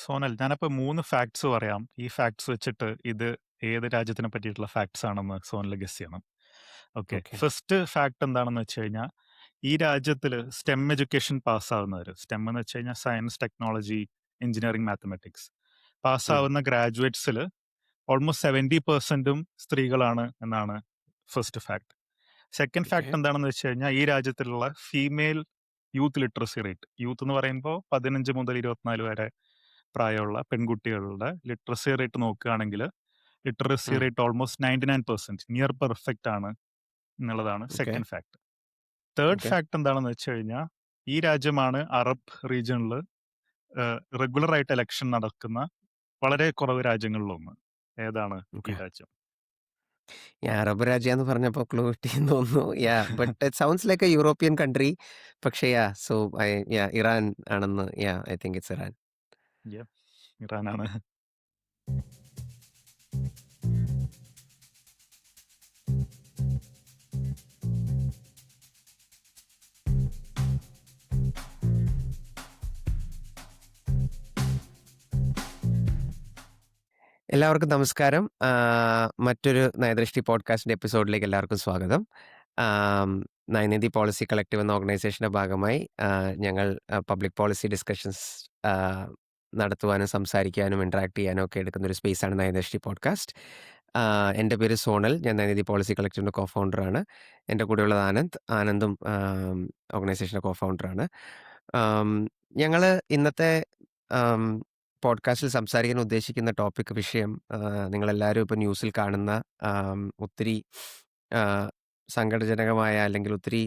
സോനൽ, ഞാനപ്പോ 3 ഫാക്ട്സ് പറയാം. ഈ ഫാക്ട്സ് വെച്ചിട്ട് ഇത് ഏത് രാജ്യത്തിനെ പറ്റിയിട്ടുള്ള ഫാക്ട്സ് ആണെന്ന് സോനൽ ഗസ് ചെയ്യണം. ഓക്കെ. ഓക്കെ. ഫസ്റ്റ് ഫാക്ട് എന്താണെന്ന് വെച്ച് കഴിഞ്ഞാൽ, ഈ രാജ്യത്തില് സ്റ്റെം എഡ്യൂക്കേഷൻ പാസ്സാവുന്നവര്, സ്റ്റെം എന്ന് വെച്ച് കഴിഞ്ഞാൽ സയൻസ്, ടെക്നോളജി, എഞ്ചിനീയറിംഗ്, മാത്തമാറ്റിക്സ് ഉം. പാസ്സാവുന്ന ഗ്രാജുവേറ്റ്സിൽ ഓൾമോസ്റ്റ് 70% സ്ത്രീകളാണ് എന്നാണ് first fact. Second okay. Fact എന്താണെന്ന് വെച്ച് കഴിഞ്ഞാൽ, ഈ രാജ്യത്തിലുള്ള female youth literacy rate, youth എന്ന് പറയുമ്പോൾ 15 മുതൽ 24 വരെ പ്രായമുള്ള പെൺകുട്ടികളുടെ ലിറ്ററസി റേറ്റ് നോക്കുകയാണെങ്കിൽ, ലിറ്ററസി ഉം. റേറ്റ് ഓൾമോസ്റ്റ് 99%, നിയർ പെർഫെക്റ്റ് ആണ് എന്നുള്ളതാണ് okay. Second fact. Third okay. Fact എന്താണെന്ന് വെച്ച് കഴിഞ്ഞാൽ, ഈ രാജ്യമാണ് അറബ് റീജിയണിൽ റെഗുലർ ആയിട്ട് ഇലക്ഷൻ നടക്കുന്ന വളരെ കുറവ് രാജ്യങ്ങളിലൊന്ന്. ഏതാണ് ഈ ഓക്കെ. രാജ്യം? അറബ് രാജ്യാന്ന് പറഞ്ഞപ്പോ ക്ലൂ കിട്ടിയെന്ന് തോന്നുന്നു. But it sounds like A European country. പക്ഷേ സോ ഇറാൻ ആണെന്ന് I think it's Iran. Yeah, ഇറാനാണ്. എല്ലാവർക്കും നമസ്കാരം. മറ്റൊരു നയദൃഷ്ടി പോഡ്കാസ്റ്റിന്റെ എപ്പിസോഡിലേക്ക് എല്ലാവർക്കും സ്വാഗതം. ആം, നയനിധി പോളിസി കളക്റ്റീവ് എന്ന ഓർഗനൈസേഷന്റെ ഭാഗമായി ഞങ്ങൾ പബ്ലിക് പോളിസി ഡിസ്കഷൻസ് നടത്തുവാനും സംസാരിക്കാനും ഇന്ററാക്ട് ചെയ്യാനും ഒക്കെ എടുക്കുന്ന ഒരു സ്പേസാണ് നയദൃഷ്ടി പോഡ്കാസ്റ്റ്. എൻ്റെ പേര് സോണൽ. ഞാൻ നയനിധി പോളിസി കളക്റ്റീവിൻ്റെ കോ ഫൗണ്ടറാണ്. എൻ്റെ കൂടെയുള്ളത് ആനന്ദും ഓർഗനൈസേഷൻ്റെ കോ ഫൗണ്ടറാണ്. ഞങ്ങൾ ഇന്നത്തെ ആം, പോഡ്കാസ്റ്റിൽ സംസാരിക്കാൻ ഉദ്ദേശിക്കുന്ന ടോപ്പിക് വിഷയം, നിങ്ങളെല്ലാവരും ഇപ്പോൾ ന്യൂസിൽ കാണുന്ന ഒത്തിരി ആ, സങ്കടജനകമായ അല്ലെങ്കിൽ ഒത്തിരി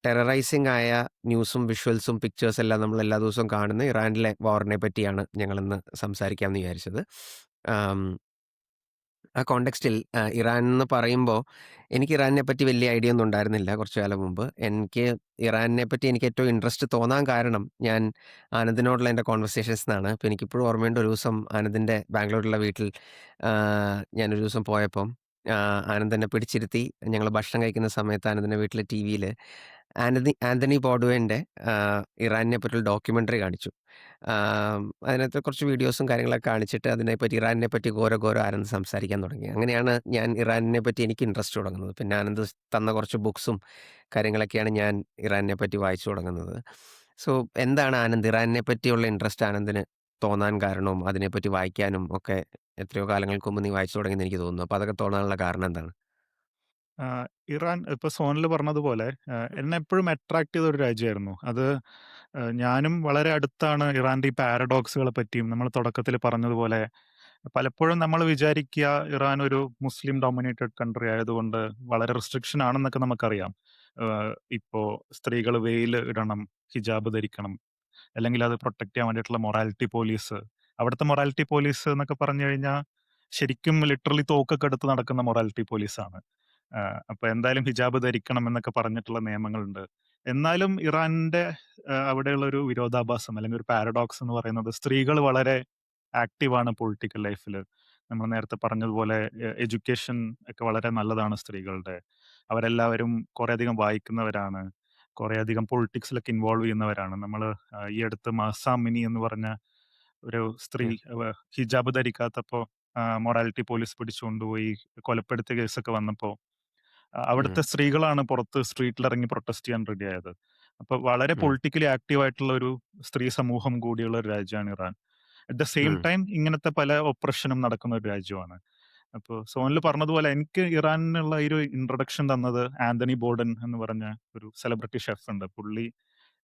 ടെററൈസിങ് ആയ ന്യൂസും വിഷ്വൽസും പിക്ചേഴ്സ് എല്ലാം നമ്മൾ എല്ലാ ദിവസവും കാണുന്ന ഇറാനിലെ വാറിനെ പറ്റിയാണ് ഞങ്ങളിന്ന് സംസാരിക്കാമെന്ന് വിചാരിച്ചത്. ആം, ആ കോണ്ടെക്സ്റ്റിൽ ഇറാൻ എന്ന് പറയുമ്പോൾ എനിക്ക് ഇറാനിനെ പറ്റി വലിയ ഐഡിയ ഒന്നും ഉണ്ടായിരുന്നില്ല കുറച്ചു കാലം മുമ്പ്. ഇറാനിനെ പറ്റി എനിക്ക് ഏറ്റവും ഇൻട്രസ്റ്റ് തോന്നാൻ കാരണം ഞാൻ ആനന്ദിനോടുള്ള എൻ്റെ കോൺവെർസേഷൻസിനാണ്. അപ്പോൾ എനിക്കിപ്പോഴും ഓർമ്മയുണ്ട്, ഒരു ദിവസം ആനന്ദിൻ്റെ ബാംഗ്ലൂരിലുള്ള വീട്ടിൽ ഞാനൊരു ദിവസം പോയപ്പം ആനന്ദ് എന്നെ പിടിച്ചിരുത്തി. ഞങ്ങൾ ഭക്ഷണം കഴിക്കുന്ന സമയത്ത് ആനന്ദിൻ്റെ വീട്ടിലെ ടി വിയിൽ ആന്റണി ബോർഡുവിൻ്റെ ഇറാനിനെ പറ്റിയുള്ള ഡോക്യുമെൻ്ററി കാണിച്ചു. അതിനകത്ത് കുറച്ച് വീഡിയോസും കാര്യങ്ങളൊക്കെ കാണിച്ചിട്ട് അതിനെപ്പറ്റി ഇറാനിനെ പറ്റി ഘോര ആനന്ദ് സംസാരിക്കാൻ തുടങ്ങി. അങ്ങനെയാണ് ഞാൻ ഇറാനിനെ പറ്റി എനിക്ക് ഇൻട്രസ്റ്റ് തുടങ്ങുന്നത്. പിന്നെ ആനന്ദ് തന്ന കുറച്ച് ബുക്സും കാര്യങ്ങളൊക്കെയാണ് ഞാൻ ഇറാനിനെ പറ്റി വായിച്ചു തുടങ്ങുന്നത്. സോ എന്താണ് ആനന്ദ്, ഇറാനിനെ പറ്റിയുള്ള ഇൻട്രസ്റ്റ് ആനന്ദിന് തോന്നാൻ കാരണവും അതിനെപ്പറ്റി വായിക്കാനും ഒക്കെ എത്രയോ കാലങ്ങൾക്ക് മുമ്പ് നീ വായിച്ചു തുടങ്ങിയെന്ന് എനിക്ക് തോന്നുന്നു. അപ്പോൾ അതൊക്കെ തോന്നാനുള്ള കാരണം എന്താണ്? ഇറാൻ ഇപ്പൊ സോനൽ പറഞ്ഞതുപോലെ എന്നെ എപ്പോഴും അട്രാക്ട് ചെയ്ത ഒരു രാജ്യമായിരുന്നു അത്. ഞാനും വളരെ അടുത്താണ് ഇറാന്റെ ഈ പാരഡോക്സുകളെ പറ്റിയും, നമ്മൾ തുടക്കത്തിൽ പറഞ്ഞതുപോലെ പലപ്പോഴും നമ്മൾ വിചാരിക്കുക ഇറാൻ ഒരു മുസ്ലിം ഡൊമിനേറ്റഡ് കൺട്രി ആയതുകൊണ്ട് വളരെ റെസ്ട്രിക്ഷൻ ആണെന്നൊക്കെ നമുക്കറിയാം. ഇപ്പോ സ്ത്രീകൾ വെയിൽ ഇടണം, ഹിജാബ് ധരിക്കണം, അല്ലെങ്കിൽ അത് പ്രൊട്ടക്ട് ചെയ്യാൻ വേണ്ടിയിട്ടുള്ള മൊറാലിറ്റി പോലീസ്. അവിടുത്തെ മൊറാലിറ്റി പോലീസ് എന്നൊക്കെ പറഞ്ഞു കഴിഞ്ഞാൽ ശരിക്കും ലിറ്ററലി തോക്കൊക്കെ എടുത്ത് നടക്കുന്ന മൊറാലിറ്റി പോലീസാണ്. അപ്പൊ എന്തായാലും ഹിജാബ് ധരിക്കണം എന്നൊക്കെ പറഞ്ഞിട്ടുള്ള നിയമങ്ങളുണ്ട്. എന്നാലും ഇറാന്റെ അവിടെയുള്ള ഒരു വിരോധാഭാസം അല്ലെങ്കിൽ ഒരു പാരഡോക്സ് എന്ന് പറയുന്നത്, സ്ത്രീകൾ വളരെ ആക്റ്റീവാണ് പൊളിറ്റിക്കൽ ലൈഫിൽ. നമ്മൾ നേരത്തെ പറഞ്ഞതുപോലെ എഡ്യൂക്കേഷൻ ഒക്കെ വളരെ നല്ലതാണ് സ്ത്രീകളുടെ. അവരെല്ലാവരും കുറേയധികം വായിക്കുന്നവരാണ്, കുറേയധികം പൊളിറ്റിക്സിലൊക്കെ ഇൻവോൾവ് ചെയ്യുന്നവരാണ്. നമ്മൾ ഈ അടുത്ത് മാസാ അമിനി എന്ന് പറഞ്ഞ ഒരു സ്ത്രീ Yeah. ഹിജാബ് ധരിക്കാത്തപ്പോൾ മൊറാലിറ്റി പോലീസ് പിടിച്ചുകൊണ്ടുപോയി കൊലപ്പെടുത്തിയ കേസൊക്കെ വന്നപ്പോൾ ഉം. അവിടുത്തെ സ്ത്രീകളാണ് പുറത്ത് സ്ട്രീറ്റിൽ ഇറങ്ങി പ്രൊട്ടസ്റ്റ് ചെയ്യാൻ റെഡിയായത്. അപ്പൊ വളരെ ഉം. പൊളിറ്റിക്കലി ആക്റ്റീവ് ആയിട്ടുള്ള ഒരു സ്ത്രീ സമൂഹം കൂടിയുള്ള ഒരു രാജ്യമാണ് ഇറാൻ. അറ്റ് ദ സെയിം ഉം. ടൈം ഇങ്ങനത്തെ പല ഒപ്രഷനും നടക്കുന്ന ഒരു രാജ്യമാണ്. അപ്പോൾ സോനിൽ പറഞ്ഞതുപോലെ എനിക്ക് ഇറാനിനുള്ള ഈ ഒരു ഇൻട്രൊഡക്ഷൻ തന്നത് ആന്റണി ബോർഡൻ എന്ന് പറഞ്ഞ ഒരു സെലിബ്രിറ്റി ഷെഫ് ഉണ്ട്. പുള്ളി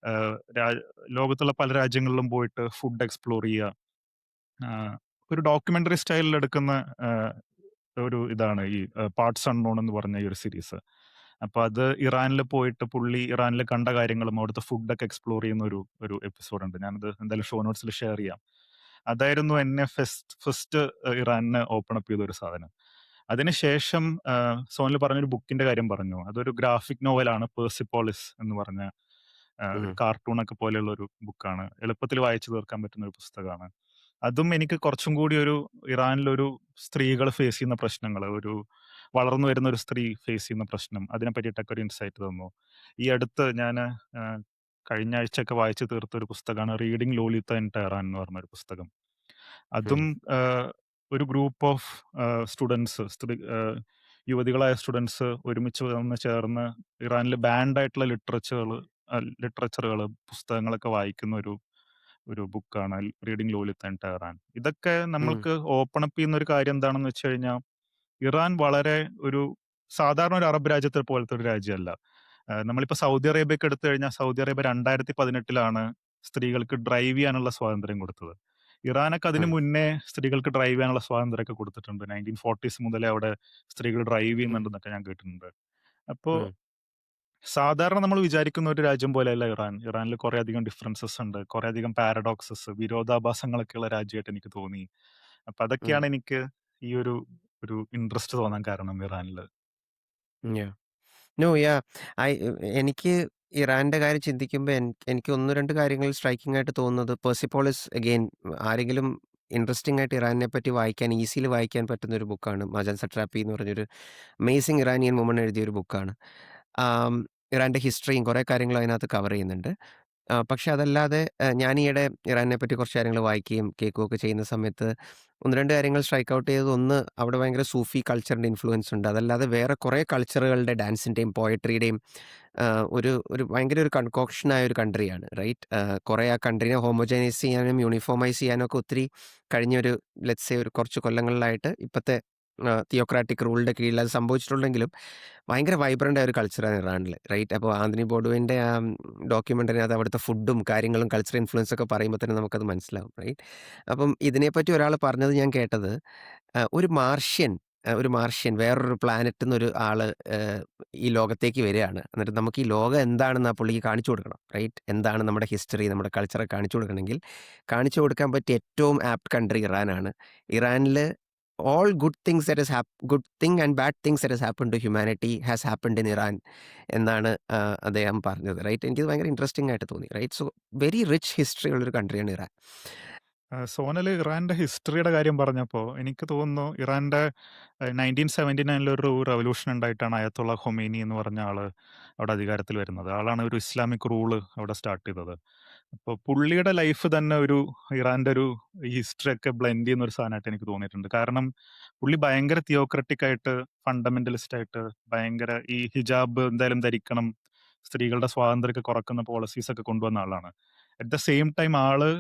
ആഹ് രാ- ലോകത്തുള്ള പല രാജ്യങ്ങളിലും പോയിട്ട് ഫുഡ് എക്സ്പ്ലോർ ചെയ്യുക, ആഹ് ഒരു ഡോക്യുമെന്ററി സ്റ്റൈലിൽ എടുക്കുന്ന ആഹ് ഒരു ഇതാണ് ഈ പാർട്സ് അൺനോൺ എന്ന് പറഞ്ഞ ഈ ഒരു സീരീസ്. അപ്പൊ അത് ഇറാനിൽ പോയിട്ട് പുള്ളി ഇറാനിൽ കണ്ട കാര്യങ്ങളും അവിടുത്തെ ഫുഡൊക്കെ എക്സ്പ്ലോർ ചെയ്യുന്ന ഒരു ഒരു എപ്പിസോഡ് ഉണ്ട്. ഞാനത് എന്തായാലും ഷോ നോട്ട്സിൽ ഷെയർ ചെയ്യാം. അതായിരുന്നു എന്നെ ഫസ്റ്റ് ഇറാനിനെ ഓപ്പൺ അപ്പ് ചെയ്ത ഒരു സാധനം. അതിനുശേഷം സോനിൽ പറഞ്ഞൊരു ബുക്കിന്റെ കാര്യം പറഞ്ഞു. അതൊരു ഗ്രാഫിക് നോവലാണ്, പേഴ്സിപ്പോളിസ് എന്ന് പറഞ്ഞ ഒരു ഉം. കാർട്ടൂണൊക്കെ പോലെയുള്ള ഒരു ബുക്കാണ്. എളുപ്പത്തിൽ വായിച്ചു തീർക്കാൻ പറ്റുന്ന ഒരു പുസ്തകമാണ്. അതും എനിക്ക് കുറച്ചും കൂടി ഒരു ഇറാനിലൊരു സ്ത്രീകൾ ഫേസ് ചെയ്യുന്ന പ്രശ്നങ്ങൾ, ഒരു വളർന്നു വരുന്ന ഒരു സ്ത്രീ ഫേസ് ചെയ്യുന്ന പ്രശ്നം, അതിനെ പറ്റിയിട്ടൊക്കെ ഒരു ഇൻസൈറ്റ് തന്നു. ഈ അടുത്ത് ഞാൻ കഴിഞ്ഞ ആഴ്ചയൊക്കെ വായിച്ചു തീർത്ത ഒരു പുസ്തകമാണ് റീഡിങ് ലോലിത്ത ഇൻ ടെഹറാൻ എന്ന് പറഞ്ഞ ഒരു പുസ്തകം. ഉം. അതും ഒരു ഗ്രൂപ്പ് ഓഫ് സ്റ്റുഡൻസ് യുവതികളായ സ്റ്റുഡൻസ് ഒരുമിച്ച് വന്ന് ചേർന്ന് ഇറാനിൽ ബാൻഡ് ആയിട്ടുള്ള ലിറ്ററേച്ചറുകൾ പുസ്തകങ്ങളൊക്കെ വായിക്കുന്ന ഒരു ഒരു ബുക്കാണ് റീഡിംഗ് ലോലിത്ത് ആൻഡ് ടെഹറാൻ. ഇതൊക്കെ ഉം. നമ്മൾക്ക് ഓപ്പൺ അപ്പ് ചെയ്യുന്ന ഒരു കാര്യം എന്താണെന്ന് വെച്ച് കഴിഞ്ഞാൽ ഇറാൻ വളരെ ഒരു സാധാരണ ഒരു അറബ് രാജ്യത്തെ പോലത്തെ ഒരു രാജ്യമല്ല. നമ്മളിപ്പോൾ സൗദി അറേബ്യക്ക് എടുത്തു കഴിഞ്ഞാൽ സൗദി അറേബ്യ 2018 സ്ത്രീകൾക്ക് ഡ്രൈവ് ചെയ്യാനുള്ള സ്വാതന്ത്ര്യം കൊടുത്തത്. ഇറാനൊക്കെ അതിന് ഉം. മുന്നേ സ്ത്രീകൾക്ക് ഡ്രൈവ് ചെയ്യാനുള്ള സ്വാതന്ത്ര്യമൊക്കെ കൊടുത്തിട്ടുണ്ട്. 1940s മുതലേ അവിടെ സ്ത്രീകൾ ഡ്രൈവ് ഉം. ചെയ്യുന്നുണ്ടെന്നൊക്കെ ഞാൻ കേട്ടിട്ടുണ്ട്. അപ്പോൾ ഉം. സാധാരണ നമ്മൾ വിചാരിക്കുന്ന ഒരു രാജ്യം പോലെയല്ല ഇറാൻ. ഇറാനിൽ കുറെ അധികം ഡിഫറൻസസ് ഉണ്ട്. കുറെ അധികം പാരഡോക്സസ്, വിരോധാഭാസങ്ങളൊക്കെ ഉള്ള രാജ്യമായിട്ട് എനിക്ക് തോന്നി. അപ്പൊ ഉം. അതൊക്കെയാണ് എനിക്ക് ഈ ഒരു ഒരു ഇൻട്രസ്റ്റ് തോന്നാൻ കാരണം ഇറാനിൽ. യാ. No, yeah. ഐ എനിക്ക് ഇറാന്റെ കാര്യം ചിന്തിക്കുമ്പോ എനിക്ക് 1, 2 കാര്യങ്ങൾ സ്ട്രൈക്കിംഗ് ആയിട്ട് തോന്നുന്നത് പെർസിപോളിസ് അഗെയിൻ ആരെങ്കിലും ഇൻട്രസ്റ്റിംഗ് ആയിട്ട് ഇറാനിനെ പറ്റി വായിക്കാൻ ഈസിലി വായിക്കാൻ പറ്റുന്ന ഒരു ബുക്കാണ്. മജൻ സട്രാപ്പി എന്ന് പറഞ്ഞൊരു അമേസിംഗ് ഇറാനിയൻ വുമൺ എഴുതിയ ഒരു ബുക്കാണ്. ആം, ഇറാന്റെ ഹിസ്റ്ററിയും കുറേ കാര്യങ്ങൾ അതിനകത്ത് കവർ ചെയ്യുന്നുണ്ട്. പക്ഷെ അതല്ലാതെ ഞാൻ ഈയിടെ ഇറാനെ പറ്റി കുറച്ച് കാര്യങ്ങൾ വായിക്കുകയും കേൾക്കുകയൊക്കെ ചെയ്യുന്ന സമയത്ത് 1, 2 കാര്യങ്ങൾ സ്ട്രൈക്ക് ഔട്ട് ചെയ്തത്, ഒന്ന് അവിടെ ഭയങ്കര സൂഫി കൾച്ചറിന്റെ ഇൻഫ്ലുവൻസ് ഉണ്ട്. അതല്ലാതെ വേറെ കുറേ കൾച്ചറുകളുടെ ഡാൻസിന്റെയും പോയട്രിയുടെയും ഒരു ഒരു ഭയങ്കര ഒരു കൺകോക്ഷനായ ഒരു കൺട്രിയാണ്, റൈറ്റ്? കുറേ ആ കൺട്രീനെ ഹോമോജനൈസ് ചെയ്യാനും യൂണിഫോമൈസ് ചെയ്യാനും ഒക്കെ ഒത്തിരി കഴിഞ്ഞൊരു ലെറ്റ്സ് സേ ഒരു കുറച്ച് കൊല്ലങ്ങളിലായിട്ട് ഇപ്പോഴത്തെ തിയോക്രാറ്റിക് റൂളിന്റെ കീഴിൽ അത് സംഭവിച്ചിട്ടുണ്ടെങ്കിലും ഭയങ്കര വൈബ്രന്റ് ആയ ഒരു കൾച്ചറാണ് ഇറാനിൽ, റൈറ്റ്? അപ്പോൾ ആന്റണി ബോർഡുവിന്റെ ആ ഡോക്യുമെന്ററിനകത്ത് അവിടുത്തെ ഫുഡും കാര്യങ്ങളും കൾച്ചറൽ ഇൻഫ്ലുവൻസ് ഒക്കെ പറയുമ്പോൾ തന്നെ നമുക്കത് മനസ്സിലാവും, റൈറ്റ്? അപ്പം ഇതിനെപ്പറ്റി ഒരാൾ പറഞ്ഞത് ഞാൻ കേട്ടത്, ഒരു മാർഷ്യൻ വേറൊരു പ്ലാനറ്റിൽ നിന്നൊരു ആള് ഈ ലോകത്തേക്ക് വരികയാണ്. എന്നിട്ട് നമുക്ക് ഈ ലോകം എന്താണെന്ന് ആ പുള്ളിക്ക് കാണിച്ചു കൊടുക്കണം, റൈറ്റ്? എന്താണ് നമ്മുടെ ഹിസ്റ്ററി, നമ്മുടെ കൾച്ചറെ കാണിച്ചു കൊടുക്കണമെങ്കിൽ കാണിച്ചു കൊടുക്കാൻ പറ്റിയ ഏറ്റവും ആപ്റ്റ് കൺട്രി ഇറാനാണ്. ഇറാനിൽ all good thing and bad things that has happened to humanity has happened in Iran എന്നാണ് അദ്ദേഹം പറഞ്ഞത്, റൈറ്റ്? എനിക്കത് ഭയങ്കര ഇൻട്രസ്റ്റിംഗ് ആയിട്ട് തോന്നി, right? So very rich history ഉള്ളൊരു കൺട്രിയാണ് ഇറാൻ. സോനൽ ഇറാന്റെ ഹിസ്റ്ററിയുടെ കാര്യം പറഞ്ഞപ്പോൾ എനിക്ക് തോന്നുന്നു ഇറാന്റെ 1979 ഒരു റവല്യൂഷൻ ഉണ്ടായിട്ടാണ് അയത്തുള്ള ഖൊമേനി എന്ന് പറഞ്ഞ ആള് അവിടെ അധികാരത്തിൽ വരുന്നത്. ആളാണ് ഒരു ഇസ്ലാമിക് റൂള് അവിടെ സ്റ്റാർട്ട് ചെയ്തത്. അപ്പോൾ പുള്ളിയുടെ ലൈഫ് തന്നെ ഒരു ഇറാന്റെ ഒരു ഹിസ്റ്ററി ഒക്കെ ബ്ലെൻഡ് ചെയ്യുന്ന ഒരു സാധനമായിട്ട് എനിക്ക് തോന്നിയിട്ടുണ്ട്. കാരണം പുള്ളി ഭയങ്കര തിയോക്രറ്റിക് ആയിട്ട്, ഫണ്ടമെന്റലിസ്റ്റ് ആയിട്ട്, ഭയങ്കര ഈ ഹിജാബ് എന്തായാലും ധരിക്കണം, സ്ത്രീകളുടെ സ്വാതന്ത്ര്യമൊക്കെ കുറക്കുന്ന പോളിസീസ് ഒക്കെ കൊണ്ടുവന്ന ആളാണ്. അറ്റ് ദ സെയിം ടൈം ആള്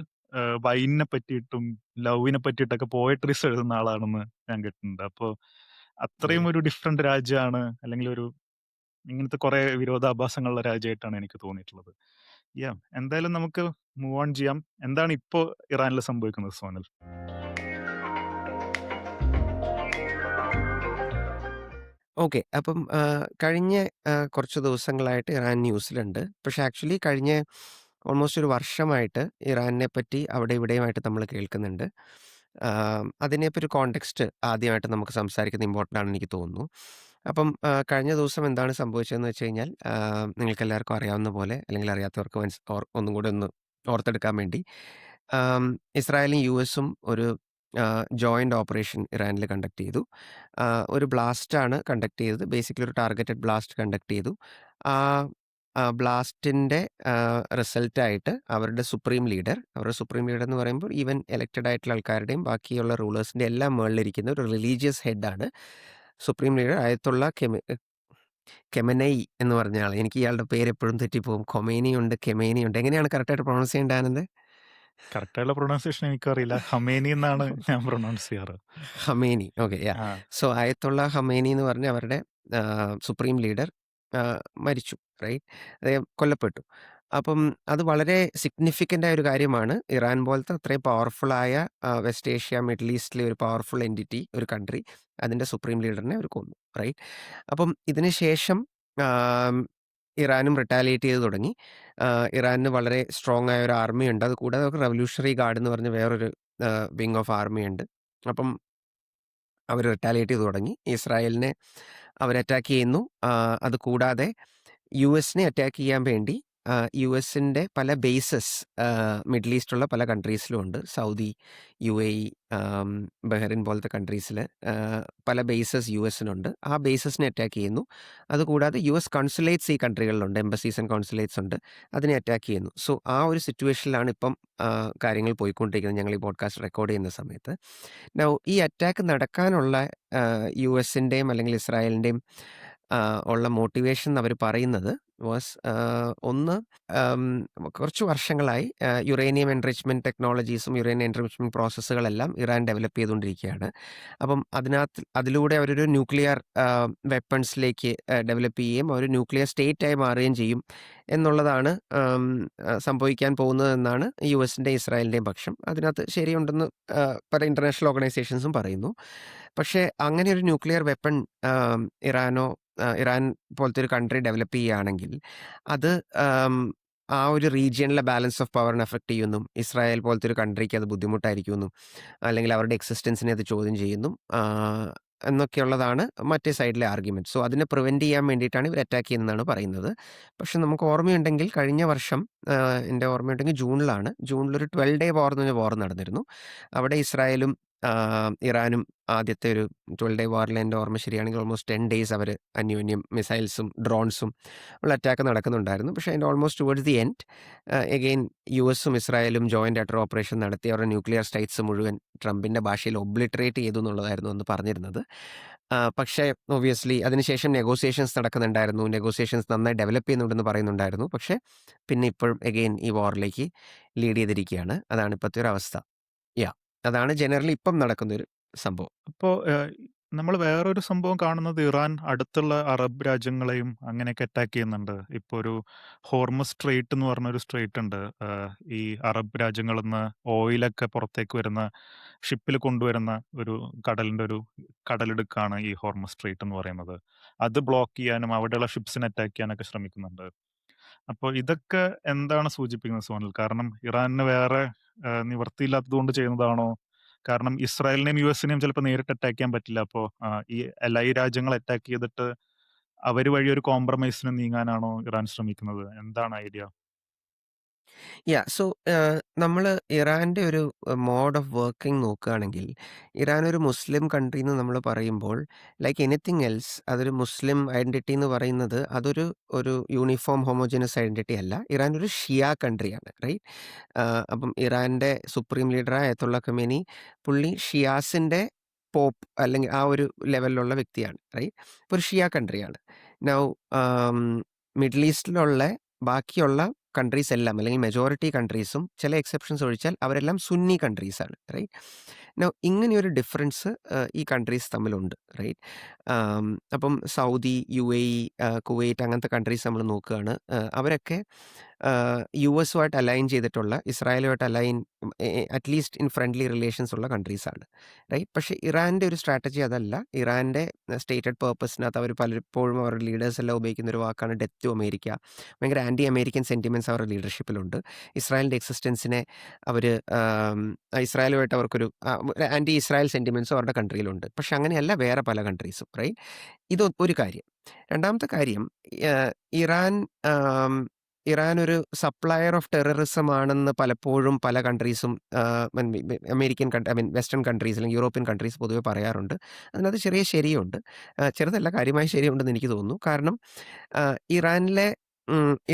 വൈനിനെ പറ്റിയിട്ടും ലവിനെ പറ്റിയിട്ടൊക്കെ പോയട്രീസ് എഴുതുന്ന ആളാണെന്ന് ഞാൻ കേട്ടിട്ടുണ്ട്. അപ്പോൾ അത്രയും ഉം. ഒരു ഡിഫറെന്റ് രാജ്യമാണ്, അല്ലെങ്കിൽ ഒരു ഇങ്ങനത്തെ കുറെ വിരോധാഭാസങ്ങളുള്ള രാജ്യമായിട്ടാണ് എനിക്ക് തോന്നിയിട്ടുള്ളത്. യാ, എന്തായാലും നമുക്ക് മൂവ് ഓൺ ചെയ്യാം. എന്താണ് ഇപ്പോ ഇറാനിൽ സംഭവിക്കുന്നത് സോനൽ? ഓക്കെ. അപ്പം കഴിഞ്ഞ കുറച്ച് ദിവസങ്ങളായിട്ട് ഇറാൻ ന്യൂസിലുണ്ട്. പക്ഷെ ആക്ച്വലി കഴിഞ്ഞ ഓൾമോസ്റ്റ് ഒരു വർഷമായിട്ട് ഇറാനിനെ പറ്റി അവിടെ ഇവിടെയുമായിട്ട് നമ്മൾ കേൾക്കുന്നുണ്ട്. അതിനെപ്പറ്റി ഒരു കോണ്ടെക്സ്റ്റ് ആദ്യമായിട്ട് നമുക്ക് സംസാരിക്കുന്നത് ഇമ്പോർട്ടൻ്റ് ആണെന്ന് എനിക്ക് തോന്നുന്നു. അപ്പം കഴിഞ്ഞ ദിവസം എന്താണ് സംഭവിച്ചതെന്ന് വെച്ച് കഴിഞ്ഞാൽ, നിങ്ങൾക്കെല്ലാവർക്കും അറിയാവുന്ന പോലെ, അല്ലെങ്കിൽ അറിയാത്തവർക്ക് ഒന്നും കൂടെ ഒന്ന് ഓർത്തെടുക്കാൻ വേണ്ടി, ആം, ഇസ്രായേലും യുഎസും ഒരു ജോയിന്റ് ഓപ്പറേഷൻ ഇറാനിൽ കണ്ടക്ട് ചെയ്തു. ഒരു ബ്ലാസ്റ്റാണ് കണ്ടക്ട് ചെയ്തത്. ബേസിക്കലി ഒരു ടാർഗറ്റഡ് ബ്ലാസ്റ്റ് കണ്ടക്ട് ചെയ്തു. ആ ബ്ലാസ്റ്റിന്റെ റിസൾട്ടായിട്ട് അവരുടെ സുപ്രീം ലീഡർ എന്ന് പറയുമ്പോൾ ഈവൻ എലക്റ്റഡ് ആയിട്ടുള്ള ആൾക്കാരുടെയും ബാക്കിയുള്ള റൂളേഴ്സിന്റെ എല്ലാം മുകളിലിരിക്കുന്ന ഒരു റിലീജിയസ് ഹെഡാണ് സുപ്രീം ലീഡർ ആയത്തുള്ള കെമനൈ എന്ന് പറഞ്ഞ ആൾ. എനിക്ക് ഇയാളുടെ പേര് എപ്പോഴും തെറ്റിപ്പോകും. ഖൊമേനി ഉണ്ട്, കെമേനി ഉണ്ട്. എങ്ങനെയാണ് കറക്റ്റായിട്ട് പ്രൊണൗൺസ് ചെയ്യേണ്ടത് ആനന്ദ്? കറക്റ്റായുള്ള പ്രൊണൗൺസിയേഷൻ എനിക്കറിയില്ല. ഹമേനി എന്നാണ് ഞാൻ പ്രൊണൗൺസ് ചെയ്യാറ്. ഹമേനി. ഓക്കെ. യാ. ആ. സോ അയത്തുള്ള ഹമേനി എന്ന് പറഞ്ഞ അവരുടെ സുപ്രീം ലീഡർ മരിച്ചു, റൈറ്റ്? അദ്ദേഹം കൊല്ലപ്പെട്ടു. അപ്പം അത് വളരെ സിഗ്നിഫിക്കൻ്റ് ആയ ഒരു കാര്യമാണ്. ഇറാൻ പോലത്തെ അത്രയും പവർഫുള്ളായ വെസ്റ്റ് ഏഷ്യ, മിഡിൽ ഈസ്റ്റിലെ ഒരു പവർഫുൾ എൻറ്റിറ്റി, ഒരു കൺട്രി, അതിൻ്റെ സുപ്രീം ലീഡറിനെ അവർ കൊന്നു, റൈറ്റ്? അപ്പം ഇതിന് ശേഷം ആം, ഇറാനും റിട്ടാലിയേറ്റ് ചെയ്ത് തുടങ്ങി. ഇറാനിന് വളരെ സ്ട്രോങ് ആയ ഒരു ആർമി ഉണ്ട്. അത് കൂടാതെ അവർക്ക് റവല്യൂഷണറി ഗാർഡ് എന്ന് പറഞ്ഞ വേറൊരു വിങ് ഓഫ് ആർമി ഉണ്ട്. അപ്പം അവർ റിട്ടാലിയേറ്റ് ചെയ്ത് തുടങ്ങി. ഇസ്രായേലിനെ അവർ അറ്റാക്ക് ചെയ്യുന്നു. അത് കൂടാതെ യുഎസിനെ അറ്റാക്ക് ചെയ്യാൻ വേണ്ടി യുഎസിൻ്റെ പല ബേസസ് മിഡിൽ ഈസ്റ്റുള്ള പല കൺട്രീസിലും ഉണ്ട്. സൗദി, UAE, ബഹ്റിൻ പോലത്തെ കൺട്രീസിൽ പല ബേസസ് യുഎസിനുണ്ട്. ആ ബേസസിനെ അറ്റാക്ക് ചെയ്യുന്നു. അതുകൂടാതെ US കോൺസുലേറ്റ്സ് ഈ കൺട്രികളിലുണ്ട്. എംബസീസ് ആൻഡ് കോൺസുലേറ്റ്സ് ഉണ്ട്. അതിനെ അറ്റാക്ക് ചെയ്യുന്നു. സോ ആ ഒരു സിറ്റുവേഷനിലാണ് ഇപ്പം കാര്യങ്ങൾ പോയിക്കൊണ്ടിരിക്കുന്നത് ഞങ്ങൾ ഈ പോഡ്കാസ്റ്റ് റെക്കോർഡ് ചെയ്യുന്ന സമയത്ത്. നൗ ഈ അറ്റാക്ക് നടക്കാനുള്ള യുഎസിൻ്റെയും അല്ലെങ്കിൽ ഇസ്രായേലിൻ്റെയും ഉള്ള മോട്ടിവേഷൻ അവർ പറയുന്നത് വാസ് ഒന്ന്, കുറച്ച് വർഷങ്ങളായി യുറേനിയം എൻറിച്ച്മെൻറ്റ് ടെക്നോളജീസും യുറേനിയം എൻറിച്ച്മെൻറ്റ് പ്രോസസ്സുകളെല്ലാം ഇറാൻ ഡെവലപ്പ് ചെയ്തുകൊണ്ടിരിക്കുകയാണ്. അപ്പം അതിലൂടെ അവരൊരു ന്യൂക്ലിയർ വെപ്പൺസിലേക്ക് ഡെവലപ്പ് ചെയ്യുകയും ഒരു ന്യൂക്ലിയർ സ്റ്റേറ്റായി മാറുകയും ചെയ്യും എന്നുള്ളതാണ് സംഭവിക്കാൻ പോകുന്നതെന്നാണ് US-ൻ്റെയും ഇസ്രായേലിൻ്റെയും പക്ഷം. അതിനകത്ത് ശരിയുണ്ടെന്ന് പല ഇൻ്റർനാഷണൽ ഓർഗനൈസേഷൻസും പറയുന്നു. പക്ഷേ അങ്ങനെ ഒരു ന്യൂക്ലിയർ വെപ്പൺ ഇറാൻ പോലത്തെ ഒരു കൺട്രി ഡെവലപ്പ് ചെയ്യുകയാണെങ്കിൽ അത് ആ ഒരു റീജിയനിലെ ബാലൻസ് ഓഫ് പവറിനെ അഫക്റ്റ് ചെയ്യുമെന്നും ഇസ്രായേൽ പോലത്തെ ഒരു കൺട്രിക്ക് അത് ബുദ്ധിമുട്ടായിരിക്കുമെന്നും അല്ലെങ്കിൽ അവരുടെ എക്സിസ്റ്റൻസിനെ അത് ചോദ്യം ചെയ്യുന്നു എന്നൊക്കെയുള്ളതാണ് മറ്റേ സൈഡിലെ ആർഗ്യുമെൻറ്റ്. സോ അതിനെ പ്രിവെൻറ്റ് ചെയ്യാൻ വേണ്ടിയിട്ടാണ് ഇവർ അറ്റാക്ക് ചെയ്യുന്നതാണ് പറയുന്നത്. പക്ഷെ നമുക്ക് ഓർമ്മയുണ്ടെങ്കിൽ കഴിഞ്ഞ വർഷം എൻ്റെ ഓർമ്മയുണ്ടെങ്കിൽ ജൂണിലൊരു 12 ഡേ വാർ എന്ന് പറഞ്ഞ വാർ നടന്നിരുന്നു. അവിടെ ഇസ്രായേലും ഇറാനും ആദ്യത്തെ ഒരു 12 ഡേ വാറിൽ എൻ്റെ ഓർമ്മ ശരിയാണെങ്കിൽ ഓൾമോസ്റ്റ് 10 ഡേയ്സ് അവർ അന്യോന്യം മിസൈൽസും ഡ്രോൺസും ഉള്ള അറ്റാക്ക് നടക്കുന്നുണ്ടായിരുന്നു. പക്ഷേ അതിൻ്റെ almost towards the end again US-ഉം ഇസ്രായേലും ജോയിൻ്റ് ആയിട്ടൊരു ഓപ്പറേഷൻ നടത്തി അവരുടെ ന്യൂക്ലിയർ സ്റ്റേറ്റ്സ് മുഴുവൻ ട്രംപിൻ്റെ ഭാഷയിൽ ഒബ്ലിറ്ററേറ്റ് ചെയ്തു എന്നുള്ളതായിരുന്നു അന്ന് പറഞ്ഞിരുന്നത്. പക്ഷേ ഒബ്വിയസ്ലി അതിനുശേഷം നെഗോസിയേഷൻസ് നടക്കുന്നുണ്ടായിരുന്നു. നെഗോസിയേഷൻസ് നന്നായി ഡെവലപ്പ് ചെയ്യുന്നുണ്ടെന്ന് പറയുന്നുണ്ടായിരുന്നു. പക്ഷേ പിന്നെ ഇപ്പോഴും എഗെയിൻ ഈ വാറിലേക്ക് ലീഡ് ചെയ്തിരിക്കുകയാണ്. അതാണ് ഇപ്പോഴത്തെ ഒരു അവസ്ഥ. അതാണ് ജനറലി ഇപ്പം നടക്കുന്നൊരു സംഭവം. അപ്പോൾ നമ്മൾ വേറൊരു സംഭവം കാണുന്നത് ഇറാൻ അടുത്തുള്ള അറബ് രാജ്യങ്ങളെയും അങ്ങനെയൊക്കെ അറ്റാക്ക് ചെയ്യുന്നുണ്ട്. ഇപ്പോൾ ഒരു ഹോർമസ് സ്ട്രെയിറ്റ് എന്ന് പറഞ്ഞൊരു സ്ട്രെയിറ്റ് ഉണ്ട്. ഈ അറബ് രാജ്യങ്ങളിൽ നിന്ന് ഓയിലൊക്കെ പുറത്തേക്ക് വരുന്ന ഷിപ്പിൽ കൊണ്ടുവരുന്ന ഒരു കടലിടുക്കാണ് ഈ ഹോർമസ് സ്ട്രെയിറ്റ് എന്ന് പറയുന്നത്. അത് ബ്ലോക്ക് ചെയ്യാനും അവിടെയുള്ള ഷിപ്സിനെ അറ്റാക്ക് ചെയ്യാനൊക്കെ ശ്രമിക്കുന്നുണ്ട്. അപ്പോൾ ഇതൊക്കെ എന്താണ് സൂചിപ്പിക്കുന്നത് സോനൽ? കാരണം ഇറാനിന് വേറെ നിവൃത്തിയില്ലാത്തത് കൊണ്ട് ചെയ്യുന്നതാണോ? കാരണം ഇസ്രായേലിനെയും US-നെയും ചിലപ്പോൾ നേരിട്ട് അറ്റാക്ക് ചെയ്യാൻ പറ്റില്ല. അപ്പോൾ ഈ ഈ രാജ്യങ്ങളെ അറ്റാക്ക് ചെയ്തിട്ട് അവർ വഴി ഒരു കോംപ്രമൈസിന് നീങ്ങാനാണോ ഇറാൻ ശ്രമിക്കുന്നത്? എന്താണ് ഐഡിയ? സോ നമ്മൾ ഇറാൻ്റെ ഒരു മോഡ് ഓഫ് വർക്കിംഗ് നോക്കുകയാണെങ്കിൽ ഇറാൻ ഒരു മുസ്ലിം കൺട്രി എന്ന് നമ്മൾ പറയുമ്പോൾ ലൈക്ക് എനിത്തിങ് എൽസ് അതൊരു മുസ്ലിം ഐഡൻറ്റിറ്റി എന്ന് പറയുന്നത് ഒരു യൂണിഫോം ഹോമോജനസ് ഐഡൻറ്റിറ്റി അല്ല. ഇറാൻ ഒരു ഷിയ കൺട്രിയാണ്, റൈറ്റ്? അപ്പം ഇറാൻ്റെ സുപ്രീം ലീഡർ അയത്തുള്ള ഖമേനി പുള്ളി ഷിയാസിൻ്റെ പോപ്പ് അല്ലെങ്കിൽ ആ ഒരു ലെവലിലുള്ള വ്യക്തിയാണ്, റൈറ്റ്? ഇപ്പോൾ ഒരു ഷിയ കൺട്രിയാണ്. നൗ മിഡിൽ ഈസ്റ്റിലുള്ള ബാക്കിയുള്ള കൺട്രീസ് എല്ലാം അല്ലെങ്കിൽ മെജോറിറ്റി കൺട്രീസും ചില എക്സെപ്ഷൻസ് ഒഴിച്ചാൽ അവരെല്ലാം സുന്നി കൺട്രീസാണ്, റൈറ്റ്? നൗ ഇങ്ങനെയൊരു ഡിഫറൻസ് ഈ കൺട്രീസ് തമ്മിലുണ്ട്, റൈറ്റ്? അപ്പം സൗദി, UAE, കുവൈറ്റ് അങ്ങനത്തെ കൺട്രീസ് നമ്മൾ നോക്കുകയാണ്. അവരൊക്കെ US-ഉമായിട്ട് അലൈൻ ചെയ്തിട്ടുള്ള ഇസ്രായേലുമായിട്ട് align at least in friendly relations ഉള്ള കൺട്രീസാണ്, റൈറ്റ്? പക്ഷേ ഇറാൻ്റെ ഒരു സ്ട്രാറ്റജി അതല്ല. ഇറാൻ്റെ സ്റ്റേറ്റഡ് പേർപ്പസിനകത്ത് അവർ പലപ്പോഴും അവരുടെ ലീഡേഴ്സ് എല്ലാം ഉപയോഗിക്കുന്ന ഒരു വാക്കാണ് ഡെത്ത് ടു അമേരിക്ക. ഭയങ്കര ആൻറ്റി അമേരിക്കൻ സെൻറ്റിമെൻറ്റ്സ് അവരുടെ ലീഡർഷിപ്പിലുണ്ട്. ഇസ്രായേലിൻ്റെ എക്സിസ്റ്റൻസിനെ അവർ ഇസ്രായേലുമായിട്ട് അവർക്കൊരു ആൻറ്റി ഇസ്രായേൽ സെൻറ്റിമെൻറ്റ്സും അവരുടെ കൺട്രിയിലുണ്ട്. പക്ഷെ അങ്ങനെയല്ല വേറെ പല കൺട്രീസും, റൈറ്റ്? ഇത് ഒരു കാര്യം. രണ്ടാമത്തെ കാര്യം, ഇറാൻ ഒരു സപ്ലയർ ഓഫ് ടെററിസം ആണെന്ന് പലപ്പോഴും പല കൺട്രീസും അമേരിക്കൻ വെസ്റ്റേൺ കൺട്രീസ് അല്ലെങ്കിൽ യൂറോപ്യൻ കൺട്രീസ് പൊതുവെ പറയാറുണ്ട്. അതിനകത്ത് ചെറിയ ശരിയുണ്ട്, ചെറുതല്ല കാര്യമായ ശരിയുണ്ടെന്ന് എനിക്ക് തോന്നുന്നു. കാരണം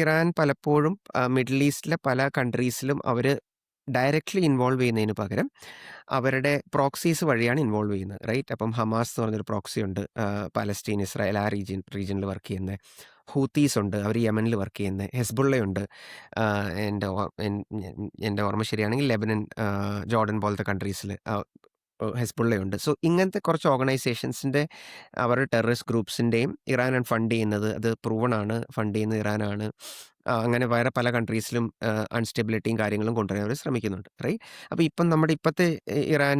ഇറാൻ പലപ്പോഴും മിഡിൽ ഈസ്റ്റിലെ പല കൺട്രീസിലും അവർ ഡയറക്റ്റ്ലി ഇൻവോൾവ് ചെയ്യുന്നതിന് പകരം അവരുടെ പ്രോക്സീസ് വഴിയാണ് ഇൻവോൾവ് ചെയ്യുന്നത്, റൈറ്റ്? അപ്പം ഹമാസ് എന്ന് പറഞ്ഞൊരു പ്രോക്സി ഉണ്ട്, പാലസ്റ്റീൻ, ഇസ്രായേൽ ആ റീജിയനിൽ വർക്ക് ചെയ്യുന്നത്. ഹൂത്തീസ് ഉണ്ട്, അവർ യമനിൽ വർക്ക് ചെയ്യുന്നത്. ഹെസ്ബുള്ളയുണ്ട്, എൻ്റെ ഓർമ്മ ശരിയാണെങ്കിൽ ലെബനൻ, ജോർഡൻ പോലത്തെ കൺട്രീസിൽ ഹെസ്ബുള്ളയുണ്ട്. സോ ഇങ്ങനത്തെ കുറച്ച് ഓർഗനൈസേഷൻസിൻ്റെ അവരുടെ ടെററിസ്റ്റ് ഗ്രൂപ്പ്സിൻ്റെയും ഇറാനാണ് ഫണ്ട് ചെയ്യുന്നത്. അത് പ്രൂവൺ ആണ്, ഫണ്ട് ചെയ്യുന്നത് ഇറാനാണ്. അങ്ങനെ വേറെ പല കൺട്രീസിലും അൺസ്റ്റെബിലിറ്റിയും കാര്യങ്ങളും കൊണ്ടുവരാൻ അവർ ശ്രമിക്കുന്നുണ്ട്, റൈറ്റ്? അപ്പോൾ ഇപ്പം നമ്മുടെ ഇപ്പോഴത്തെ ഇറാൻ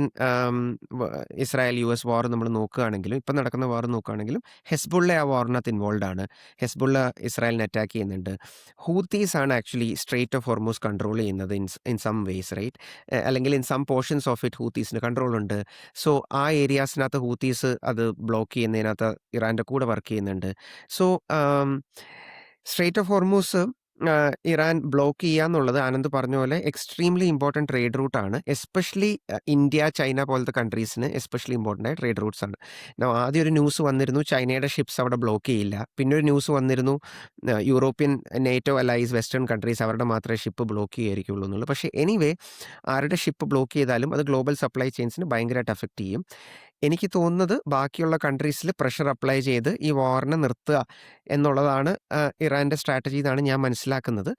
ഇസ്രായേൽ US വാർ നമ്മൾ നോക്കുകയാണെങ്കിലും ഇപ്പം നടക്കുന്ന വാർ നോക്കുകയാണെങ്കിലും ഹെസ്ബുള്ള ആ വാറിനകത്ത് ഇൻവോൾവ് ആണ്. ഹെസ്ബുള്ള ഇസ്രായേലിനെ അറ്റാക്ക് ചെയ്യുന്നുണ്ട്. ഹൂത്തീസ് ആണ് actually strait of Hormuz control ചെയ്യുന്നത് ഇൻ സം വേസ്, റൈറ്റ്? അല്ലെങ്കിൽ in some portions of it ഹൂത്തീസിന് കൺട്രോൾ ഉണ്ട്. സോ ആ ഏരിയാസിനകത്ത് ഹൂത്തീസ് അത് ബ്ലോക്ക് ചെയ്യുന്നതിനകത്ത് ഇറാൻ്റെ കൂടെ വർക്ക് ചെയ്യുന്നുണ്ട്. So strait of Hormuz Iran block ചെയ്യാന്നുള്ളത് ആനന്ദ് പറഞ്ഞ പോലെ എക്സ്ട്രീംലി ഇമ്പോർട്ടന്റ് ട്രേഡ് റൂട്ടാണ്. എസ്പെഷ്യലി ഇന്ത്യ, ചൈന പോലത്തെ കൺട്രീസിന് എസ്പെഷ്യലി ഇമ്പോർട്ടന്റ് ആയ ട്രേഡ് റൂട്ട്സ് ആണ്. ആദ്യം ഒരു ന്യൂസ് വന്നിരുന്നു ചൈനയുടെ ഷിപ്സ് അവിടെ ബ്ലോക്ക് ചെയ്യില്ല. പിന്നെ ഒരു ന്യൂസ് വന്നിരുന്നു യൂറോപ്യൻ നേറ്റോ അലൈസ് വെസ്റ്റേൺ കൺട്രീസ് അവരുടെ മാത്രമേ ഷിപ്പ് ബ്ലോക്ക് ചെയ്യുമായിരിക്കുള്ളൂ എന്നുള്ളത്. പക്ഷേ എനിവേ ആരുടെ ഷിപ്പ് ബ്ലോക്ക് ചെയ്താലും അത് ഗ്ലോബൽ സപ്ലൈ ചെയിൻസിന് ഭയങ്കരമായിട്ട് അഫക്റ്റ് ചെയ്യും. എനിക്ക് തോന്നുന്നത് ബാക്കിയുള്ള കൺട്രീസിൽ പ്രഷർ അപ്ലൈ ചെയ്ത് ഈ വാറിനെ നിർത്തുക എന്നുള്ളതാണ് ഇറാന്റെ സ്ട്രാറ്റജി എന്നാണ് ഞാൻ മനസ്സിലാക്കുന്നത്.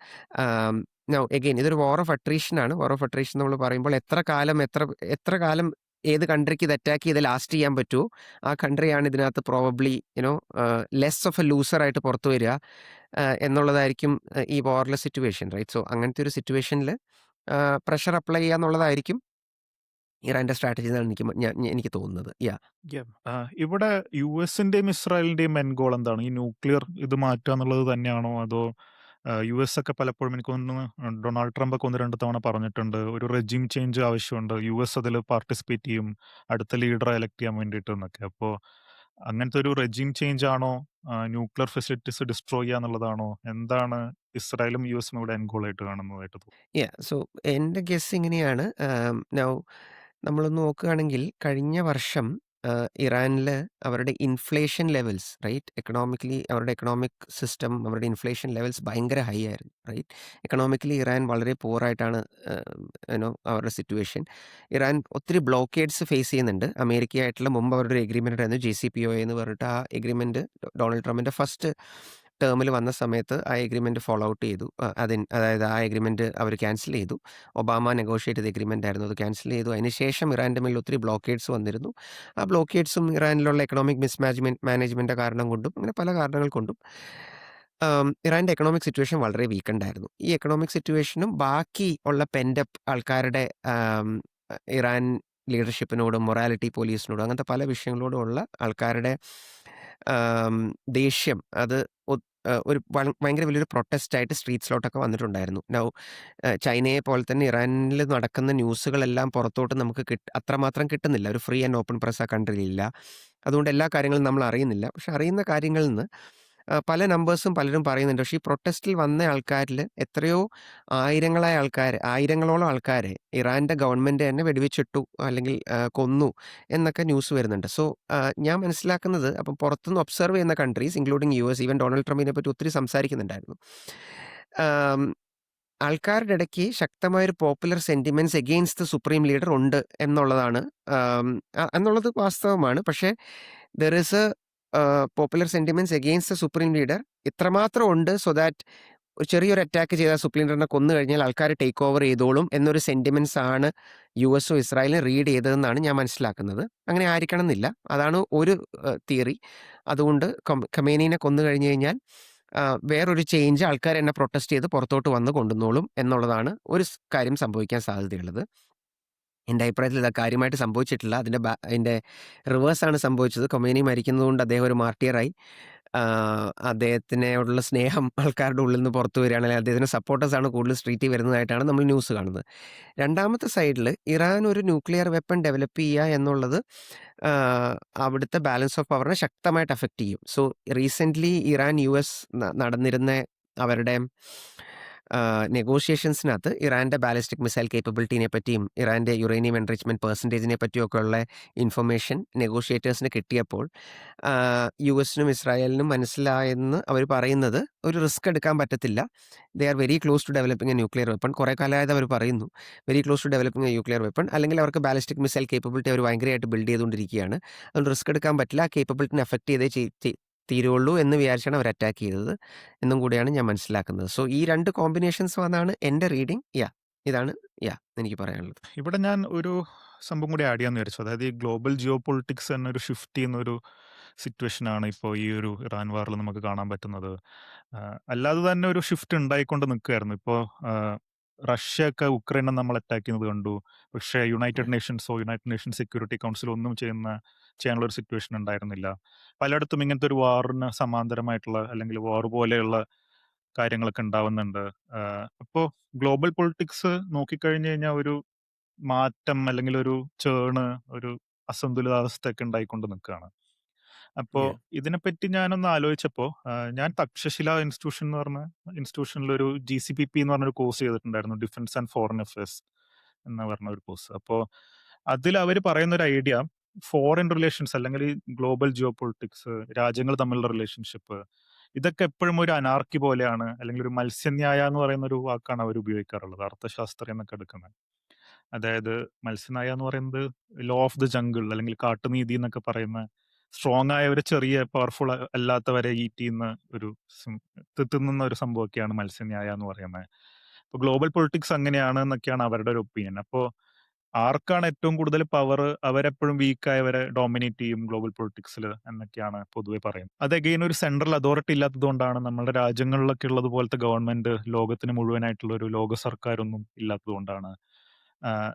എഗെയിൻ ഇതൊരു വാർ ഓഫ് അട്രീഷൻ ആണ്. വാർ ഓഫ് അട്രീഷൻ നമ്മൾ പറയുമ്പോൾ എത്ര കാലം ഏത് കൺട്രിക്ക് ഇത് അറ്റാക്ക് ചെയ്ത് ലാസ്റ്റ് ചെയ്യാൻ പറ്റുമോ ആ കൺട്രിയാണ് ഇതിനകത്ത് probably less of A loser ആയിട്ട് പുറത്തു വരിക എന്നുള്ളതായിരിക്കും ഈ വാറിലെ സിറ്റുവേഷൻ, റൈറ്റ്? സോ അങ്ങനത്തെ ഒരു സിറ്റുവേഷനിൽ പ്രഷർ അപ്ലൈ ചെയ്യുക എന്നുള്ളതായിരിക്കും ഇറാന്റെ സ്ട്രാറ്റജി എന്നാണ് എനിക്ക് തോന്നുന്നത്. ഇവിടെ യുഎസിന്റെയും ഇസ്രായേലിന്റെയും എൻ ഗോൾ എന്താണ്? ഈ ന്യൂക്ലിയർ ഇത് മാറ്റുക എന്നുള്ളത് തന്നെയാണോ? അതോ യുഎസ് ഒക്കെ പലപ്പോഴും എനിക്ക് തോന്നുന്നു ഡൊണാൾഡ് ട്രംപ് ഒക്കെ 1-2 തവണ പറഞ്ഞിട്ടുണ്ട്. ഒരു റെജിം ചേഞ്ച് ആവശ്യമുണ്ട്. യുഎസ് അതിൽ പാർട്ടിസിപ്പേറ്റ് ചെയ്യും. അടുത്ത ലീഡറെ എലക്ട് ചെയ്യാൻ വേണ്ടിയിട്ട് എന്നൊക്കെ. അപ്പോൾ അങ്ങനത്തെ ഒരു റെജിം ചേഞ്ച് ആണോ? ന്യൂക്ലിയർ ഫെസിലിറ്റീസ് ഡിസ്ട്രോയ് ചെയ്യുക എന്നുള്ളതാണോ? എന്താണ് ഇസ്രായേലും യുഎസും ഇവിടെ എൻ ഗോൾ ആയിട്ട് കാണുന്നതായിട്ട് തോന്നുന്നത്? സോ എൻ്റെ ഗെസ് ഇങ്ങനെയാണ്. നൗ നമ്മളൊന്ന് നോക്കുകയാണെങ്കിൽ കഴിഞ്ഞ വർഷം ഇറാനിൽ അവരുടെ ഇൻഫ്ലേഷൻ ലെവൽസ്, റൈറ്റ്? എക്കണോമിക്കലി അവരുടെ എക്കണോമിക് സിസ്റ്റം, അവരുടെ ഇൻഫ്ലേഷൻ ലെവൽസ് ഭയങ്കര ഹൈ ആയിരുന്നു, റൈറ്റ്? എക്കണോമിക്കലി ഇറാൻ വളരെ പുവറായിട്ടാണ് അവരുടെ സിറ്റുവേഷൻ. ഇറാൻ ഒത്തിരി ബ്ലോക്കേഡ്സ് ഫേസ് ചെയ്യുന്നുണ്ട്. അമേരിക്കയായിട്ടുള്ള മുമ്പ് അവരുടെ ഒരു എഗ്രിമെൻ്റ് ആയിരുന്നു JCPOA എന്ന് പറഞ്ഞിട്ട്. ആ എഗ്രിമെൻറ്റ് ഡൊണാൾഡ് ട്രംപിൻ്റെ ഫസ്റ്റ് ടേമിൽ വന്ന സമയത്ത് ആ എഗ്രിമെൻറ്റ് ഫോളോ ഔട്ട് ചെയ്തു. അതായത് ആ എഗ്രിമെൻറ്റ് അവർ ക്യാൻസൽ ചെയ്തു. ഒബാമ നെഗോഷിയേറ്റ് ചെയ്ത എഗ്രിമെൻ്റ് ആയിരുന്നു, അത് ക്യാൻസൽ ചെയ്തു. അതിനുശേഷം ഇറാൻ്റെ മേൽ ഒത്തിരി ബ്ലോക്കേഡ്സ് വന്നിരുന്നു. ആ ബ്ലോക്കേഡ്സും ഇറാനിലുള്ള എക്കണോമിക് മാനേജ്മെൻറ്റ് കാരണം കൊണ്ടും അങ്ങനെ പല കാരണങ്ങൾ കൊണ്ടും ഇറാൻ്റെ എക്കണോമിക് സിറ്റുവേഷൻ വളരെ വീക്കണ്ടായിരുന്നു. ഈ എക്കണോമിക് സിറ്റുവേഷനും ബാക്കി ഉള്ള പെൻഡപ്പ് ആൾക്കാരുടെ ഇറാൻ ലീഡർഷിപ്പിനോടും മൊറാലിറ്റി പോലീസിനോടും അങ്ങനത്തെ പല വിഷയങ്ങളോടും ഉള്ള ആൾക്കാരുടെ ദേഷ്യം അത് ഒരു ഭയങ്കര വലിയൊരു പ്രൊട്ടസ്റ്റായിട്ട് സ്ട്രീറ്റ്സിലോട്ടൊക്കെ വന്നിട്ടുണ്ടായിരുന്നു. ചൈനയെ പോലെ തന്നെ ഇറാനിൽ നടക്കുന്ന ന്യൂസുകളെല്ലാം പുറത്തോട്ട് നമുക്ക് അത്രമാത്രം കിട്ടുന്നില്ല. ഒരു ഫ്രീ ആൻഡ് ഓപ്പൺ പ്രസ് ആ കൺട്രിയിലില്ല. അതുകൊണ്ട് എല്ലാ കാര്യങ്ങളും നമ്മൾ അറിയുന്നില്ല. പക്ഷെ അറിയുന്ന കാര്യങ്ങളിൽ നിന്ന് പല നമ്പേഴ്സും പലരും പറയുന്നുണ്ട്. പക്ഷേ ഈ പ്രൊട്ടസ്റ്റിൽ വന്ന ആൾക്കാരിൽ എത്രയോ ആയിരങ്ങളോളം ആൾക്കാരെ ഇറാൻ്റെ ഗവൺമെൻറ് തന്നെ വെടിവെച്ചിട്ടു അല്ലെങ്കിൽ കൊന്നു എന്നൊക്കെ ന്യൂസ് വരുന്നുണ്ട്. സോ ഞാൻ മനസ്സിലാക്കുന്നത് അപ്പം പുറത്തുനിന്ന് ഒബ്സർവ് ചെയ്യുന്ന countries including US, even Donald ട്രംപിനെ പറ്റി ഒത്തിരി സംസാരിക്കുന്നുണ്ടായിരുന്നു. ആൾക്കാരുടെ ഇടയ്ക്ക് ശക്തമായൊരു popular sentiments against the supreme leader ഉണ്ട് എന്നുള്ളത് വാസ്തവമാണ്. പക്ഷേ there is a popular sentiments against the supreme leader ഇത്രമാത്രം ഉണ്ട് സോ ദാറ്റ് ഒരു ചെറിയൊരു അറ്റാക്ക് ചെയ്താൽ സുപ്രീം ലീഡറിനെ കൊന്നു കഴിഞ്ഞാൽ ആൾക്കാർ ടേക്ക് ഓവർ ചെയ്തോളും എന്നൊരു സെൻറ്റിമെൻറ്റ്സ് ആണ് USഉം ഇസ്രായേലും റീഡ് ചെയ്തതെന്നാണ് ഞാൻ മനസ്സിലാക്കുന്നത്. അങ്ങനെ ആയിരിക്കണം എന്നില്ല. അതാണ് ഒരു തിയറി. അതുകൊണ്ട് ഖമേനിനെ കൊന്നു കഴിഞ്ഞു കഴിഞ്ഞാൽ വേറൊരു ചേഞ്ച് ആൾക്കാർ എന്നെ പ്രൊട്ടസ്റ്റ് ചെയ്ത് പുറത്തോട്ട് വന്ന് കൊണ്ടുവന്നോളും എന്നുള്ളതാണ് ഒരു കാര്യം സംഭവിക്കാൻ സാധ്യതയുള്ളത്. എൻ്റെ അഭിപ്രായത്തിൽ ഇത് കാര്യമായിട്ട് സംഭവിച്ചിട്ടില്ല. അതിൻ്റെ റിവേഴ്സാണ് സംഭവിച്ചത്. ഖൊമേനി മരിക്കുന്നതുകൊണ്ട് അദ്ദേഹം ഒരു മാർട്ടിയറായി. അദ്ദേഹത്തിനോടുള്ള സ്നേഹം ആൾക്കാരുടെ ഉള്ളിൽ നിന്ന് പുറത്തു വരികയാണ്, അല്ലെങ്കിൽ അദ്ദേഹത്തിൻ്റെ സപ്പോർട്ടേഴ്സാണ് കൂടുതൽ സ്ട്രീറ്റിൽ വരുന്നതായിട്ടാണ് നമ്മൾ ന്യൂസ് കാണുന്നത്. രണ്ടാമത്തെ സൈഡിൽ ഇറാൻ ഒരു ന്യൂക്ലിയർ വെപ്പൺ ഡെവലപ്പ് ചെയ്യുക എന്നുള്ളത് അവിടുത്തെ ബാലൻസ് ഓഫ് പവറിനെ ശക്തമായിട്ട് അഫക്റ്റ് ചെയ്യും. സോ റീസെൻ്റ്ലി ഇറാൻ US നടന്നിരുന്ന അവരുടെ നെഗോഷിയേഷൻസിനകത്ത് ഇറാൻ്റെ ബാലിസ്റ്റിക് മിസൈൽ കേപ്പബിലിറ്റിനെ പറ്റിയും ഇറാൻ്റെ യുറേനിയം എൻറിച്ച്മെൻറ്റ് പെർസെൻറ്റേജിനെ പറ്റിയൊക്കെ ഉള്ള ഇൻഫർമേഷൻ നെഗോഷിയേറ്റേഴ്സിന് കിട്ടിയപ്പോൾ USനും ഇസ്രായേലിനും മനസ്സിലായെന്ന് അവർ പറയുന്നത് ഒരു റിസ്ക് എടുക്കാൻ പറ്റത്തില്ല. They are very close to developing a nuclear weapon. കുറേ കാലമായത് അവർ പറയുന്നു very close to developing a nuclear weapon. അല്ലെങ്കിൽ അവർക്ക് ബാലിസ്റ്റിക് മിസൈൽ കേപ്പബിലിറ്റി അവർ ഭയങ്കരമായിട്ട് ബിൽഡ് ചെയ്തുകൊണ്ടിരിക്കുകയാണ്. അതുകൊണ്ട് റിസ്ക് എടുക്കാൻ പറ്റില്ല, ആ കേപ്പബിലിറ്റിനെ അഫക്റ്റ് ചെയ്തേ തീരുള്ളൂ എന്ന് വിചാരിച്ചാണ് അവർ അറ്റാക്ക് ചെയ്തത് എന്നും കൂടിയാണ് ഞാൻ മനസ്സിലാക്കുന്നത്. സോ ഈ 2 കോമ്പിനേഷൻസ് വന്നാണ് എൻ്റെ റീഡിങ്. ഇതാണ് എനിക്ക് പറയാനുള്ളത്. ഇവിടെ ഞാൻ ഒരു സംഭവം കൂടി ആഡ് ചെയ്യാന്ന് വിചാരിച്ചു. അതായത് ഈ ഗ്ലോബൽ ജിയോ പൊളിറ്റിക്സ് തന്നെ ഒരു ഷിഫ്റ്റ് ചെയ്യുന്ന ഒരു സിറ്റുവേഷനാണ് ഇപ്പോൾ ഈ ഒരു ഇറാൻ വാറിൽ നമുക്ക് കാണാൻ പറ്റുന്നത്. അല്ലാതെ തന്നെ ഒരു ഷിഫ്റ്റ് ഉണ്ടായിക്കൊണ്ട് നിൽക്കുകയായിരുന്നു. ഇപ്പോൾ റഷ്യ ഒക്കെ ഉക്രൈനെ നമ്മൾ അറ്റാക്ക് ചെയ്യുന്നത് കണ്ടു. പക്ഷേ യുണൈറ്റഡ് നേഷൻസ് സെക്യൂരിറ്റി കൗൺസിൽ ഒന്നും ചെയ്യാനുള്ള ഒരു സിറ്റുവേഷൻ ഉണ്ടായിരുന്നില്ല. പലയിടത്തും ഇങ്ങനത്തെ ഒരു വാറിന് സമാന്തരമായിട്ടുള്ള അല്ലെങ്കിൽ വാർ പോലെയുള്ള കാര്യങ്ങളൊക്കെ ഉണ്ടാവുന്നുണ്ട്. അപ്പോൾ ഗ്ലോബൽ പൊളിറ്റിക്സ് നോക്കിക്കഴിഞ്ഞു കഴിഞ്ഞാൽ ഒരു മാറ്റം അല്ലെങ്കിൽ ഒരു ചേണ്, ഒരു അസന്തുലിതാവസ്ഥയൊക്കെ ഉണ്ടായിക്കൊണ്ട് നിൽക്കുകയാണ്. അപ്പോ യാ. ഇതിനെപ്പറ്റി ഞാനൊന്ന് ആലോചിച്ചപ്പോ ഞാൻ തക്ഷശില ഇൻസ്റ്റിറ്റ്യൂഷൻ എന്ന് പറഞ്ഞ ഇൻസ്റ്റിറ്റ്യൂഷനിലൊരു GCPP എന്ന് പറഞ്ഞൊരു കോഴ്സ് ചെയ്തിട്ടുണ്ടായിരുന്നു. ഡിഫൻസ് ആൻഡ് ഫോറിൻ അഫയേഴ്സ് എന്ന് പറഞ്ഞ ഒരു കോഴ്സ്. അപ്പോ അതിലവര് പറയുന്നൊരു ഐഡിയ ഫോറിൻ റിലേഷൻസ് അല്ലെങ്കിൽ ഈ ഗ്ലോബൽ ജിയോ പൊളിറ്റിക്സ്, രാജ്യങ്ങൾ തമ്മിലുള്ള റിലേഷൻഷിപ്പ് ഇതൊക്കെ എപ്പോഴും ഒരു അനാർക്കി പോലെയാണ്, അല്ലെങ്കിൽ ഒരു മത്സ്യന്യായ എന്ന് പറയുന്ന ഒരു വാക്കാണ് അവർ ഉപയോഗിക്കാറുള്ളത്. അർത്ഥശാസ്ത്രം എന്നൊക്കെ എടുക്കുന്നത്. അതായത് മത്സ്യനായ എന്ന് പറയുന്നത് ലോ ഓഫ് ദി ജംഗിൾ അല്ലെങ്കിൽ കാട്ടുനീതി എന്നൊക്കെ പറയുന്ന സ്ട്രോങ് ആയവരെ ചെറിയ പവർഫുൾ അല്ലാത്തവരെ ഈറ്റ് ചെയ്യുന്ന ഒരു തിന്നുന്ന ഒരു സംഭവമൊക്കെയാണ് മത്സ്യന്യായ എന്ന് പറയുന്നത്. ഇപ്പൊ ഗ്ലോബൽ പൊളിറ്റിക്സ് അങ്ങനെയാണ് എന്നൊക്കെയാണ് അവരുടെ ഒരു ഒപ്പീനിയൻ. അപ്പോ ആർക്കാണ് ഏറ്റവും കൂടുതൽ പവർ, അവരെപ്പോഴും വീക്കായവരെ ഡോമിനേറ്റ് ചെയ്യും ഗ്ലോബൽ പൊളിറ്റിക്സിൽ എന്നൊക്കെയാണ് പൊതുവെ പറയുന്നത്. അത് അഗെയിൻ ഒരു സെൻട്രൽ അതോറിറ്റി ഇല്ലാത്തതുകൊണ്ടാണ്. നമ്മുടെ രാജ്യങ്ങളിലൊക്കെ ഉള്ളത് പോലത്തെ ഗവൺമെന്റ് ലോകത്തിന് മുഴുവനായിട്ടുള്ള ഒരു ലോക സർക്കാരൊന്നും ഇല്ലാത്തതുകൊണ്ടാണ്.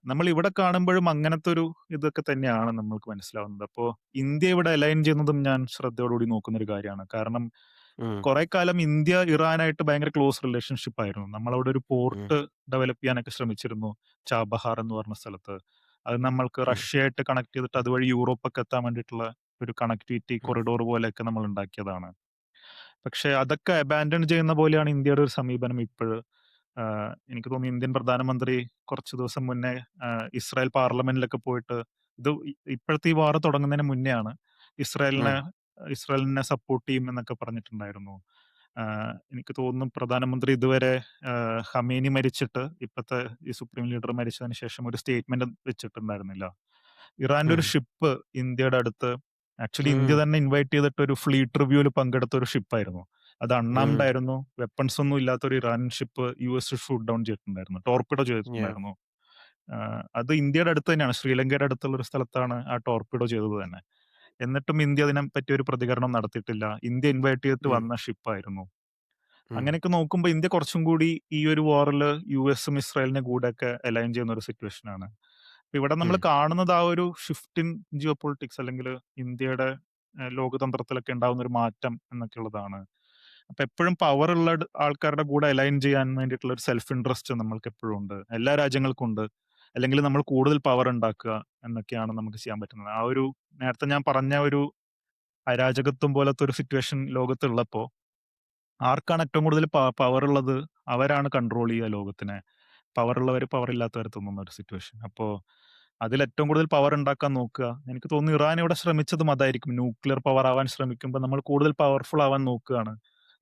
നമ്മൾ ഇവിടെ കാണുമ്പോഴും അങ്ങനത്തെ ഒരു ഇതൊക്കെ തന്നെയാണ് നമ്മൾക്ക് മനസ്സിലാവുന്നത്. അപ്പോ ഇന്ത്യ ഇവിടെ അലൈൻ ചെയ്യുന്നതും ഞാൻ ശ്രദ്ധയോടുകൂടി നോക്കുന്ന ഒരു കാര്യമാണ്. കാരണം ഉം. കുറെ കാലം ഇന്ത്യ ഇറാനായിട്ട് ഭയങ്കര ക്ലോസ് റിലേഷൻഷിപ്പ് ആയിരുന്നു. നമ്മളവിടെ ഒരു ഉം. പോർട്ട് ഡെവലപ്പ് ചെയ്യാനൊക്കെ ശ്രമിച്ചിരുന്നു, ചാബഹാർ എന്ന് പറഞ്ഞ സ്ഥലത്ത്. അത് നമ്മൾക്ക് ഉം. റഷ്യയായിട്ട് കണക്ട് ചെയ്തിട്ട് അതുവഴി യൂറോപ്പൊക്കെ എത്താൻ വേണ്ടിയിട്ടുള്ള ഒരു കണക്ടിവിറ്റി ഉം. കൊറിഡോർ പോലെയൊക്കെ നമ്മൾ ഉണ്ടാക്കിയതാണ്. പക്ഷെ അതൊക്കെ അബാൻഡൺ ചെയ്യുന്ന പോലെയാണ് ഇന്ത്യയുടെ ഒരു സമീപനം ഇപ്പോഴ്. എനിക്ക് തോന്നുന്നു ഇന്ത്യൻ പ്രധാനമന്ത്രി കുറച്ച് ദിവസം മുന്നേ ഇസ്രായേൽ പാർലമെന്റിലൊക്കെ പോയിട്ട് ഇത് ഇപ്പോഴത്തെ ഈ വാർ തുടങ്ങുന്നതിന് മുന്നെയാണ് ഇസ്രായേലിനെ ഉം. ഇസ്രായേലിനെ സപ്പോർട്ട് ചെയ്യും എന്നൊക്കെ പറഞ്ഞിട്ടുണ്ടായിരുന്നു. എനിക്ക് തോന്നുന്നു പ്രധാനമന്ത്രി ഇതുവരെ ഹമേനി മരിച്ചിട്ട് ഇപ്പോഴത്തെ ഈ സുപ്രീം ലീഡർ മരിച്ചതിന് ശേഷം ഒരു സ്റ്റേറ്റ്മെന്റ് വെച്ചിട്ടുണ്ടായിരുന്നില്ല. ഇറാന്റെ ഒരു ഉം. ഷിപ്പ് ഇന്ത്യയുടെ അടുത്ത്, ആക്ച്വലി ഇന്ത്യ ഉം. തന്നെ ഇൻവൈറ്റ് ചെയ്തിട്ട് ഒരു ഫ്ലീറ്റ് റിവ്യൂവിൽ പങ്കെടുത്ത ഒരു ഷിപ്പായിരുന്നു. അത് അൺആംഡ് ഉം. ആയിരുന്നു. വെപ്പൺസ് ഒന്നും ഇല്ലാത്ത ഒരു Iranian ship US shoot down ചെയ്തിട്ടുണ്ടായിരുന്നു. ടോർപിഡോ യാ. ചെയ്തിട്ടുണ്ടായിരുന്നു. അത് ഇന്ത്യയുടെ അടുത്ത് തന്നെയാണ്. ശ്രീലങ്കയുടെ അടുത്തുള്ള ഒരു സ്ഥലത്താണ് ആ ടോർപിഡോ ചെയ്തത് തന്നെ. എന്നിട്ടും ഇന്ത്യ അതിനെ പറ്റി ഒരു പ്രതികരണം നടത്തിയിട്ടില്ല. ഇന്ത്യ ഇൻവൈറ്റ് ചെയ്തിട്ട് ഉം. വന്ന ഷിപ്പായിരുന്നു. ഉം. അങ്ങനെയൊക്കെ നോക്കുമ്പോൾ ഇന്ത്യ കുറച്ചും കൂടി ഈ ഒരു വാറില് USഉം ഇസ്രായേലിനെ കൂടെയൊക്കെ അലൈൻ ചെയ്യുന്ന ഒരു സിറ്റുവേഷനാണ്. ഇവിടെ നമ്മൾ ഉം. കാണുന്നത് ആ ഒരു ഷിഫ്റ്റ് ഇൻ ജിയോ പൊളിറ്റിക്സ് അല്ലെങ്കിൽ ഇന്ത്യയുടെ ലോകതന്ത്രത്തിലൊക്കെ ഉണ്ടാകുന്ന ഒരു മാറ്റം എന്നൊക്കെ ഉള്ളതാണ്. അപ്പൊ എപ്പോഴും പവർ ഉള്ള ആൾക്കാരുടെ കൂടെ അലൈൻ ചെയ്യാൻ വേണ്ടിയിട്ടുള്ള ഒരു സെൽഫ് ഇൻട്രസ്റ്റ് നമ്മൾക്ക് എപ്പോഴും ഉണ്ട്. എല്ലാ രാജ്യങ്ങൾക്കും ഉണ്ട്. അല്ലെങ്കിൽ നമ്മൾ കൂടുതൽ പവർ ഉണ്ടാക്കുക എന്നൊക്കെയാണ് നമുക്ക് ചെയ്യാൻ പറ്റുന്നത്. ആ ഒരു നേരത്തെ ഞാൻ പറഞ്ഞ ഒരു അരാജകത്വം പോലത്തെ ഒരു സിറ്റുവേഷൻ ലോകത്തുള്ളപ്പോ ആർക്കാണ് ഏറ്റവും കൂടുതൽ പവർ ഉള്ളത് അവരാണ് കൺട്രോൾ ചെയ്യുക ലോകത്തിനെ. പവർ ഉള്ളവർ പവർ ഇല്ലാത്തവരെ തിന്നുന്ന ഒരു സിറ്റുവേഷൻ. അപ്പോ അതിൽ ഏറ്റവും കൂടുതൽ പവർ ഉണ്ടാക്കാൻ നോക്കുക. എനിക്ക് തോന്നുന്നു ഇറാൻ ഇവിടെ ശ്രമിച്ചതും അതായിരിക്കും. ന്യൂക്ലിയർ പവർ ആവാൻ ശ്രമിക്കുമ്പോൾ നമ്മൾ കൂടുതൽ പവർഫുൾ ആവാൻ നോക്കുകയാണ്.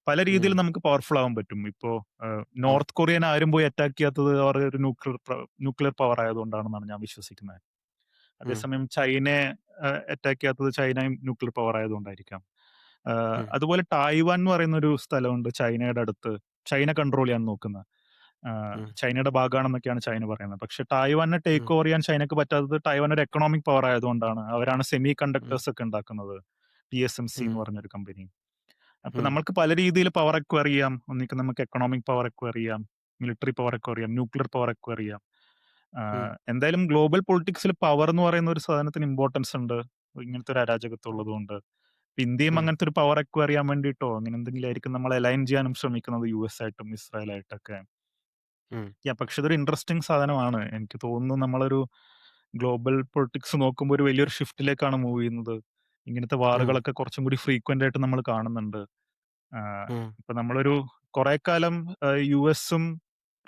പല രീതിയിൽ ഉം. നമുക്ക് പവർഫുൾ ആവാൻ പറ്റും. ഇപ്പോ ഉം. നോർത്ത് കൊറിയനെ ആരും പോയി അറ്റാക്ക് ചെയ്യാത്തത് അവർ ഒരു ന്യൂക്ലിയർ പവർ ആയതുകൊണ്ടാണെന്നാണ് ഞാൻ വിശ്വസിക്കുന്നത്. ഉം. അതേസമയം ചൈനയെ അറ്റാക്ക് ചെയ്യാത്തത് ചൈനയും ന്യൂക്ലിയർ പവർ ആയതുകൊണ്ടായിരിക്കാം. ഉം. അതുപോലെ തായ്വാൻ എന്ന് പറയുന്ന ഒരു സ്ഥലമുണ്ട് ചൈനയുടെ അടുത്ത്. ചൈന കൺട്രോൾ ചെയ്യാൻ നോക്കുന്ന. ഉം. ചൈനയുടെ ഭാഗമാണെന്നൊക്കെയാണ് ചൈന പറയുന്നത്. പക്ഷെ തായ്വാനെ ഉം. ടേക്ക് ഓവർ ചെയ്യാൻ ചൈനക്ക് പറ്റാത്തത് തായ്വാൻ ഒരു എക്കണോമിക് പവർ ആയതുകൊണ്ടാണ്. അവരാണ് സെമി ഉം. കണ്ടക്ടേഴ്സ് ഒക്കെ ഉണ്ടാക്കുന്നത്. TSMC ഉം. എന്ന് പറഞ്ഞൊരു കമ്പനി. അപ്പൊ ഉം. നമ്മൾക്ക് പല രീതിയിൽ പവർ അക്വയർ ചെയ്യാം. ഒന്നിക്ക് നമുക്ക് എക്കണോമിക് പവർ അക്വയർ ചെയ്യാം, മിലിറ്ററി പവർ അക്വയർ ചെയ്യാം, ന്യൂക്ലിയർ പവർ അക്വയർ ചെയ്യാം. ഉം. എന്തായാലും ഗ്ലോബൽ പൊളിറ്റിക്സിൽ പവർ എന്ന് പറയുന്ന ഒരു സാധനത്തിന് ഇമ്പോർട്ടൻസ് ഉണ്ട്. ഇങ്ങനത്തെ ഒരു അരാജകത്വം ഉള്ളതുകൊണ്ട്. ഇന്ത്യയും ഉം. അങ്ങനത്തെ ഒരു പവർ അക്വയർ ചെയ്യാൻ വേണ്ടിയിട്ടോ അങ്ങനെ എന്തെങ്കിലും ആയിരിക്കും നമ്മൾ അലൈൻ ചെയ്യാനും ശ്രമിക്കുന്നത് US ആയിട്ടും ഇസ്രായേൽ ആയിട്ടൊക്കെ. ഉം. പക്ഷെ ഇതൊരു ഇൻട്രസ്റ്റിംഗ് സാധനമാണ്. എനിക്ക് തോന്നുന്നു നമ്മളൊരു ഗ്ലോബൽ പൊളിറ്റിക്സ് നോക്കുമ്പോൾ ഒരു വലിയൊരു ഷിഫ്റ്റിലേക്കാണ് മൂവ് ചെയ്യുന്നത്. ഇങ്ങനത്തെ ഉം. വാറുകളൊക്കെ കുറച്ചും കൂടി ഫ്രീക്വന്റ് ആയിട്ട് നമ്മൾ കാണുന്നുണ്ട്. ഉം. ഇപ്പൊ നമ്മളൊരു കുറെ കാലം USഉം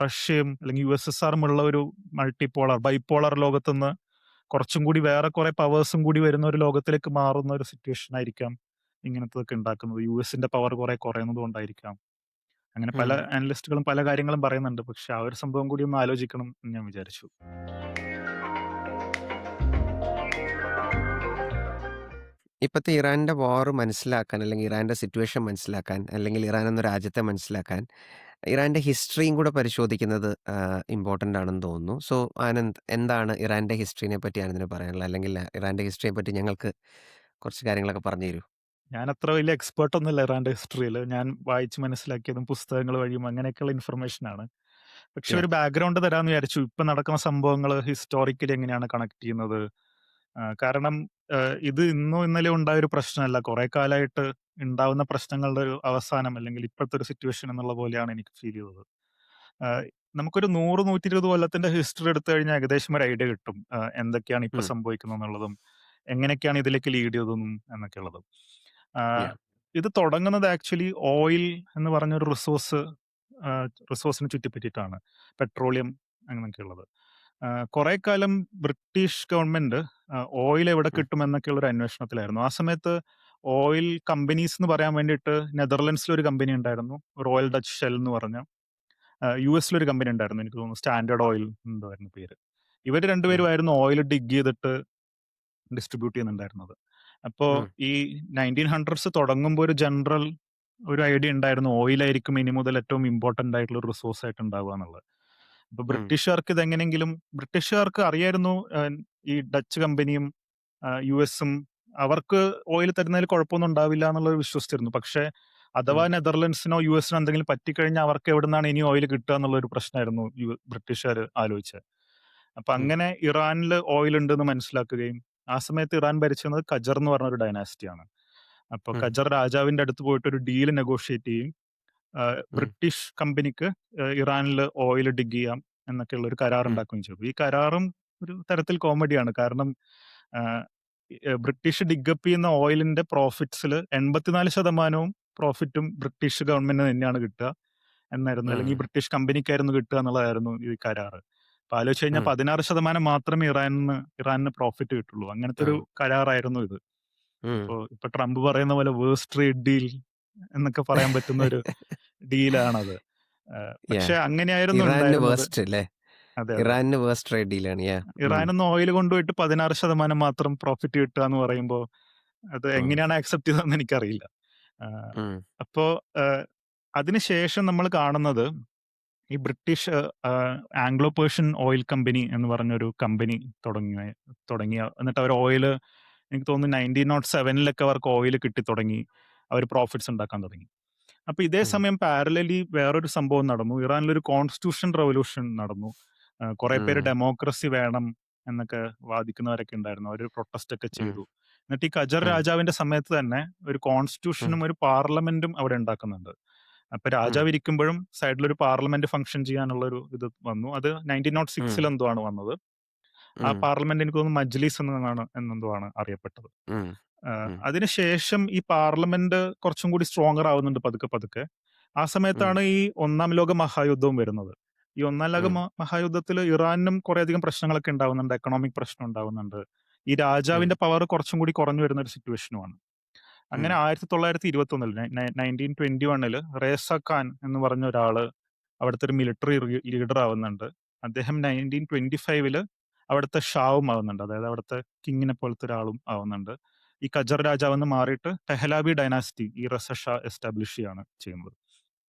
റഷ്യയും അല്ലെങ്കിൽ USSRും ഉള്ള ഒരു മൾട്ടിപോളർ ബൈപോളർ ലോകത്തുനിന്ന് കുറച്ചും കൂടി വേറെ കുറെ പവേഴ്സും കൂടി വരുന്ന ഒരു ലോകത്തിലേക്ക് മാറുന്ന ഒരു സിറ്റുവേഷൻ ആയിരിക്കാം ഇങ്ങനത്തതൊക്കെ ഉണ്ടാക്കുന്നത്. USന്റെ പവർ കുറെ കുറയുന്നത് കൊണ്ടായിരിക്കാം. അങ്ങനെ പല ഉം. അനലിസ്റ്റുകളും പല കാര്യങ്ങളും പറയുന്നുണ്ട്. പക്ഷെ ആ ഒരു സംഭവം കൂടി ഒന്ന് ആലോചിക്കണം എന്ന് ഞാൻ വിചാരിച്ചു. ഇപ്പത്തെ ഇറാന്റെ വാർ മനസ്സിലാക്കാൻ, അല്ലെങ്കിൽ ഇറാന്റെ സിറ്റുവേഷൻ മനസ്സിലാക്കാൻ, അല്ലെങ്കിൽ ഇറാൻ എന്ന രാജ്യത്തെ മനസ്സിലാക്കാൻ ഇറാന്റെ ഹിസ്റ്ററിയും കൂടെ പരിശോധിക്കുന്നത് ഇമ്പോർട്ടന്റ് ആണെന്ന് തോന്നുന്നു. സോ ആനന്ദ്, എന്താണ് ഇറാന്റെ ഹിസ്റ്ററിനെ പറ്റി ആനന്ദിന് പറയാനുള്ളത്? അല്ലെങ്കിൽ ഇറാന്റെ ഹിസ്റ്ററിയെ പറ്റി ഞങ്ങൾക്ക് കുറച്ച് കാര്യങ്ങളൊക്കെ പറഞ്ഞു തരൂ. ഞാൻ അത്ര വലിയ എക്സ്പേർട്ട് ഒന്നുമല്ല ഇറാന്റെ ഹിസ്റ്ററിയിൽ. ഞാൻ വായിച്ച് മനസ്സിലാക്കിയതും പുസ്തകങ്ങൾ വഴിയും അങ്ങനെയൊക്കെയുള്ള ഇൻഫർമേഷനാണ്. പക്ഷെ യാ. ഒരു ബാക്ക്ഗ്രൗണ്ട് തരാമെന്ന് വിചാരിച്ചു. ഇപ്പൊ നടക്കുന്ന സംഭവങ്ങൾ ഹിസ്റ്റോറിക്കലി എങ്ങനെയാണ് കണക്ട് ചെയ്യുന്നത്. കാരണം ഇത് ഇന്നോ ഇന്നലെയോ ഉണ്ടായ ഒരു പ്രശ്നമല്ല. കുറെ കാലമായിട്ട് ഉണ്ടാവുന്ന പ്രശ്നങ്ങളുടെ ഒരു അവസാനം അല്ലെങ്കിൽ ഇപ്പോഴത്തെ ഒരു സിറ്റുവേഷൻ എന്നുള്ള പോലെയാണ് എനിക്ക് ഫീൽ ചെയ്തത്. ആഹ് നമുക്കൊരു 100, 120 കൊല്ലത്തിന്റെ ഹിസ്റ്ററി എടുത്തു കഴിഞ്ഞാൽ ഏകദേശം ഒരു ഐഡിയ കിട്ടും. എന്തൊക്കെയാണ് ഇപ്പൊ ഉം. സംഭവിക്കുന്നത് എന്നുള്ളതും എങ്ങനെയൊക്കെയാണ് ഇതിലേക്ക് ലീഡ് ചെയ്തതെന്നും എന്നൊക്കെ ഉള്ളത്. ആഹ് യാ. ഇത് തുടങ്ങുന്നത് ആക്ച്വലി ഓയിൽ എന്ന് പറഞ്ഞൊരു റിസോഴ്സിനെ ചുറ്റിപ്പറ്റിയിട്ടാണ്. പെട്രോളിയം അങ്ങനെയൊക്കെയുള്ളത്. കുറെ കാലം ബ്രിട്ടീഷ് ഗവൺമെന്റ് ഓയിൽ എവിടെ ഉം. കിട്ടും എന്നൊക്കെയുള്ള ഒരു അന്വേഷണത്തിലായിരുന്നു. ആ സമയത്ത് ഓയിൽ കമ്പനീസ് എന്ന് പറയാൻ വേണ്ടിയിട്ട് നെതർലൻഡ്സിൽ ഒരു കമ്പനി ഉണ്ടായിരുന്നു. റോയൽ ഡച്ച് ഷെൽ എന്ന് പറഞ്ഞ. യു എസിലൊരു കമ്പനി ഉണ്ടായിരുന്നു. എനിക്ക് തോന്നുന്നു സ്റ്റാൻഡേർഡ് ഓയിൽ എന്തായിരുന്നു പേര്. ഇവർ ഉം. രണ്ടുപേരുമായിരുന്നു ഓയിൽ ഡിഗ് ചെയ്തിട്ട് ഡിസ്ട്രിബ്യൂട്ട് ചെയ്യുന്നുണ്ടായിരുന്നത്. അപ്പോൾ ഉം. ഈ 1900s തുടങ്ങുമ്പോൾ ഒരു ജനറൽ ഒരു ഐഡിയ ഉണ്ടായിരുന്നു ഓയിലായിരിക്കും ഇനി മുതൽ ഏറ്റവും ഇമ്പോർട്ടന്റ് ആയിട്ടുള്ള ഒരു റിസോഴ്സ് ആയിട്ട് ഉണ്ടാവുക എന്നുള്ളത്. അപ്പൊ ഉം. ബ്രിട്ടീഷുകാർക്ക് അറിയായിരുന്നു ഈ ഡച്ച് കമ്പനിയും യു എസും അവർക്ക് ഓയിൽ തരുന്നതിൽ കുഴപ്പമൊന്നും ഉണ്ടാവില്ല എന്നുള്ളത് വിശ്വസിച്ചിരുന്നു. പക്ഷേ ഉം. അഥവാ നെതർലൻഡ്സിനോ യു എസിനോ എന്തെങ്കിലും പറ്റിക്കഴിഞ്ഞാൽ അവർക്ക് എവിടെ നിന്നാണ് ഇനി ഓയിൽ കിട്ടുക എന്നുള്ള ഒരു പ്രശ്നമായിരുന്നു ബ്രിട്ടീഷുകാർ ആലോചിച്ചത്. അപ്പൊ ഉം. അങ്ങനെ ഇറാനിൽ ഓയിൽ ഉണ്ടെന്ന് മനസ്സിലാക്കുകയും ആ സമയത്ത് ഇറാൻ ഭരിച്ചിരുന്നത് ഖജർ എന്ന് പറഞ്ഞ ഒരു ഡൈനാസ്റ്റിയാണ്. അപ്പൊ ഉം. ഖജർ രാജാവിന്റെ അടുത്ത് പോയിട്ട് ഒരു ഡീൽ നെഗോഷിയേറ്റ് ചെയ്യും. ഉം. ബ്രിട്ടീഷ് കമ്പനിക്ക് ഇറാനിൽ ഓയിൽ ഡിഗ് ചെയ്യാം എന്നൊക്കെയുള്ള ഒരു കരാർ ഉം. ഉണ്ടാക്കുകയും ചെയ്തു. ഈ കരാറും ഒരു തരത്തിൽ കോമഡിയാണ്. കാരണം ആ, ബ്രിട്ടീഷ് ഡിഗപ്പ് ചെയ്യുന്ന ഓയിലിന്റെ പ്രോഫിറ്റ്സിൽ 84% പ്രോഫിറ്റും ബ്രിട്ടീഷ് ഗവൺമെന്റിന് തന്നെയാണ് കിട്ടുക എന്നായിരുന്നു, അല്ലെങ്കിൽ ഉം. ബ്രിട്ടീഷ് കമ്പനിക്കായിരുന്നു കിട്ടുക എന്നുള്ളതായിരുന്നു ഈ കരാറ്. അപ്പൊ ആലോചിച്ച് കഴിഞ്ഞാൽ ഉം. 16% മാത്രമേ ഇറാനിന് പ്രോഫിറ്റ് കിട്ടുള്ളൂ. അങ്ങനത്തെ ഒരു ആഹ്. കരാറായിരുന്നു ഇത്. ഉം. ഇപ്പൊ ട്രംപ് പറയുന്ന പോലെ വേഴ്സ്റ്റ് ട്രേഡ് ഡീൽ എന്നൊക്കെ പറയാൻ പറ്റുന്ന ഒരു ഡീലാണത്. യാ. പക്ഷെ അങ്ങനെയായിരുന്നു ഇറാന് ഉണ്ടായിരുന്നത്. വേഴ്സ്റ്റ് അല്ലേ? അതെ, അതെ. ഇറാന് വേഴ്സ്റ്റ് ട്രേഡ് ഡീലാണ്. യാ. ഉം. ഇറാനിന്ന് ഓയിൽ കൊണ്ടുപോയിട്ട് 16% മാത്രം പ്രോഫിറ്റ് കിട്ടുക എന്ന് പറയുമ്പോൾ അത് ഉം. എങ്ങനെയാണ് ആക്സെപ്റ്റ് ചെയ്തതെന്ന് എനിക്കറിയില്ല. ആഹ് ഉം. അപ്പോ ആഹ് അതിനുശേഷം നമ്മൾ കാണുന്നത് ഈ British Anglo Persian oil company എന്ന് പറഞ്ഞൊരു കമ്പനി തുടങ്ങിയ എന്നിട്ട് അവർ ഓയിൽ, എനിക്ക് തോന്നുന്നു 1907 അവർക്ക് ഓയിൽ കിട്ടി തുടങ്ങി. അവർ പ്രോഫിറ്റ്സ് ഉണ്ടാക്കാൻ തുടങ്ങി. അപ്പൊ ഇതേ ഉം. സമയം പാരലലി വേറൊരു സംഭവം നടന്നു. ഇറാനിലൊരു കോൺസ്റ്റിറ്റ്യൂഷൻ റവല്യൂഷൻ നടന്നു. കുറെ പേര് ഉം. ഡെമോക്രസി വേണം എന്നൊക്കെ വാദിക്കുന്നവരൊക്കെ ഉണ്ടായിരുന്നു. അവർ പ്രൊട്ടസ്റ്റ് ഒക്കെ ഉം. ചെയ്തു. എന്നിട്ട് ഈ ഖജർ ഉം. രാജാവിന്റെ സമയത്ത് തന്നെ ഒരു ഉം. കോൺസ്റ്റിറ്റ്യൂഷനും ഒരു പാർലമെന്റും അവിടെ ഉണ്ടാക്കുന്നുണ്ട്. അപ്പൊ ഉം. രാജാവ് ഇരിക്കുമ്പോഴും സൈഡിൽ ഒരു പാർലമെന്റ് ഫംഗ്ഷൻ ചെയ്യാനുള്ള ഒരു ഇത് വന്നു. അത് 1906 ഉം. എന്തോ ആണ് വന്നത്. ആ ഉം. പാർലമെന്റ് എനിക്ക് തോന്നുന്നു മജ്ലിസ് എന്നെന്തോ ആണ് അറിയപ്പെട്ടത്. ഉം. ഉം. അതിനുശേഷം ഈ പാർലമെന്റ് കുറച്ചും കൂടി സ്ട്രോങ്ങർ ആവുന്നുണ്ട് പതുക്കെ പതുക്കെ. ആ ഉം. സമയത്താണ് ഈ ഒന്നാം ലോക മഹായുദ്ധവും വരുന്നത്. ഈ ഒന്നാം ലോക ഉം. മഹായുദ്ധത്തിൽ ഇറാനും കുറേയധികം പ്രശ്നങ്ങളൊക്കെ ഉണ്ടാവുന്നുണ്ട്. എക്കണോമിക് പ്രശ്നം ഉണ്ടാവുന്നുണ്ട്. ഈ ഉം. രാജാവിന്റെ പവർ കുറച്ചും കൂടി കുറഞ്ഞു വരുന്ന ഒരു സിറ്റുവേഷനുമാണ്. ഉം. അങ്ങനെ 1921 1921 റേസ ഖാൻ എന്ന് പറഞ്ഞ ഒരാള് അവിടുത്തെ ഒരു മിലിറ്ററി ലീഡർ ആവുന്നുണ്ട്. അദ്ദേഹം 1925 അവിടുത്തെ ഷാവും ആവുന്നുണ്ട്. അതായത് അവിടുത്തെ കിങ്ങിനെ പോലത്തെ ഒരാളും ആവുന്നുണ്ട്. ഈ ഖജർ രാജാവെന്ന് മാറിയിട്ട് പെഹ്ലാവി ഡൈനാസ്റ്റി ഈ റസ ഷാ എസ്റ്റാബ്ലിഷ് ചെയ്യാണ് ചെയ്യുന്നത്.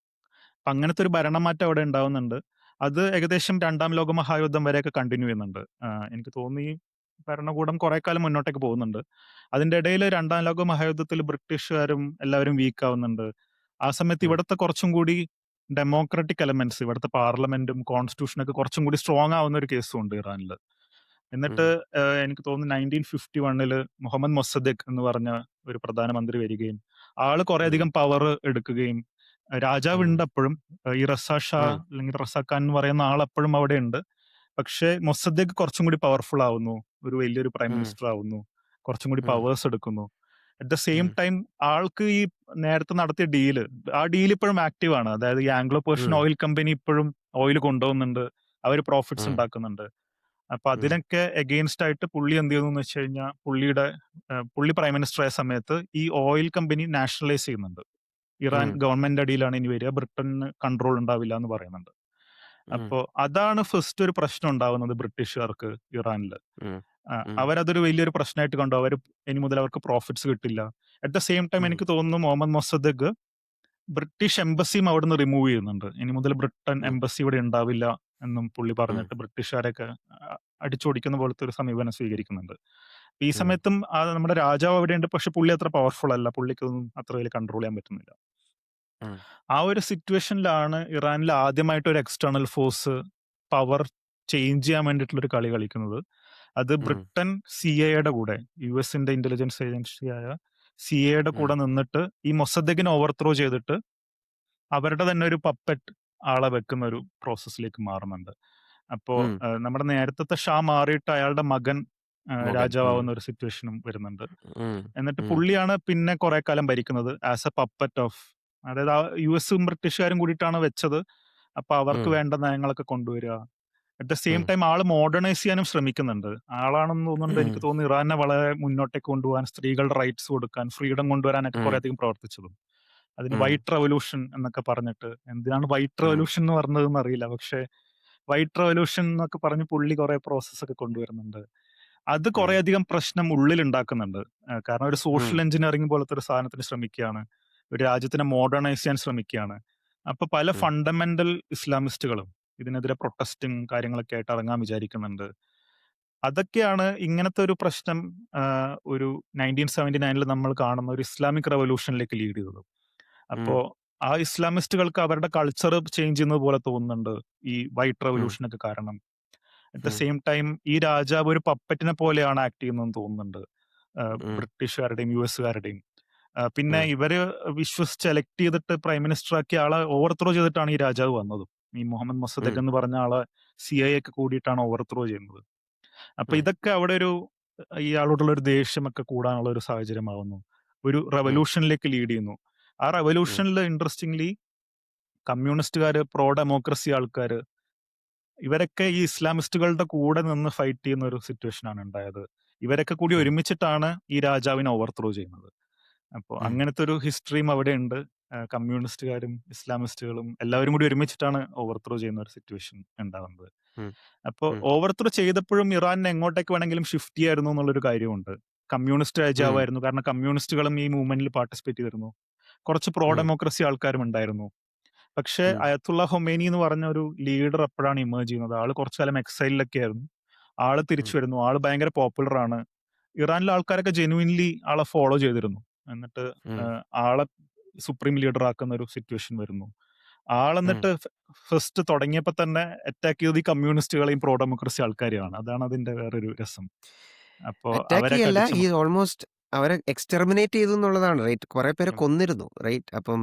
അപ്പൊ അങ്ങനത്തെ ഒരു ഭരണമാറ്റം അവിടെ ഉണ്ടാവുന്നുണ്ട്. അത് ഏകദേശം രണ്ടാം ലോക മഹായുദ്ധം വരെയൊക്കെ കണ്ടിന്യൂ ചെയ്യുന്നുണ്ട്. എനിക്ക് തോന്നുന്നു ഈ ഭരണകൂടം കുറെ കാലം മുന്നോട്ടേക്ക് പോകുന്നുണ്ട്. അതിന്റെ ഇടയിൽ രണ്ടാം ലോക മഹായുദ്ധത്തിൽ ബ്രിട്ടീഷുകാരും എല്ലാവരും വീക്ക് ആവുന്നുണ്ട്. ആ സമയത്ത് ഉം. ഇവിടുത്തെ കുറച്ചും കൂടി ഡെമോക്രാറ്റിക് എലമെന്റ്സ്, ഇവിടുത്തെ പാർലമെന്റും കോൺസ്റ്റിറ്റ്യൂഷനൊക്കെ കുറച്ചും കൂടി സ്ട്രോങ് ആവുന്ന ഒരു കേസും ഉണ്ട് ഇറാനിൽ. ഉം. എന്നിട്ട് എനിക്ക് തോന്നുന്നു 1951 മുഹമ്മദ് മൊസദ്ദെഖ് എന്ന് പറഞ്ഞ ഒരു പ്രധാനമന്ത്രി വരികയും ആള് കുറെ ഉം. അധികം പവർ എടുക്കുകയും രാജാവ് ഉം. ഉണ്ട് അപ്പോഴും. ഈ റസ ഷാ ഉം. അല്ലെങ്കിൽ റസാഖാൻ എന്ന് പറയുന്ന ആൾ അപ്പോഴും അവിടെ ഉണ്ട്. പക്ഷേ മൊസദ്ദെഖ് കുറച്ചും കൂടി പവർഫുൾ ആവുന്നു. ഒരു വലിയൊരു പ്രൈം ഉം. മിനിസ്റ്റർ ആവുന്നു. കുറച്ചും കൂടി ഉം. പവേഴ്സ് എടുക്കുന്നു. അറ്റ് ദ സെയിം ഉം. ടൈം ആൾക്ക് ഈ നേരത്തെ നടത്തിയ ഡീല്, ആ ഡീൽ ഇപ്പോഴും ആക്റ്റീവ് ആണ്. അതായത് ഈ ആംഗ്ലോ പേർഷ്യൻ ഉം. ഓയിൽ കമ്പനി ഇപ്പോഴും ഓയിൽ കൊണ്ടുപോകുന്നുണ്ട്. അവർ പ്രോഫിറ്റ്സ് ഉം. ഉണ്ടാക്കുന്നുണ്ട്. അപ്പൊ ഉം. അതിനൊക്കെ എഗെയിൻസ്റ്റ് ആയിട്ട് പുള്ളി എന്ത് ചെയ്തു എന്ന് വെച്ച് കഴിഞ്ഞാൽ പുള്ളി പ്രൈം മിനിസ്റ്റർ ആയ സമയത്ത് ഈ ഓയിൽ കമ്പനി നാഷണലൈസ് ചെയ്യുന്നുണ്ട്. ഇറാൻ ഉം. ഗവൺമെന്റ് അടിയിലാണ് ഇനി വരിക, ബ്രിട്ടന് കൺട്രോൾ ഉണ്ടാവില്ല എന്ന് പറയുന്നുണ്ട്. ഉം. അപ്പോ അതാണ് ഫസ്റ്റ് ഒരു പ്രശ്നം ഉണ്ടാവുന്നത് ബ്രിട്ടീഷുകാർക്ക് ഇറാനിൽ. ഉം. ഉം. അവരതൊരു വലിയൊരു പ്രശ്നമായിട്ട് കണ്ടു. ഇനി മുതൽ അവർക്ക് പ്രോഫിറ്റ്സ് കിട്ടില്ല. അറ്റ് ദ സെയിം ടൈം ഉം. എനിക്ക് തോന്നുന്നു മുഹമ്മദ് മൊസദ്ദെഖ് ബ്രിട്ടീഷ് എംബസിയും അവിടുന്ന് റിമൂവ് ചെയ്യുന്നുണ്ട്. ഇനി മുതൽ ബ്രിട്ടൻ ഉം. എംബസി ഇവിടെ ഉണ്ടാവില്ല എന്നും പുള്ളി ഉം. പറഞ്ഞിട്ട് ബ്രിട്ടീഷുകാരെയൊക്കെ അടിച്ചോടിക്കുന്ന പോലത്തെ ഒരു സമീപനം സ്വീകരിക്കുന്നുണ്ട്. ഈ ഉം. സമയത്തും നമ്മുടെ രാജാവ് അവിടെയുണ്ട്. പക്ഷെ പുള്ളി അത്ര പവർഫുൾ അല്ല. പുള്ളിക്കൊന്നും അത്ര വലിയ കൺട്രോൾ ചെയ്യാൻ പറ്റുന്നില്ല. ഉം. ആ ഒരു സിറ്റുവേഷനിലാണ് ഇറാനിൽ ആദ്യമായിട്ട് ഒരു എക്സ്റ്റേണൽ ഫോഴ്സ് പവർ ചേഞ്ച് ചെയ്യാൻ വേണ്ടിയിട്ടുള്ള ഒരു കളി കളിക്കുന്നത്. അത് ഉം. ബ്രിട്ടൻ സി എയുടെ കൂടെ, യു എസിന്റെ ഇന്റലിജൻസ് ഏജൻസിയായ സി എയുടെ ഉം. കൂടെ നിന്നിട്ട് ഈ മൊസദ്ദെഖിനെ ഓവർത്രോ ചെയ്തിട്ട് അവരുടെ തന്നെ ഒരു പപ്പറ്റ് ആളെ വെക്കുന്ന ഒരു പ്രോസസ്സിലേക്ക് മാറുന്നുണ്ട്. അപ്പോ ഉം. നമ്മുടെ നേരത്തെ ഷാ മാറിയിട്ട് അയാളുടെ മകൻ മുഗൾ. രാജാവാവുന്ന ഒരു സിറ്റുവേഷനും വരുന്നുണ്ട്. ഉം. എന്നിട്ട് ഉം. പുള്ളിയാണ് പിന്നെ കുറെ കാലം ഭരിക്കുന്നത് ആസ് എ പപ്പറ്റ് ഓഫ്, അതായത് ആ യുഎസും ബ്രിട്ടീഷുകാരും കൂടിയിട്ടാണ് വെച്ചത്. അപ്പൊ അവർക്ക് ഉം. വേണ്ട നയങ്ങളൊക്കെ കൊണ്ടുവരിക. അറ്റ് ദ സെയിം ഉം. ടൈം ആള് മോഡേണൈസ് ചെയ്യാനും ശ്രമിക്കുന്നുണ്ട്. ആളാണെന്ന് തോന്നുന്നുണ്ട്, ഉം. എനിക്ക് തോന്നുന്നു ഇറാനെ വളരെ മുന്നോട്ടേക്ക് കൊണ്ടുപോകാൻ, സ്ത്രീകളുടെ റൈറ്റ്സ് കൊടുക്കാൻ, ഫ്രീഡം കൊണ്ടുവരാനൊക്കെ ഉം. കുറെ അധികം പ്രവർത്തിച്ചതും. അതിന് ഉം. വൈറ്റ് റവല്യൂഷൻ എന്നൊക്കെ പറഞ്ഞിട്ട്, എന്തിനാണ് വൈറ്റ് ഉം. റവല്യൂഷൻ എന്ന് പറഞ്ഞതെന്ന് അറിയില്ല. പക്ഷെ വൈറ്റ് റവല്യൂഷൻ എന്നൊക്കെ പറഞ്ഞ് പുള്ളി കുറെ പ്രോസസ് ഒക്കെ കൊണ്ടുവരുന്നുണ്ട്. അത് ഉം. കുറേയധികം പ്രശ്നം ഉള്ളിൽ ഉണ്ടാക്കുന്നുണ്ട്. കാരണം ഒരു ഉം. സോഷ്യൽ എഞ്ചിനീയറിംഗ് പോലത്തെ ഒരു സാധനത്തിന് ശ്രമിക്കുകയാണ്. ഒരു രാജ്യത്തിനെ മോഡേണൈസ് ചെയ്യാൻ ശ്രമിക്കുകയാണ്. അപ്പൊ പല ഉം. ഫണ്ടമെന്റൽ ഇസ്ലാമിസ്റ്റുകളും ഇതിനെതിരെ പ്രൊട്ടസ്റ്റും കാര്യങ്ങളൊക്കെ ആയിട്ട് ഇറങ്ങാൻ വിചാരിക്കുന്നുണ്ട്. അതൊക്കെയാണ് ഇങ്ങനത്തെ ഒരു പ്രശ്നം ഒരു 1979 നമ്മൾ കാണുന്ന ഒരു ഇസ്ലാമിക് റവല്യൂഷനിലേക്ക് ലീഡ് ചെയ്തത്. അപ്പോ ഉം. ആ ഇസ്ലാമിസ്റ്റുകൾക്ക് അവരുടെ കൾച്ചർ ചേഞ്ച് ചെയ്യുന്നത് പോലെ തോന്നുന്നുണ്ട് ഈ വൈറ്റ് ഉം. റവല്യൂഷനൊക്കെ കാരണം. അറ്റ് ദ ഉം. സെയിം ടൈം ഈ രാജാവ് ഒരു പപ്പറ്റിനെ പോലെയാണ് ആക്ട് ചെയ്യുന്നതെന്ന് തോന്നുന്നുണ്ട്. ഉം. ബ്രിട്ടീഷുകാരുടെയും യുഎസുകാരുടെയും. പിന്നെ ഉം. ഇവര് വിശ്വസിച്ച് എലക്ട് ചെയ്തിട്ട് പ്രൈം മിനിസ്റ്റർ ആക്കിയ ആളെ ഓവർത്രോ ചെയ്തിട്ടാണ് ഈ രാജാവ് വന്നതും. ഈ മുഹമ്മദ് ഉം. മൊസദെക് എന്ന് പറഞ്ഞ ആളെ CIA ഒക്കെ കൂടിയിട്ടാണ് ഓവർത്രോ ചെയ്യുന്നത്. അപ്പൊ ഉം. ഇതൊക്കെ അവിടെ ഒരു ഇയാളോടുള്ള ഒരു ദേഷ്യമൊക്കെ കൂടാനുള്ള ഒരു സാഹചര്യമാവുന്നു. ഒരു ഉം. റവല്യൂഷനിലേക്ക് ലീഡ് ചെയ്യുന്നു. ആ ഉം. റവല്യൂഷനിൽ ഇൻട്രസ്റ്റിംഗ്ലി കമ്മ്യൂണിസ്റ്റുകാര്, പ്രോ ഡെമോക്രസി ആൾക്കാര്, ഇവരൊക്കെ ഈ ഇസ്ലാമിസ്റ്റുകളുടെ കൂടെ നിന്ന് ഫൈറ്റ് ചെയ്യുന്ന ഒരു സിറ്റുവേഷൻ ആണ് ഉണ്ടായത്. ഇവരൊക്കെ കൂടി ഉം. ഒരുമിച്ചിട്ടാണ് ഈ രാജാവിനെ ഓവർത്രോ ചെയ്യുന്നത്. അപ്പോൾ ഉം. അങ്ങനത്തെ ഒരു ഹിസ്റ്ററിയും അവിടെയുണ്ട്. കമ്മ്യൂണിസ്റ്റുകാരും ഇസ്ലാമിസ്റ്റുകളും എല്ലാവരും കൂടി ഒരുമിച്ചിട്ടാണ് ഓവർത്രോ ചെയ്യുന്ന ഒരു സിറ്റുവേഷൻ ഉണ്ടാവുന്നത്. ഉം. അപ്പോൾ ഉം. ഓവർത്രോ ചെയ്തപ്പോഴും ഇറാനിനെ എങ്ങോട്ടേക്ക് വേണമെങ്കിലും ഷിഫ്റ്റ് ചെയ്യായിരുന്നു എന്നുള്ളൊരു കാര്യമുണ്ട്. കമ്മ്യൂണിസ്റ്റ് ഉം. രാജാവായിരുന്നു. കാരണം കമ്മ്യൂണിസ്റ്റുകളും ഈ മൂവ്മെന്റിൽ പാർട്ടിസിപ്പേറ്റ് ചെയ്തിരുന്നു. കുറച്ച് പ്രോ ഉം. ഡെമോക്രസി ആൾക്കാരും ഉണ്ടായിരുന്നു. പക്ഷേ ഉം. അയത്തുള്ള ഹൊമേനി എന്ന് പറഞ്ഞ ഒരു ലീഡർ എപ്പോഴാണ് ഇമേജ് ചെയ്യുന്നത്? ആള് കുറച്ചു കാലം എക്സൈലിലൊക്കെ ആയിരുന്നു. ആള് ഉം. തിരിച്ചു വരുന്നു. ആള് ഭയങ്കര പോപ്പുലർ ആണ്. ഇറാനിലെ ആൾക്കാരൊക്കെ ജെനുവിൻലി ആളെ ഫോളോ ചെയ്തിരുന്നു. എന്നിട്ട് ഉം. ആളെ സുപ്രീം ലീഡർ ആക്കുന്ന ഒരു സിറ്റുവേഷൻ വരുന്നു. ഉം. ആളെന്നിട്ട് ഫസ്റ്റ് തുടങ്ങിയപ്പോ തന്നെ അറ്റാക്ക് ചെയ്തത് ഈ കമ്മ്യൂണിസ്റ്റുകളെയും പ്രോ ഡെമോക്രസി ആൾക്കാരെയാണ്. അതാണ് അതിന്റെ വേറൊരു രസം. അപ്പോ അറ്റാക്ക് അവരൊക്കെ ചെയ്യല്ല. ഈ അടിച്ചമർത്തി. ഓൾമോസ്റ്റ് അവരെ എക്സ്റ്റെർമിനേറ്റ് ചെയ്തു എന്നുള്ളതാണ് റൈറ്റ്. കുറെ പേരെ അതെ. കൊന്നിരുന്നു റൈറ്റ്. അപ്പം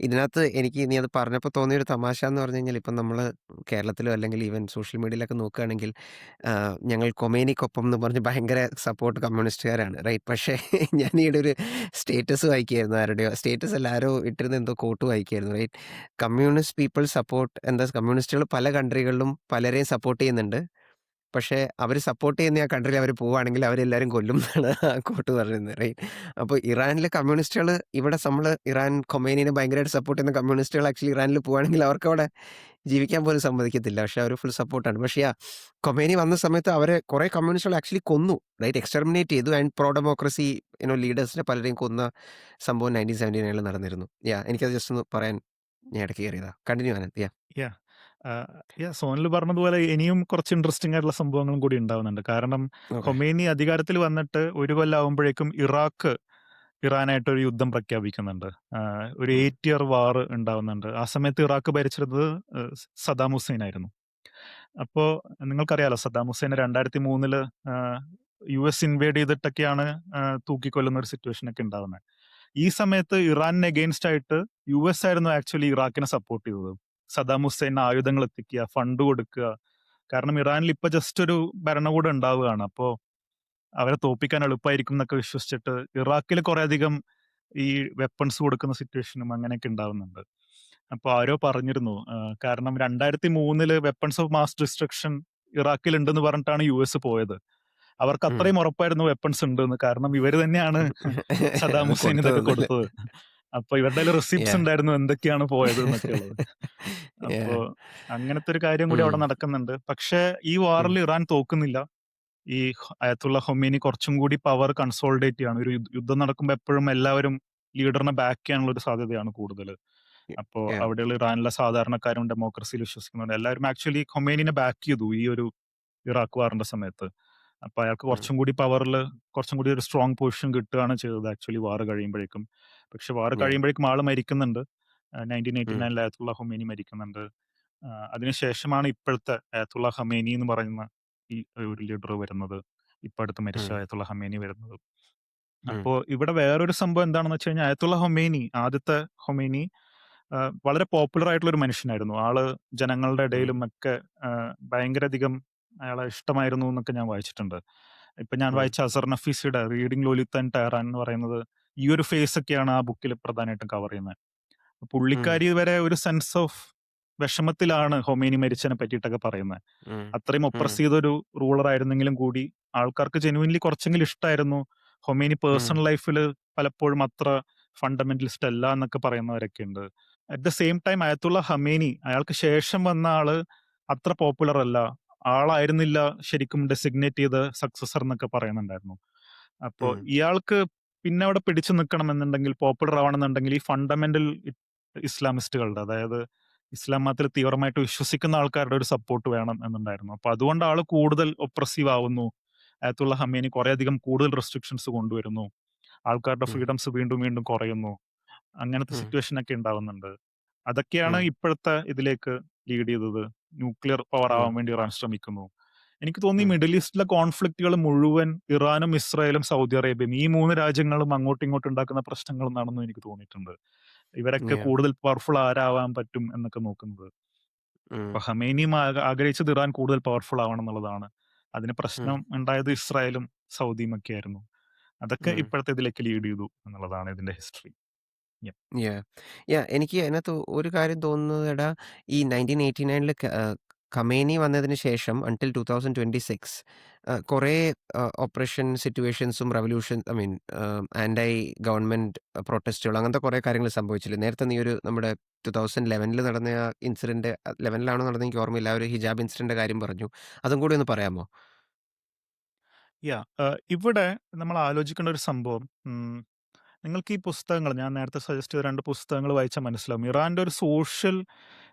ഇതിനകത്ത് എനിക്ക് നീ അത് പറഞ്ഞപ്പോൾ തോന്നിയൊരു തമാശ എന്ന് പറഞ്ഞു കഴിഞ്ഞാൽ ഇപ്പം നമ്മൾ കേരളത്തിലോ അല്ലെങ്കിൽ ഈവൻ സോഷ്യൽ മീഡിയയിലൊക്കെ നോക്കുകയാണെങ്കിൽ ഞങ്ങൾ കൊമേനിക്കൊപ്പം എന്ന് പറഞ്ഞ് ഭയങ്കര സപ്പോർട്ട് കമ്മ്യൂണിസ്റ്റുകാരാണ് റൈറ്റ്. പക്ഷേ ഞാൻ ഈയിടെ ഒരു സ്റ്റേറ്റസ് വായിക്കുകയായിരുന്നു. ആരുടെയോ സ്റ്റേറ്റസ് അല്ല, ആരോ ഇട്ടിരുന്ന എന്തോ കോട്ട് വായിക്കുകയായിരുന്നു റൈറ്റ്. കമ്മ്യൂണിസ്റ്റ് പീപ്പിൾ സപ്പോർട്ട് എന്താ, കമ്മ്യൂണിസ്റ്റുകൾ പല കൺട്രികളിലും പലരെയും സപ്പോർട്ട് ചെയ്യുന്നുണ്ട്. പക്ഷേ അവര് സപ്പോർട്ട് ചെയ്യുന്ന ആ കൺട്രിയിൽ അവര് പോവാണെങ്കിൽ അവരെല്ലാരും കൊല്ലും എന്നാണ് ആ കോട്ട് പറയുന്നത് റൈറ്റ്. അപ്പോൾ ഇറാനിലെ കമ്മ്യൂണിസ്റ്റുകള് ഇവിടെ ഇറാൻ ഖൊമേനിനെ ഭയങ്കരമായിട്ട് സപ്പോർട്ട് ചെയ്യുന്ന കമ്മ്യൂണിസ്റ്റുകൾ ആക്ച്വലി ഇറാനിൽ പോവാണെങ്കിൽ അവർക്കവിടെ ജീവിക്കാൻ പോലും സമ്മതിക്കത്തില്ല. പക്ഷേ അവര് ഫുൾ സപ്പോർട്ടാണ്. പക്ഷേ ഖൊമേനി വന്ന സമയത്ത് അവരെ കുറെ കമ്മ്യൂണിസ്റ്റുകൾ ആക്ച്വലി കൊന്നു റൈറ്റ്. എക്സ്റ്റെർമിനേറ്റ് ചെയ്തു. ആൻഡ് പ്രോ ഡെമോക്രസി ലീഡേഴ്സിനെ പലരെയും കൊന്ന സംഭവം 1979 നടന്നിരുന്നു. എനിക്കത് ജസ്റ്റ് ഒന്ന് പറയാൻ ഞാൻ ഇടയ്ക്ക് കയറിയതാ. കണ്ടിന്യൂ ആനന്ദ്. യാ. സോനൽ പറഞ്ഞതുപോലെ ഇനിയും കുറച്ച് ഇൻട്രസ്റ്റിംഗ് ആയിട്ടുള്ള സംഭവങ്ങളും കൂടി ഉണ്ടാവുന്നുണ്ട്. കാരണം ഓക്കെ. ഖൊമേനി അധികാരത്തിൽ വന്നിട്ട് ഒരു കൊല്ലം ആവുമ്പോഴേക്കും ഇറാനായിട്ട് ഒരു യുദ്ധം പ്രഖ്യാപിക്കുന്നുണ്ട്. ഒരു ഉം. 8 ഇയർ വാർ ഉണ്ടാവുന്നുണ്ട്. ആ സമയത്ത് ഇറാഖ് ഭരിച്ചിരുന്നത് സദ്ദാം ഹുസൈൻ ആയിരുന്നു. അപ്പോ നിങ്ങൾക്കറിയാലോ സദ്ദാം ഹുസൈനെ 2003 US ഇൻവേഡ് ചെയ്തിട്ടൊക്കെയാണ് തൂക്കിക്കൊല്ലുന്ന ഒരു സിറ്റുവേഷൻ ഒക്കെ ഉണ്ടാവുന്നത്. ഈ സമയത്ത് ഇറാനിന് എഗെയിൻസ്റ്റ് ആയിട്ട് US ആയിരുന്നു ആക്ച്വലി ഇറാഖിനെ സപ്പോർട്ട് ചെയ്തത്. സദ്ദാം ഹുസൈന് ആയുധങ്ങൾ എത്തിക്കുക, ഫണ്ട് കൊടുക്കുക. കാരണം ഇറാനിൽ ഇപ്പൊ ജസ്റ്റ് ഒരു ഭരണകൂടം ഉണ്ടാവുകയാണ്. അപ്പോ അവരെ തോൽപ്പിക്കാൻ എളുപ്പമായിരിക്കും എന്നൊക്കെ വിശ്വസിച്ചിട്ട് ഇറാഖിൽ കുറെ അധികം ഈ വെപ്പൺസ് കൊടുക്കുന്ന സിറ്റുവേഷനും അങ്ങനെയൊക്കെ ഉണ്ടാവുന്നുണ്ട്. അപ്പൊ ആരോ പറഞ്ഞിരുന്നു, കാരണം 2003 വെപ്പൺസ് ഓഫ് മാസ് ഡിസ്ട്രക്ഷൻ ഇറാഖിൽ ഉണ്ടെന്ന് പറഞ്ഞിട്ടാണ് US പോയത്. അവർക്ക് ഉം. അത്രയും ഉറപ്പായിരുന്നു വെപ്പൺസ് ഉണ്ടെന്ന്. കാരണം ഇവര് തന്നെയാണ് സദ്ദാം അത് ഹുസൈൻ ഇതൊക്കെ കൊടുത്തതൊന്നുമല്ല. കൊടുത്തത്. അപ്പൊ ഇവരുടെ റിസിപ്റ്റ്സ് യാ. ഉണ്ടായിരുന്നു എന്തൊക്കെയാണ് പോയത് എന്നൊക്കെ ഉള്ളത്. അപ്പോ യാ. അങ്ങനത്തെ ഒരു കാര്യം കൂടി ഉം. അവിടെ നടക്കുന്നുണ്ട്. പക്ഷേ ഈ ഉം. വാറിൽ ഇറാൻ തോക്കുന്നില്ല. ഈ അയത്തുള്ള ഹൊമേനി കുറച്ചും കൂടി പവർ കൺസോളിഡേറ്റ് ചെയ്യാണ്. ഒരു യുദ്ധം നടക്കുമ്പോൾ എപ്പോഴും എല്ലാവരും ലീഡറിനെ ബാക്ക് ചെയ്യാനുള്ള ഒരു സാധ്യതയാണ് കൂടുതൽ. അപ്പോൾ യാ. അവിടെയുള്ള ഇറാനിലെ സാധാരണക്കാരും ഡെമോക്രസിയിൽ വിശ്വസിക്കുന്നുണ്ട്. എല്ലാവരും ആക്ച്വലി ഖൊമേനിനെ ബാക്ക് ചെയ്തു ഈ ഒരു ഇറാഖ് വാറിന്റെ സമയത്ത്. അപ്പൊ അയാൾക്ക് ഉം. കുറച്ചും കൂടി പവറിൽ കുറച്ചും കൂടി ഒരു സ്ട്രോങ് പൊസിഷൻ കിട്ടുകയാണ് ചെയ്തത് ആക്ച്വലി വാർ കഴിയുമ്പോഴേക്കും. പക്ഷെ വാർ യാ. കഴിയുമ്പോഴേക്കും ആള് മരിക്കുന്നുണ്ട്. ഉം. 1989 അയത്തുള്ള ഹൊമേനി മരിക്കുന്നുണ്ട്. അതിനുശേഷമാണ് ഇപ്പോഴത്തെ അയത്തുള്ള ഹമേനി എന്ന് പറയുന്ന ഈ ഒരു ലീഡർ വരുന്നത്. ഇപ്പൊ അടുത്ത് മരിച്ച ഉം. അയത്തുള്ള ഹമേനി വരുന്നത്. ഉം. അപ്പോ ഇവിടെ വേറൊരു സംഭവം എന്താണെന്ന് വെച്ച് കഴിഞ്ഞാൽ അയത്തുള്ള ഹൊമേനി, ആദ്യത്തെ ഹൊമേനി വളരെ പോപ്പുലർ ആയിട്ടുള്ള ഒരു മനുഷ്യനായിരുന്നു. ആള് ജനങ്ങളുടെ ഉം. ഇടയിലും ഒക്കെ ഭയങ്കര അധികം അയാളെ ഇഷ്ടമായിരുന്നു എന്നൊക്കെ ഞാൻ വായിച്ചിട്ടുണ്ട്. ഇപ്പൊ ഞാൻ ഉം. വായിച്ച അസർ നഫീസിയുടെ റീഡിംഗ് ലോലിത്ത് ആൻഡ് ടെഹറാൻ എന്ന് പറയുന്നത് ഈ ഒരു ഫേസ് ഒക്കെയാണ് ആ ബുക്കിൽ പ്രധാനമായിട്ടും കവർ ചെയ്യുന്നത്. ഉം. പുള്ളിക്കാരി വരെ ഒരു സെൻസ് ഓഫ് വിഷമത്തിലാണ് ഹൊമേനി മരിച്ചതിനെ പറ്റിയിട്ടൊക്കെ പറയുന്നത്. ഉം. അത്രയും ഉം. ഒപ്രസ് ചെയ്തൊരു റൂളർ ആയിരുന്നെങ്കിലും കൂടി ആൾക്കാർക്ക് ജെനുവിൻലി കുറച്ചെങ്കിലും ഇഷ്ടമായിരുന്നു. ഹൊമേനി ഉം. പേഴ്സണൽ ലൈഫിൽ പലപ്പോഴും അത്ര ഫണ്ടമെന്റലിസ്റ്റ് അല്ല എന്നൊക്കെ പറയുന്നവരൊക്കെ ഉണ്ട്. At the same time Ayatollah Khamenei അയാൾക്ക് ശേഷം വന്ന ആള് അത്ര പോപ്പുലർ അല്ല. ആളായിരുന്നില്ല ശരിക്കും ഡെസിഗ്നേറ്റ് ചെയ്ത സക്സസർ എന്നൊക്കെ പറയുന്നുണ്ടായിരുന്നു. അപ്പോ ഉം. ഇയാൾക്ക് പിന്നെ അവിടെ പിടിച്ചു നിൽക്കണം എന്നുണ്ടെങ്കിൽ, പോപ്പുലർ ആവണമെന്നുണ്ടെങ്കിൽ ഈ ഫണ്ടമെന്റൽ ഇസ്ലാമിസ്റ്റുകളുടെ, അതായത് ഇസ്ലാം മതത്തിൽ തീവ്രമായിട്ട് വിശ്വസിക്കുന്ന ആൾക്കാരുടെ ഒരു സപ്പോർട്ട് വേണം എന്നുണ്ടായിരുന്നു. അപ്പൊ അതുകൊണ്ട് ആള് കൂടുതൽ ഒപ്രസീവ് ആവുന്നു. അയത്തുള്ള ഹമേനി കുറേയധികം കൂടുതൽ റെസ്ട്രിക്ഷൻസ് കൊണ്ടുവരുന്നു. ആൾക്കാരുടെ ഉം. ഫ്രീഡംസ് വീണ്ടും വീണ്ടും കുറയുന്നു. അങ്ങനത്തെ ഉം. സിറ്റുവേഷൻ ഒക്കെ ഉണ്ടാവുന്നുണ്ട്. അതൊക്കെയാണ് ഉം. ഇപ്പോഴത്തെ ഇതിലേക്ക് ലീഡ് ചെയ്തത്. ന്യൂക്ലിയർ പവർ ഉം. ആവാൻ വേണ്ടി ഇറാൻ ശ്രമിക്കുന്നു. എനിക്ക് തോന്നി ഉം. മിഡിൽ ഈസ്റ്റിലെ കോൺഫ്ലിക്റ്റുകൾ മുഴുവൻ ഇറാനും ഇസ്രായേലും സൗദി അറേബ്യയും ഈ 3 രാജ്യങ്ങളും അങ്ങോട്ടും ഇങ്ങോട്ടും ഉണ്ടാക്കുന്ന പ്രശ്നങ്ങൾ എന്നാണെന്ന് എനിക്ക് തോന്നിയിട്ടുണ്ട്. ഇവരൊക്കെ Yeah. കൂടുതൽ പവർഫുൾ ആരാവാൻ പറ്റും എന്നൊക്കെ നോക്കുന്നത്. ഉം. ഇപ്പൊ ഹമേനിയും ആഗ്രഹിച്ചത് ഇറാൻ കൂടുതൽ പവർഫുൾ ആവണം എന്നുള്ളതാണ്. അതിന് ഉം. പ്രശ്നം ഉണ്ടായത് ഇസ്രായേലും സൗദിയും ഒക്കെ ആയിരുന്നു. അതൊക്കെ ഉം. ഇപ്പോഴത്തെ ഇതിലേക്ക് ലീഡ് ചെയ്തു എന്നുള്ളതാണ് ഇതിന്റെ ഹിസ്റ്ററി. യാഹ്. എനിക്ക് അതിനകത്ത് ഒരു കാര്യം തോന്നുന്നത് ഈ 1989 ഖമേനി വന്നതിന് ശേഷം അൺടിൽ 2026 കുറേ ഓപ്പറേഷൻ സിറ്റുവേഷൻസും revolution I mean anti government പ്രൊട്ടസ്റ്റുകൾ അങ്ങനത്തെ കുറേ കാര്യങ്ങൾ സംഭവിച്ചില്ലേ? നേരത്തെ നീ ഒരു നമ്മുടെ 2011 നടന്ന ആ ഇൻസിഡന്റ് 11 നടന്നത് എനിക്ക് ഓർമ്മയില്ല. ആ ഒരു ഹിജാബ് ഇൻസിഡന്റിന്റെ കാര്യം പറഞ്ഞു. അതും കൂടി ഒന്ന് പറയാമോ? ഇവിടെ നമ്മൾ ആലോചിക്കേണ്ട ഒരു സംഭവം, നിങ്ങൾക്ക് ഈ പുസ്തകങ്ങൾ ഞാൻ നേരത്തെ സജസ്റ്റ് ചെയ്ത 2 പുസ്തകങ്ങൾ വായിച്ചാൽ മനസ്സിലാവും. ഇറാന്റെ ഒരു സോഷ്യൽ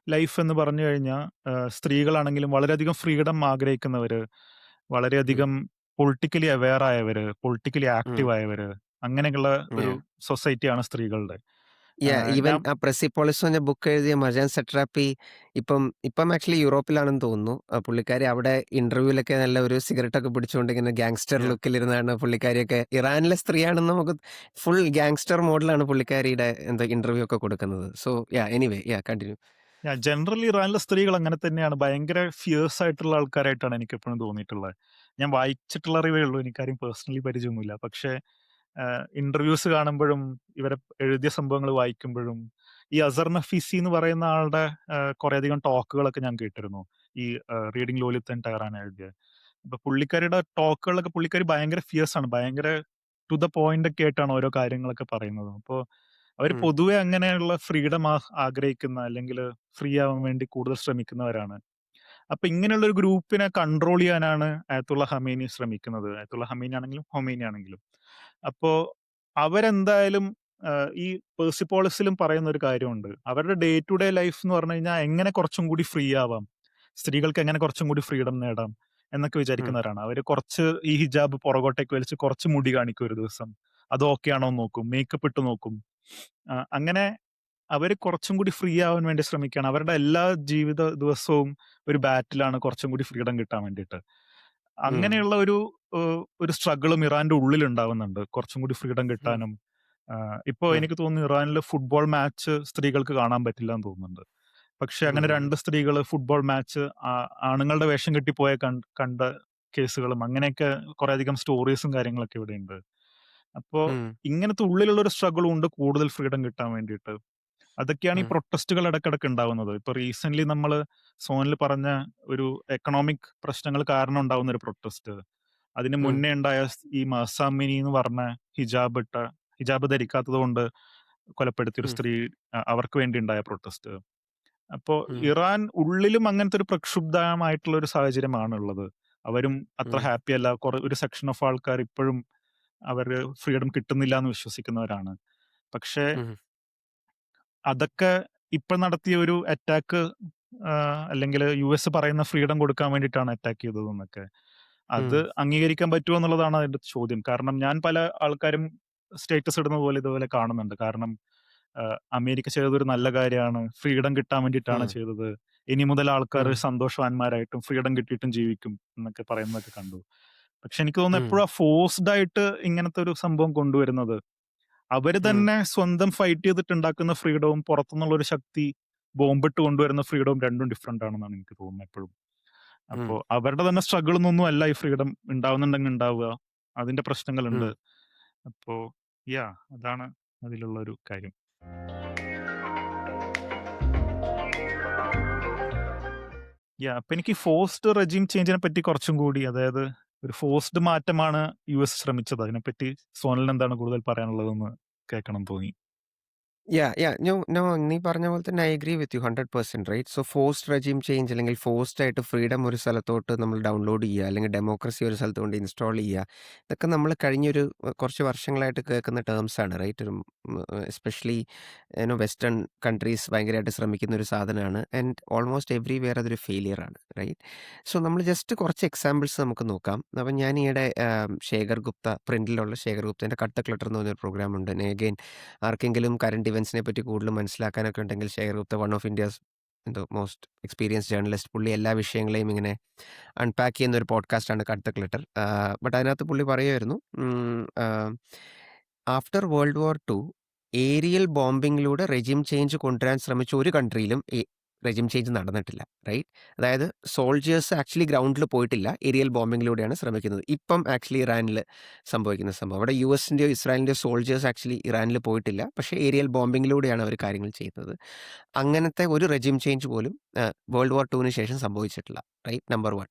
ലൈഫ് എന്ന് പറഞ്ഞു കഴിഞ്ഞാൽ സ്ത്രീകളാണെങ്കിലും വളരെയധികം ഫ്രീഡം ആഗ്രഹിക്കുന്നവര്, ഉം. വളരെയധികം പൊളിറ്റിക്കലി അവെയർ ആയവര്, പൊളിറ്റിക്കലി ഉം. ആക്റ്റീവ് ആയവര്, അങ്ങനെയുള്ള ഒരു യാഹ്. സൊസൈറ്റിയാണ് സ്ത്രീകളുടെ. ഈവൻ ഞാൻ ആ പെർസിപ്പോളിസ് എന്ന ബുക്ക് എഴുതിയ മർജാൻ സട്രാപ്പി ഇപ്പം ആക്ച്വലി യൂറോപ്പിലാണെന്ന് തോന്നുന്നു. പുള്ളിക്കാരി അവിടെ ഇന്റർവ്യൂലൊക്കെ നല്ല ഒരു സിഗരറ്റൊക്കെ പിടിച്ചുകൊണ്ട് ഇങ്ങനെ ഗാങ്സ്റ്റർ യാ ലുക്കിലിരുന്നാണ് പുള്ളിക്കാരിയൊക്കെ ഇറാനിലെ സ്ത്രീയാണെന്ന് നമുക്ക് ഫുൾ ഗാങ്സ്റ്റർ മോഡലാണ് പുള്ളിക്കാരിയുടെ എന്താ ഇന്റർവ്യൂ ഒക്കെ കൊടുക്കുന്നത്. So anyway continue. ജനറലി ഇറാനിലെ സ്ത്രീകൾ അങ്ങനെ തന്നെയാണ്. ഭയങ്കര ഫിയേഴ്സ് ആയിട്ടുള്ള ആൾക്കാരായിട്ടാണ് എനിക്ക് എപ്പോഴും തോന്നിയിട്ടുള്ളത്. ഞാൻ വായിച്ചിട്ടുള്ള അറിവേ ഉള്ളൂ. എനിക്കാരും പേഴ്സണലി പരിചയമൊന്നുമില്ല. പക്ഷേ ഇന്റർവ്യൂസ് കാണുമ്പോഴും ഇവരെ എഴുതിയ സംഭവങ്ങൾ വായിക്കുമ്പോഴും ഈ അസർ നഫീസി എന്ന് പറയുന്ന ആളുടെ കുറേയധികം ടോക്കുകളൊക്കെ ഞാൻ കേട്ടിരുന്നു. ഈ റീഡിംഗ് ലോലിത്ത് ആൻഡ് ടെഹറാൻ എഴുതിയ. അപ്പൊ പുള്ളിക്കാരിയുടെ ടോക്കുകളിലൊക്കെ പുള്ളിക്കാരി ഭയങ്കര ഫിയേഴ്സ് ആണ്. ഭയങ്കര ടു ദ പോയിന്റ് ഒക്കെ ആയിട്ടാണ് ഓരോ കാര്യങ്ങളൊക്കെ പറയുന്നത്. അപ്പോൾ അവർ ഉം. പൊതുവെ അങ്ങനെയുള്ള ഫ്രീഡം ആഗ്രഹിക്കുന്ന, അല്ലെങ്കിൽ ഫ്രീ ആവാൻ വേണ്ടി കൂടുതൽ ശ്രമിക്കുന്നവരാണ്. അപ്പൊ ഇങ്ങനെയുള്ള ഒരു ഗ്രൂപ്പിനെ കൺട്രോൾ ചെയ്യാനാണ് അയത്തുള്ള ഹമേനി ശ്രമിക്കുന്നത്. അയത്തുള്ള ഹമേനി ആണെങ്കിലും ഹൊമേനി ആണെങ്കിലും. അപ്പോ അവരെന്തായാലും ഈ പെർസിപ്പോളിസിലും പറയുന്ന ഒരു കാര്യമുണ്ട്. അവരുടെ ഡേ ടു ഡേ ലൈഫ് എന്ന് പറഞ്ഞു കഴിഞ്ഞാൽ എങ്ങനെ കുറച്ചും കൂടി ഫ്രീ ആവാം, സ്ത്രീകൾക്ക് എങ്ങനെ കുറച്ചും കൂടി ഫ്രീഡം നേടാം എന്നൊക്കെ ഉം. വിചാരിക്കുന്നവരാണ്. അവര് കുറച്ച് ഈ ഹിജാബ് പുറകോട്ടേക്ക് വലിച്ച് കുറച്ച് മുടി കാണിക്കും ഒരു ദിവസം. അത് ഓക്കെ ആണോ എന്ന് നോക്കും. മേക്കപ്പ് ഇട്ട് നോക്കും. അങ്ങനെ അവര് കുറച്ചും കൂടി ഫ്രീ ആവാൻ വേണ്ടി ശ്രമിക്കുകയാണ്. അവരുടെ എല്ലാ ജീവിത ദിവസവും ഒരു ബാറ്റിലാണ് കുറച്ചും കൂടി ഫ്രീഡം കിട്ടാൻ വേണ്ടിയിട്ട്. ഉം. അങ്ങനെയുള്ള ഒരു സ്ട്രഗിളും ഇറാന്റെ ഉള്ളിൽ ഉണ്ടാവുന്നുണ്ട്. കുറച്ചും കൂടി ഫ്രീഡം ഉം. കിട്ടാനും. ഇപ്പോ ഉം. എനിക്ക് തോന്നുന്നു ഇറാനില് ഫുട്ബോൾ മാച്ച് സ്ത്രീകൾക്ക് കാണാൻ പറ്റില്ല എന്ന് തോന്നുന്നുണ്ട്. പക്ഷെ അങ്ങനെ ഉം. 2 സ്ത്രീകള് ഫുട്ബോൾ മാച്ച് ആണുങ്ങളുടെ വേഷം കെട്ടിപ്പോയ കണ്ട കേസുകളും അങ്ങനെയൊക്കെ കുറെയധികം സ്റ്റോറീസും കാര്യങ്ങളൊക്കെ ഇവിടെയുണ്ട്. അപ്പോ ഉം. ഇങ്ങനത്തെ ഉള്ളിലുള്ള ഒരു സ്ട്രഗിളും ഉണ്ട് കൂടുതൽ ഫ്രീഡം കിട്ടാൻ വേണ്ടിയിട്ട്. അതൊക്കെയാണ് ഈ ഉം. പ്രൊട്ടസ്റ്റുകൾ ഇടക്കിടക്ക് ഉണ്ടാവുന്നത്. ഇപ്പൊ റീസെന്റ്ലി നമ്മള് സോനിൽ പറഞ്ഞ ഒരു എക്കണോമിക് പ്രശ്നങ്ങൾ കാരണം ഉണ്ടാവുന്ന ഒരു പ്രൊട്ടസ്റ്റ്. അതിന് ഉം. മുന്നേ ഉണ്ടായ ഈ മഹ്സ അമിനി എന്ന് പറഞ്ഞ ഹിജാബ് ധരിക്കാത്തത് കൊണ്ട് കൊലപ്പെടുത്തിയ ഒരു ഉം. സ്ത്രീ, അവർക്ക് വേണ്ടി ഉണ്ടായ പ്രൊട്ടസ്റ്റ്. അപ്പോ ഉം. ഇറാൻ ഉള്ളിലും അങ്ങനത്തെ ഒരു പ്രക്ഷുബ്ധമായിട്ടുള്ള ഒരു സാഹചര്യമാണ് ഉള്ളത്. അവരും അത്ര ഉം. ഹാപ്പി അല്ല. ഒരു സെക്ഷൻ ഓഫ് ആൾക്കാർ ഇപ്പോഴും അവര് ഫ്രീഡം കിട്ടുന്നില്ല എന്ന് വിശ്വസിക്കുന്നവരാണ്. പക്ഷേ ഉം. അതൊക്കെ ഇപ്പൊ നടത്തിയ ഒരു അറ്റാക്ക്, അല്ലെങ്കിൽ യുഎസ് പറയുന്ന ഫ്രീഡം കൊടുക്കാൻ വേണ്ടിയിട്ടാണ് അറ്റാക്ക് ചെയ്തതെന്നൊക്കെ. ഉം. അത് അംഗീകരിക്കാൻ പറ്റുമോ എന്നുള്ളതാണ് അതിന്റെ ചോദ്യം. കാരണം ഞാൻ പല ആൾക്കാരും സ്റ്റേറ്റസ് ഇടുന്ന പോലെ ഇതുപോലെ കാണുന്നുണ്ട്. കാരണം അമേരിക്ക ചെയ്തതൊരു നല്ല കാര്യമാണ്. ഫ്രീഡം കിട്ടാൻ വേണ്ടിയിട്ടാണ് ഉം. ചെയ്തത്. ഇനി മുതൽ ആൾക്കാർ ഉം. സന്തോഷവാന്മാരായിട്ടും ഫ്രീഡം കിട്ടിയിട്ടും ജീവിക്കും എന്നൊക്കെ പറയുന്നതൊക്കെ കണ്ടു. പക്ഷെ എനിക്ക് തോന്നുന്നു ഉം. എപ്പോഴാ ഫോഴ്സ്ഡ് ആയിട്ട് ഇങ്ങനത്തെ ഒരു സംഭവം കൊണ്ടുവരുന്നത്. അവര് ഉം. തന്നെ സ്വന്തം ഫൈറ്റ് ചെയ്തിട്ടുണ്ടാക്കുന്ന ഫ്രീഡവും പുറത്തുനിന്നുള്ള ഒരു ശക്തി ബോംബിട്ട് കൊണ്ടുവരുന്ന ഫ്രീഡവും രണ്ടും ഡിഫറെന്റ് ആണെന്നാണ് എനിക്ക് തോന്നുന്നത് എപ്പോഴും. ഉം. അപ്പോ അവരുടെ തന്നെ സ്ട്രഗിളിൽ നിന്നൊന്നും അല്ല ഈ ഫ്രീഡം ഉണ്ടാവുന്നുണ്ടെങ്കിൽ ഉണ്ടാവുക. അതിന്റെ പ്രശ്നങ്ങളുണ്ട്. ഉം. അപ്പോ അതാണ് അതിലുള്ള ഒരു കാര്യം. അപ്പൊ എനിക്ക് ഫോഴ്സ്ഡ് റെജീം ചേഞ്ചിനെ പറ്റി കുറച്ചും കൂടി, അതായത് ഒരു ഫോഴ്സ്ഡ് മാറ്റമാണ് യുഎസ് ശ്രമിച്ചത്. അതിനെപ്പറ്റി സോനലിന് എന്താണ് കൂടുതൽ പറയാനുള്ളതെന്ന് കേൾക്കണം തോന്നി. നോ, നീ പറഞ്ഞ പോലെ തന്നെ I agree with you 100% right. So forced regime change അല്ലെങ്കിൽ ഫോഴ്സ്ഡ് ആയിട്ട് ഫ്രീഡം ഒരു സ്ഥലത്തോട്ട് നമ്മൾ ഡൗൺലോഡ് ചെയ്യുക, അല്ലെങ്കിൽ ഡെമോക്രസി ഒരു സ്ഥലത്ത് കൊണ്ട് ഇൻസ്റ്റാൾ ചെയ്യുക, ഇതൊക്കെ നമ്മൾ കഴിഞ്ഞൊരു കുറച്ച് വർഷങ്ങളായിട്ട് കേൾക്കുന്ന ടേംസ് ആണ് റൈറ്റ്. ഒരു എസ്പെഷ്യലി വെസ്റ്റേൺ കൺട്രീസ് ഭയങ്കരമായിട്ട് ശ്രമിക്കുന്ന ഒരു സാധനമാണ്. ആൻഡ് ഓൾമോസ്റ്റ് എവ്രിവെയർ അതൊരു ഫെയിലിയർ ആണ് റൈറ്റ്. സോ നമ്മൾ ജസ്റ്റ് കുറച്ച് എക്സാമ്പിൾസ് നമുക്ക് നോക്കാം. അപ്പം ഞാൻ ഈയിടെ ശേഖർ ഗുപ്ത, പ്രിന്റിലുള്ള ശേഖർ ഗുപ്തൻ്റെ കട്ട് ക്ലട്ടർ എന്ന് പറഞ്ഞൊരു പ്രോഗ്രാം ഉണ്ട്. അഗെയിൻ ആർക്കെങ്കിലും കറണ്ട് ഇവൻസിനെ പറ്റി കൂടുതൽ മനസ്സിലാക്കാനൊക്കെ ഉണ്ടെങ്കിൽ Shekhar Gupta, one of India's most experience journalist, പുള്ളി എല്ലാ വിഷയങ്ങളെയും ഇങ്ങനെ അൺപാക്ക് ചെയ്യുന്ന ഒരു പോഡ്കാസ്റ്റാണ് കട്ട് ദ ക്ലിറ്റർ. ബട്ട് അതിനകത്ത് പുള്ളി പറയുമായിരുന്നു, after world war two aerial ബോംബിങ്ങിലൂടെ റെജിം ചേഞ്ച് കൊണ്ടുവരാൻ ശ്രമിച്ച ഒരു കൺട്രിയിലും റെജിം ചേഞ്ച് നടന്നിട്ടില്ല റൈറ്റ്. അതായത് സോൾജേഴ്സ് ആക്ച്വലി ഗ്രൗണ്ടിൽ പോയിട്ടില്ല, ഏരിയൽ ബോംബിങ്ങിലൂടെയാണ് ശ്രമിക്കുന്നത്. ഇപ്പം ആക്ച്വലി ഇറാനിൽ സംഭവിക്കുന്ന സംഭവം, അവിടെ യു എസിൻ്റെയോ ഇസ്രായേലിൻ്റെയോ സോൾജേഴ്സ് ആക്ച്വലി ഇറാനിൽ പോയിട്ടില്ല, പക്ഷേ ഏരിയൽ ബോംബിങ്ങിലൂടെയാണ് അവർ കാര്യങ്ങൾ ചെയ്യുന്നത്. അങ്ങനത്തെ ഒരു റെജിം ചേഞ്ച് പോലും വേൾഡ് വാർ ടുവിന് ശേഷം സംഭവിച്ചിട്ടില്ല റൈറ്റ്. Number one.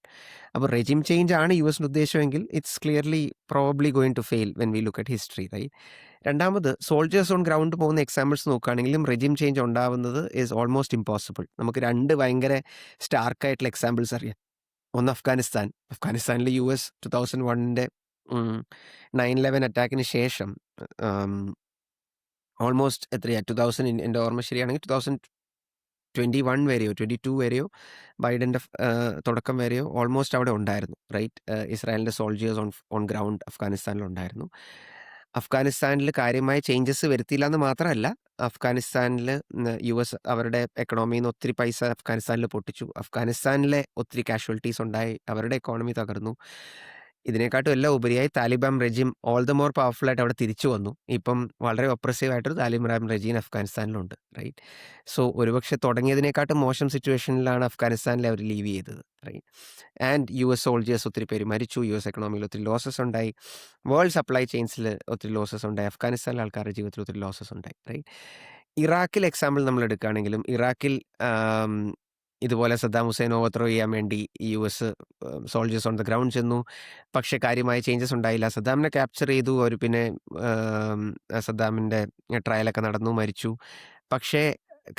അപ്പോൾ റെജിം ചേഞ്ച് ആണ് യു എസിൻ്റെ ഉദ്ദേശമെങ്കിൽ it's clearly probably going to fail when we look at history right. രണ്ടാമത്, സോൾജേഴ്സ് ഓൺ ഗ്രൗണ്ട് പോകുന്ന എക്സാമ്പിൾസ് നോക്കുകയാണെങ്കിലും റെജിം ചേഞ്ച് ഉണ്ടാവുന്നത് ഈസ് ഓൾമോസ്റ്റ് ഇമ്പോസിബിൾ. നമുക്ക് രണ്ട് ഭയങ്കര സ്റ്റാർക്കായിട്ടുള്ള എക്സാമ്പിൾസ് അറിയാം. ഒന്ന് അഫ്ഗാനിസ്ഥാൻ. അഫ്ഗാനിസ്ഥാനിൽ യു എസ് 2001 9/11 അറ്റാക്കിന് ശേഷം ഓൾമോസ്റ്റ് എത്രയാ 2000, എൻ്റെ ഓർമ്മ ശരിയാണെങ്കിൽ 2021 വരെയോ 22 വരെയോ ബൈഡൻ്റെ തുടക്കം വരെയോ ഓൾമോസ്റ്റ് അവിടെ ഉണ്ടായിരുന്നു റൈറ്റ്. ഇസ്രായേലിൻ്റെ സോൾജേഴ്സ് ഓൺ ഗ്രൗണ്ട് അഫ്ഗാനിസ്ഥാനിലുണ്ടായിരുന്നു. അഫ്ഗാനിസ്ഥാനിൽ കാര്യമായ ചേഞ്ചസ് വരുത്തിയില്ല എന്ന് മാത്രമല്ല, അഫ്ഗാനിസ്ഥാനിൽ യു എസ് അവരുടെ എക്കണോമിയിൽ നിന്ന് ഒത്തിരി പൈസ അഫ്ഗാനിസ്ഥാനിൽ പൊട്ടിച്ചു. അഫ്ഗാനിസ്ഥാനിലെ ഒത്തിരി കാഷ്വാലിറ്റീസ് ഉണ്ടായി, അവരുടെ എക്കോണമി തകർന്നു. ഇതിനെക്കാട്ടും എല്ലാം ഉപരിയായി Taliban regime all the more powerful ആയിട്ട് അവിടെ തിരിച്ചു വന്നു. ഇപ്പം വളരെ ഒപ്രസീവ് ആയിട്ടൊരു താലിബാൻ റെജീം അഫ്ഗാനിസ്ഥാനിലുണ്ട് റൈറ്റ്. സോ ഒരുപക്ഷെ തുടങ്ങിയതിനെക്കാട്ടും മോശം സിറ്റുവേഷനിലാണ് അഫ്ഗാനിസ്ഥാനിൽ അവർ ലീവ് ചെയ്തത് right. And U S soldiers ഒത്തിരി പേര് മരിച്ചു, യു എസ് എക്കണോമിയിൽ ഒത്തിരി ലോസസ് ഉണ്ടായി, വേൾഡ് സപ്ലൈ ചെയിൻസിൽ ഒത്തിരി ലോസസ് ഉണ്ടായി, അഫ്ഗാനിസ്ഥാനിലെ ആൾക്കാരുടെ ജീവിതത്തിൽ ഒത്തിരി ലോസസ് ഉണ്ടായി റൈറ്റ്. ഇറാഖിൽ എക്സാമ്പിൾ നമ്മൾ എടുക്കുകയാണെങ്കിലും, ഇറാഖിൽ ഇതുപോലെ സദ്ദാം ഹുസൈൻ ഓവർത്രോ ചെയ്യാൻ വേണ്ടി U S soldiers on the ground ചെന്നു, പക്ഷേ കാര്യമായ ചേഞ്ചസ് ഉണ്ടായില്ല. സദ്ദാമിനെ ക്യാപ്ചർ ചെയ്തു, അവർ പിന്നെ സദ്ദാമിൻ്റെ ട്രയലൊക്കെ നടന്നു, മരിച്ചു. പക്ഷേ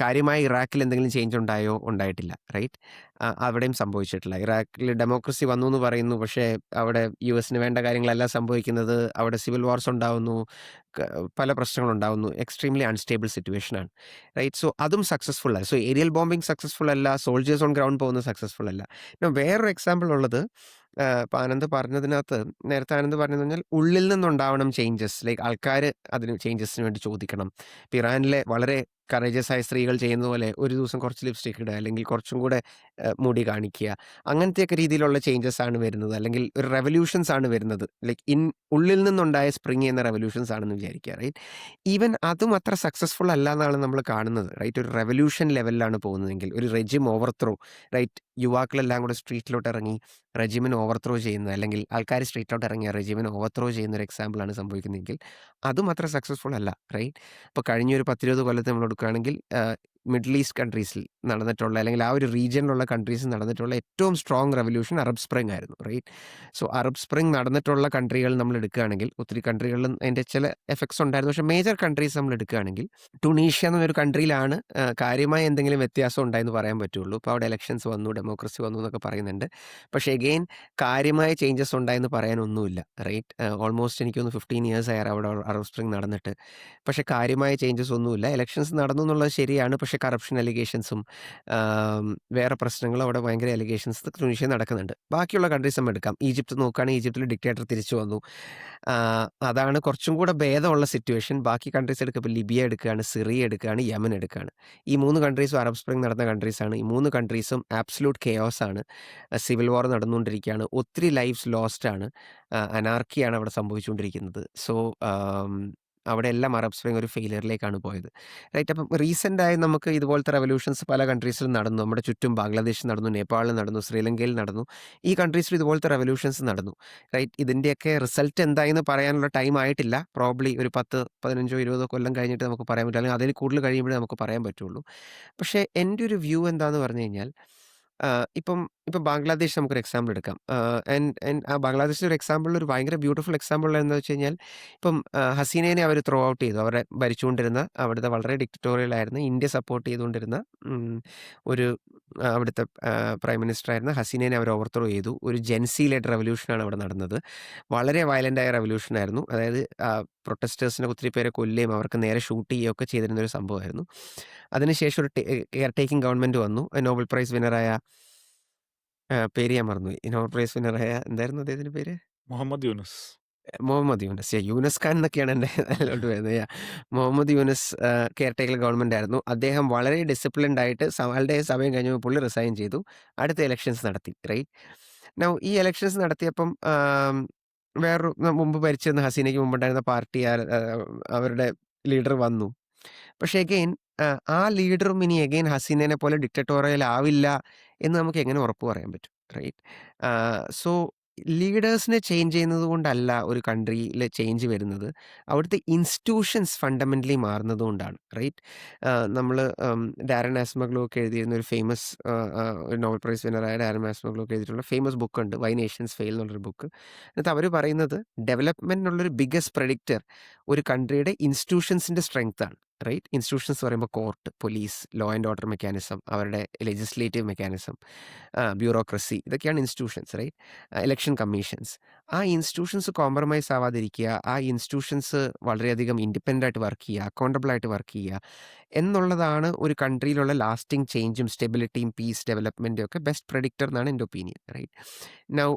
കാര്യമായി ഇറാഖിൽ എന്തെങ്കിലും ചേഞ്ച് ഉണ്ടായോ? ഉണ്ടായിട്ടില്ല റൈറ്റ്. അവിടെയും സംഭവിച്ചിട്ടില്ല. ഇറാഖിൽ ഡെമോക്രസി വന്നു എന്ന് പറയുന്നു, പക്ഷേ അവിടെ യു എസിന് വേണ്ട കാര്യങ്ങളല്ല സംഭവിക്കുന്നത്. അവിടെ സിവിൽ വാർസ് ഉണ്ടാവുന്നു, പല പ്രശ്നങ്ങളുണ്ടാവുന്നു. എക്സ്ട്രീംലി അൺസ്റ്റേബിൾ സിറ്റുവേഷനാണ് റൈറ്റ്. സോ അതും സക്സസ്ഫുൾ അല്ല. സോ ഏരിയൽ ബോംബിംഗ് സക്സസ്ഫുൾ അല്ല, സോൾജേഴ്സ് ഓൺ ഗ്രൗണ്ട് പോകുന്നത് സക്സസ്ഫുൾ അല്ല. പിന്നെ വേറൊരു എക്സാമ്പിൾ ഉള്ളത്, ഇപ്പം ആനന്ദ് പറഞ്ഞതിനകത്ത്, നേരത്തെ ആനന്ദ് പറഞ്ഞതെന്ന് പറഞ്ഞാൽ ഉള്ളിൽ നിന്നുണ്ടാവണം ചേഞ്ചസ്, ലൈക്ക് ആൾക്കാർ അതിന് ചേഞ്ചസിന് വേണ്ടി ചോദിക്കണം. ഇപ്പം ഇറാനിലെ വളരെ കറേജസ് ആയ സ്ത്രീകൾ ചെയ്യുന്ന പോലെ ഒരു ദിവസം കുറച്ച് ലിപ്സ്റ്റിക് ഇടുക, അല്ലെങ്കിൽ കുറച്ചും കൂടെ മുടി കാണിക്കുക, അങ്ങനത്തെയൊക്കെ രീതിയിലുള്ള ചേഞ്ചസ് ആണ് വരുന്നത്, അല്ലെങ്കിൽ ഒരു റെവല്യൂഷൻസ് ആണ് വരുന്നത്. ലൈക്ക് ഉള്ളിൽ നിന്നുണ്ടായ സ്പ്രിങ് ചെയ്യുന്ന റെവല്യൂഷൻസ് ആണെന്ന് വിചാരിക്കുക റൈറ്റ്. ഈവൻ അതും അത്ര സക്സസ്ഫുൾ അല്ല എന്നാണ് നമ്മൾ കാണുന്നത് റൈറ്റ്. ഒരു റെവല്യൂഷൻ ലെവലിലാണ് പോകുന്നതെങ്കിൽ, ഒരു റെജിം ഓവർത്രോ റൈറ്റ്, യുവാക്കളെല്ലാം കൂടെ സ്ട്രീറ്റിലോട്ട് ഇറങ്ങി റെജിമിന് ഓവർത്രോ ചെയ്യുന്ന, അല്ലെങ്കിൽ ആൾക്കാർ സ്ട്രീറ്റിലോട്ട് ഇറങ്ങിയ റെജിമിന് ഓവർത്രോ ചെയ്യുന്ന ഒരു എക്സാമ്പിളാണ് സംഭവിക്കുന്നതെങ്കിൽ അതും അത്ര സക്സസ്ഫുൾ അല്ല റൈറ്റ്. ഇപ്പോൾ കഴിഞ്ഞൊരു 10-20 കൊല്ലത്ത് നമ്മൾ എടുക്കുകയാണെങ്കിൽ മിഡിൽ ഈസ്റ്റ് കൺട്രീസിൽ നടന്നിട്ടുള്ള, അല്ലെങ്കിൽ ആ ഒരു റീജിയനിലുള്ള കൺട്രീസിൽ നടന്നിട്ടുള്ള ഏറ്റവും സ്ട്രോങ് റെവല്യൂഷൻ അറബ് സ്പ്രിംഗ് ആയിരുന്നു റൈറ്റ്. സോ അറബ് സ്പ്രിംഗ് നടന്നിട്ടുള്ള കൺട്രികൾ നമ്മൾ എടുക്കുകയാണെങ്കിൽ, ഒത്തിരി കൺട്രികളിലും അതിൻ്റെ ചില എഫക്ട്സ് ഉണ്ടായിരുന്നു, പക്ഷേ മേജർ കൺട്രീസ് നമ്മൾ എടുക്കുകയാണെങ്കിൽ ടുണീഷ്യ എന്നൊരു കൺട്രിയിലാണ് കാര്യമായ എന്തെങ്കിലും വ്യത്യാസം ഉണ്ടായെന്ന് പറയാൻ പറ്റുള്ളൂ. ഇപ്പോൾ അവിടെ ഇലക്ഷൻസ് വന്നു, ഡെമോക്രസി വന്നു എന്നൊക്കെ പറയുന്നുണ്ട്, പക്ഷേ എഗെയിൻ കാര്യമായ ചേഞ്ചസ് ഉണ്ടായെന്ന് പറയാനൊന്നുമില്ല റൈറ്റ്. ഓൾമോസ്റ്റ് എനിക്കൊന്ന് 15 years ആയി അവിടെ അറബ് സ്പ്രിംഗ് നടന്നിട്ട്, പക്ഷേ കാര്യമായ ചേഞ്ചസ് ഒന്നുമില്ല. ഇലക്ഷൻസ് നടന്നു എന്നുള്ളത് ശരിയാണ്, പക്ഷേ കറപ്ഷൻ അലിഗേഷൻസും വേറെ പ്രശ്നങ്ങളും അവിടെ ഭയങ്കര അലിഗേഷൻസ് ടുണീഷ്യ നടക്കുന്നുണ്ട്. ബാക്കിയുള്ള കൺട്രീസ് നമ്മൾ എടുക്കാം. ഈജിപ്ത് നോക്കുകയാണെങ്കിൽ ഈജിപ്തിൽ ഡിക്റ്റേറ്റർ തിരിച്ചു വന്നു, അതാണ് കുറച്ചും കൂടെ ഭേദമുള്ള സിറ്റുവേഷൻ. ബാക്കി കൺട്രീസ് എടുക്കുക, ഇപ്പോൾ ലിബിയ എടുക്കുകയാണ്, സിറിയ എടുക്കുകയാണ്, യമൻ എടുക്കുകയാണ്. ഈ 3 കൺട്രീസും അറബ് സ്പ്രിംഗ് നടന്ന കൺട്രീസാണ്. ഈ 3 കൺട്രീസും ആബ്സല്യൂട്ട് കെയോസ് ആണ്, സിവിൽ വാർ നടന്നുകൊണ്ടിരിക്കുകയാണ്, ഒത്തിരി ലൈഫ്സ് ലോസ്റ്റ് ആണ്, അനാർക്കിയാണ് അവിടെ സംഭവിച്ചുകൊണ്ടിരിക്കുന്നത്. സോ അവിടെ എല്ലാം അറബ് സ്പ്രിംഗ് ഒരു ഫെയിലിയറിലേക്കാണ് പോയത്. റൈറ്റ്. അപ്പം റീസെൻ്റായി നമുക്ക് ഇതുപോലത്തെ റെവല്യൂഷൻസ് പല കൺട്രീസിലും നടന്നു. നമ്മുടെ ചുറ്റും ബംഗ്ലാദേശിൽ നടന്നു, നേപ്പാളിൽ നടന്നു, ശ്രീലങ്കയിൽ നടന്നു. ഈ കൺട്രീസിൽ ഇതുപോലത്തെ റെവല്യൂഷൻസ് നടന്നു. റൈറ്റ്. ഇതിൻ്റെയൊക്കെ റിസൾട്ട് എന്തായെന്ന് പറയാനുള്ള ടൈം ആയിട്ടില്ല. പ്രോബ്ലി ഒരു 10, 15, 20 കൊല്ലം കഴിഞ്ഞിട്ട് നമുക്ക് പറയാൻ പറ്റും. അല്ലെങ്കിൽ അതിൽ കൂടുതൽ കഴിയുമ്പോഴേ നമുക്ക് പറയാൻ പറ്റുള്ളൂ. പക്ഷേ എൻ്റെ ഒരു വ്യൂ എന്താന്ന് പറഞ്ഞു കഴിഞ്ഞാൽ, ഇപ്പം ഇപ്പം ബംഗ്ലാദേശ് നമുക്കൊരു എക്സാമ്പിൾ എടുക്കാം. ആ ബംഗ്ലാദേശിലെ ഒരു എക്സാമ്പിളിൽ ഒരു ഭയങ്കര ബ്യൂട്ടിഫുൾ എക്സാമ്പിൾ എന്താ വെച്ച് കഴിഞ്ഞാൽ, ഇപ്പം ഹസീനേനെ അവർ ത്രോ ഔട്ട് ചെയ്തു. അവരെ ഭരിച്ചുകൊണ്ടിരുന്ന അവിടുത്തെ വളരെ ഡിക്റ്ററ്റോറിയൽ ആയിരുന്ന, ഇന്ത്യ സപ്പോർട്ട് ചെയ്തുകൊണ്ടിരുന്ന ഒരു അവിടുത്തെ പ്രൈം മിനിസ്റ്റർ ആയിരുന്ന ഹസീനേനെ അവർ ഓവർത്രോ ചെയ്തു. ഒരു ജെൻസി ലെഡ് റെവല്യൂഷനാണ് അവിടെ നടന്നത്. വളരെ വയലൻ്റായ റെവല്യൂഷനായിരുന്നു. അതായത് പ്രൊട്ടസ്റ്റേഴ്സിനെ ഒത്തിരി പേരെ കൊല്ലുകയും അവർക്ക് നേരെ ഷൂട്ട് ചെയ്യുകയൊക്കെ ചെയ്തിരുന്ന ഒരു സംഭവമായിരുന്നു. അതിനുശേഷം ഒരു കെയർ ടേക്കിംഗ് ഗവൺമെൻറ് വന്നു. നോബൽ പ്രൈസ് വിന്നറായ പേര് ഞാൻ മറന്നുപോയി. നോബൽ പ്രൈസ് വിന്നറായ എന്തായിരുന്നു അദ്ദേഹത്തിൻ്റെ പേര്? മുഹമ്മദ് യൂനുസ്. മുഹമ്മദ് യൂനസ്. യൂനസ് ഖാൻ എന്നൊക്കെയാണ് എൻ്റെ തലയിലോട്ട് വരുന്നത്. Muhammad Yunus caretaker government ആയിരുന്നു. അദ്ദേഹം വളരെ ഡിസിപ്ലിൻഡ് ആയിട്ട് ആളുടെ സമയം കഴിഞ്ഞപ്പോൾ പുള്ളി റിസൈൻ ചെയ്തു. അടുത്ത ഇലക്ഷൻസ് നടത്തി. റൈറ്റ്. നൗ ഈ ഇലക്ഷൻസ് നടത്തിയപ്പം വേറൊരു മുമ്പ് ഭരിച്ചിരുന്ന ഹസീനയ്ക്ക് മുമ്പുണ്ടായിരുന്ന പാർട്ടി അവരുടെ ലീഡർ വന്നു. പക്ഷേ അഗെയിൻ ആ ലീഡറും ഇനി അഗെയിൻ ഹസീനേനെ പോലെ ഡിക്റ്ററ്റോറിയൽ ആവില്ല എന്ന് നമുക്ക് എങ്ങനെ ഉറപ്പ് പറയാൻ പറ്റും? റൈറ്റ്. സോ ലീഡേഴ്സിനെ ചേഞ്ച് ചെയ്യുന്നത് കൊണ്ടല്ല ഒരു കൺട്രിയിൽ ചേഞ്ച് വരുന്നത്. അവിടുത്തെ ഇൻസ്റ്റിറ്റ്യൂഷൻസ് ഫണ്ടമെൻ്റലി മാറുന്നത് കൊണ്ടാണ്. റൈറ്റ്. നമ്മൾ ഡാരൻ ആസ്മഗ്ലോ ഒക്കെ എഴുതിയിരുന്ന ഒരു ഫേമസ് ഒരു നോബൽ പ്രൈസ് വിന്നറായ ഡാരൻ ആസ്മഗ്ലോ ഒക്കെ എഴുതിയിട്ടുള്ള ഫേമസ് ബുക്കുണ്ട്, വൈ നേഷൻസ് ഫെയിൽ എന്നുള്ളൊരു ബുക്ക്. എന്നിട്ട് അവർ പറയുന്നത് ഡെവലപ്മെൻറ്റിനുള്ളൊരു ബിഗ്ഗസ്റ്റ് പ്രഡിക്റ്റർ ഒരു കൺട്രിയുടെ ഇൻസ്റ്റിറ്റ്യൂഷൻസിൻ്റെ സ്ട്രെങ്ത് ആണ്. റൈറ്റ്. ഇൻസ്റ്റിറ്റ്യൂഷൻസ് പറയുമ്പോൾ court, police, law and order mechanism, അവരുടെ ലെജിസ്ലേറ്റീവ് മെക്കാനിസം, ബ്യൂറോക്രസി, ഇതൊക്കെയാണ് ഇൻസ്റ്റിറ്റ്യൂഷൻസ്. റൈറ്റ്. Election commissions. ആ ഇൻസ്റ്റിറ്റ്യൂഷൻസ് കോംപ്രമൈസ് ആവാതിരിക്കുക, ആ ഇൻസ്റ്റിറ്റ്യൂഷൻസ് വളരെയധികം ഇൻഡിപെൻഡൻ്റ് ആയിട്ട് വർക്ക് ചെയ്യുക, അക്കൗണ്ടബിൾ ആയിട്ട് വർക്ക് ചെയ്യുക എന്നുള്ളതാണ് ഒരു കൺട്രിയിലുള്ള ലാസ്റ്റിംഗ് ചേഞ്ചും സ്റ്റെബിലിറ്റിയും പീസ് ഡെവലപ്മെൻറ്റും ഒക്കെ ബെസ്റ്റ് പ്രഡിക്റ്റർ എന്നാണ് എൻ്റെ ഒപ്പീനിയൻ. റൈറ്റ്. നൗ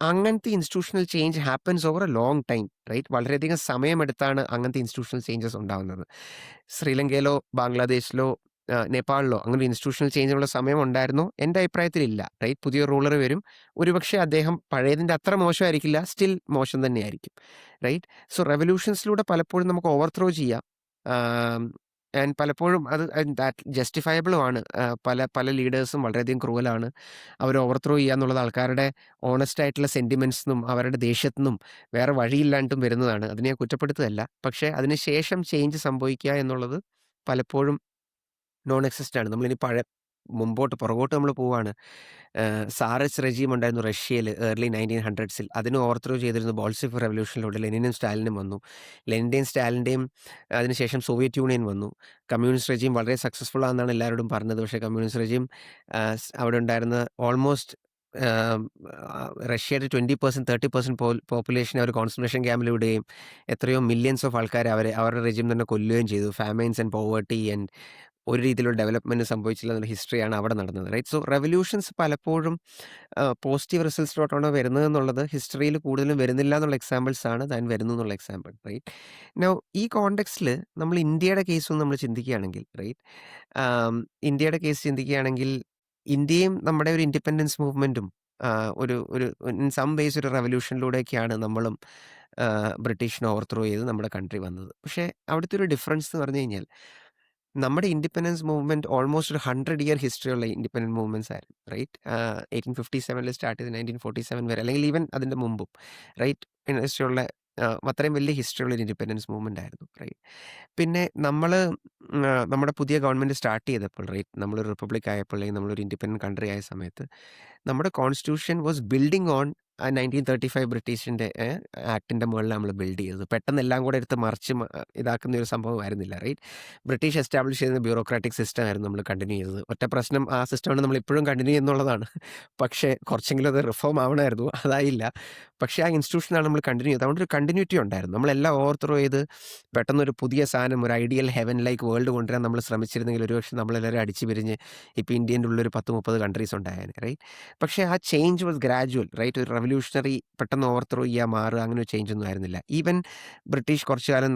അങ്ങനത്തെ institutional change happens over a long time. Right. വളരെയധികം സമയമെടുത്താണ് അങ്ങനത്തെ ഇൻസ്റ്റിറ്റ്യൂഷണൽ ചേഞ്ചസ് ഉണ്ടാകുന്നത്. ശ്രീലങ്കയിലോ ബംഗ്ലാദേശിലോ നേപ്പാളിലോ അങ്ങനെ ഇൻസ്റ്റിറ്റ്യൂഷണൽ ചേഞ്ചിനുള്ള സമയം ഉണ്ടായിരുന്നോ? എൻ്റെ അഭിപ്രായത്തിലില്ല. റൈറ്റ്. പുതിയ റൂളർ വരും. ഒരുപക്ഷെ അദ്ദേഹം പഴയതിൻ്റെ അത്ര മോശമായിരിക്കില്ല, സ്റ്റിൽ മോശം തന്നെയായിരിക്കും. റൈറ്റ്. സോ റെവല്യൂഷൻസിലൂടെ പലപ്പോഴും നമുക്ക് ഓവർത്രോ ചെയ്യാം. ആൻഡ് പലപ്പോഴും അത് ദാറ്റ് ജസ്റ്റിഫയബിളും ആണ്. പല പല ലീഡേഴ്സും വളരെയധികം ക്രൂവലാണ്. അവർ ഓവർത്രോ ചെയ്യുക എന്നുള്ളത് ആൾക്കാരുടെ ഓണസ്റ്റ് ആയിട്ടുള്ള സെൻറ്റിമെൻറ്റ്സിനും അവരുടെ ദേഷ്യത്തിനും വേറെ വഴിയില്ലാണ്ടും വരുന്നതാണ്. അതിനെ ഞാൻ കുറ്റപ്പെടുത്തുകയല്ല. പക്ഷേ അതിന് ശേഷം ചേഞ്ച് സംഭവിക്കുക എന്നുള്ളത് പലപ്പോഴും നോൺ എക്സിസ്റ്റ് ആണ്. നമ്മളിനി പുറകോട്ട് നമ്മൾ പോവാണ്. സാറസ് റെജീം ഉണ്ടായിരുന്നു റഷ്യയിൽ ഏർലി 1900s. അതിന് ഓവർത്രോ ചെയ്തിരുന്നു ബോൾഷെവിക് റെവല്യൂഷനിലൂടെ. ലെനിനും സ്റ്റാലിനും വന്നു. ലെനിൻ്റെയും സ്റ്റാലിൻ്റെയും അതിനുശേഷം സോവിയറ്റ് യൂണിയൻ വന്നു. കമ്മ്യൂണിസ്റ്റ് റെജീം വളരെ സക്സസ്ഫുൾ ആണെന്നാണ് എല്ലാവരോടും പറഞ്ഞത്. പക്ഷേ കമ്മ്യൂണിസ്റ്റ് റെജീം അവിടെ ഉണ്ടായിരുന്ന ഓൾമോസ്റ്റ് റഷ്യയുടെ 20%, 30% പോപ്പുലേഷനെ അവർ കോൺസെൻട്രേഷൻ ക്യാമ്പിലിടുകയും എത്രയോ മില്യൺസ് ഓഫ് ആൾക്കാരെ അവരുടെ റെജീം തന്നെ കൊല്ലുകയും ചെയ്തു. ഫാമൈൻസ് ആൻഡ് പോവേർട്ടി ആൻഡ് ഒരു രീതിയിലുള്ള ഡെവലപ്മെൻറ്റ് സംഭവിച്ചില്ല എന്നുള്ള ഹിസ്റ്ററിയാണ് അവിടെ നടന്നത്. റൈറ്റ്. സോ റെവല്യൂഷൻസ് പലപ്പോഴും പോസിറ്റീവ് റിസൾട്ട്സിലോട്ടാണ് വരുന്നത് എന്നുള്ളത് ഹിസ്റ്ററിയിൽ കൂടുതലും വരുന്നില്ല എന്നുള്ള എക്സാമ്പിൾസ് ആണ് താൻ വരുന്നു എന്നുള്ള എക്സാമ്പിൾ. റൈറ്റ്. നൗ ഈ കോണ്ടെക്സ്റ്റിൽ നമ്മൾ ഇന്ത്യയുടെ കേസ് നമ്മൾ ചിന്തിക്കുകയാണെങ്കിൽ, റൈറ്റ്, ഇന്ത്യയുടെ കേസ് ചിന്തിക്കുകയാണെങ്കിൽ ഇന്ത്യയും നമ്മുടെ ഒരു ഇൻഡിപെൻഡൻസ് മൂവ്മെൻറ്റും ഒരു ഒരു ഇൻ സം വേസ് ഒരു റെവല്യൂഷനിലൂടെയൊക്കെയാണ് നമ്മളും ബ്രിട്ടീഷിനെ ഓവർത്രോ ചെയ്ത് നമ്മുടെ കൺട്രി വന്നത്. പക്ഷേ അവിടുത്തെ ഒരു ഡിഫറൻസ് എന്ന് പറഞ്ഞു കഴിഞ്ഞാൽ നമ്മുടെ ഇൻഡിപെൻഡൻസ് മൂവ്മെൻറ്റ് ഓൾമോസ്റ്റ് ഒരു 100 ഇയർ ഹിസ്റ്ററി ഉള്ള ഇൻഡിപെൻഡൻറ്റ് മൂവ്മെൻറ്റ്സ് ആയിരുന്നു. റൈറ്റ്. 1857 സ്റ്റാർട്ട് ചെയ്ത് 1947 വരെ, അല്ലെങ്കിൽ ഈവൻ അതിൻ്റെ മുമ്പും. റൈറ്റ്. ഹിസ്റ്ററിയുള്ള അത്രയും വലിയ ഹിസ്റ്ററി ഉള്ള ഒരു ഇൻഡിപെൻഡൻസ് മൂവ്മെൻ്റ് ആയിരുന്നു. റൈറ്റ്. പിന്നെ നമ്മുടെ പുതിയ ഗവൺമെൻറ് സ്റ്റാർട്ട് ചെയ്തപ്പോൾ, റൈറ്റ്, നമ്മളൊരു റിപ്പബ്ലിക് ആയപ്പോൾ, അല്ലെങ്കിൽ നമ്മളൊരു ഇൻഡിപെൻഡൻറ്റ് കൺട്രി ആയ സമയത്ത് നമ്മുടെ കോൺസ്റ്റിറ്റ്യൂഷൻ വാസ് ബിൽഡിംഗ് ഓൺ 1935 ബ്രിട്ടീഷിൻ്റെ ആക്ടിൻ്റെ മുകളിൽ നമ്മൾ ബിൽഡ് ചെയ്തത്. പെട്ടെന്ന് എല്ലാം കൂടെ എടുത്ത് മറിച്ച് ഇതാക്കുന്ന ഒരു സംഭവമായിരുന്നില്ല. റൈറ്റ്. ബ്രിട്ടീഷ് എസ്റ്റാബ്ലിഷ് ചെയ്യുന്ന ബ്യൂറോക്രാറ്റിക് സിസ്റ്റം ആയിരുന്നു നമ്മൾ കണ്ടിന്യൂ ചെയ്തത്. ഒറ്റ പ്രശ്നം, ആ സിസ്റ്റമാണ് നമ്മൾ ഇപ്പോഴും കണ്ടിന്യൂ ചെയ്യുന്നുള്ളതാണ്. പക്ഷേ കുറച്ചെങ്കിലും അത് റിഫോം ആവണമായിരുന്നു. അതായില്ല. പക്ഷേ ആ ഇൻസ്റ്റിറ്റ്യൂഷനാണ് നമ്മൾ കണ്ടിന്യൂ ചെയ്തത്. അതുകൊണ്ട് ഒരു കണ്ടിന്യൂറ്റി ഉണ്ടായിരുന്നു. നമ്മളെല്ലാം ഓവർത്രോ ചെയ്ത് പെട്ടെന്നൊരു പുതിയ സാധനം, ഒരു ഐഡിയൽ ഹെവൻ ലൈക്ക് വേൾഡ് കൊണ്ടുവരാൻ നമ്മൾ ശ്രമിച്ചിരുന്നെങ്കിൽ ഒരുപക്ഷെ നമ്മളെല്ലാവരും അടിച്ചു പിരിഞ്ഞ് ഇപ്പോൾ ഇന്ത്യൻ്റെ ഉള്ളൊരു 10-30 കൺട്രീസ് ഉണ്ടായേനെ. റൈറ്റ്. പക്ഷേ ആ ചേഞ്ച് വാസ് ഗ്രാജുവൽ. റൈറ്റ്. ഒരു റെവല്യൂഷണറി പെട്ടെന്ന് ഓവർത്രോ ചെയ്യുക, മാറുക, അങ്ങനെ ഒരു ചേഞ്ച് ഒന്നും ആയിരുന്നില്ല. ഈവൻ ബ്രിട്ടീഷ് കുറച്ചു കാലം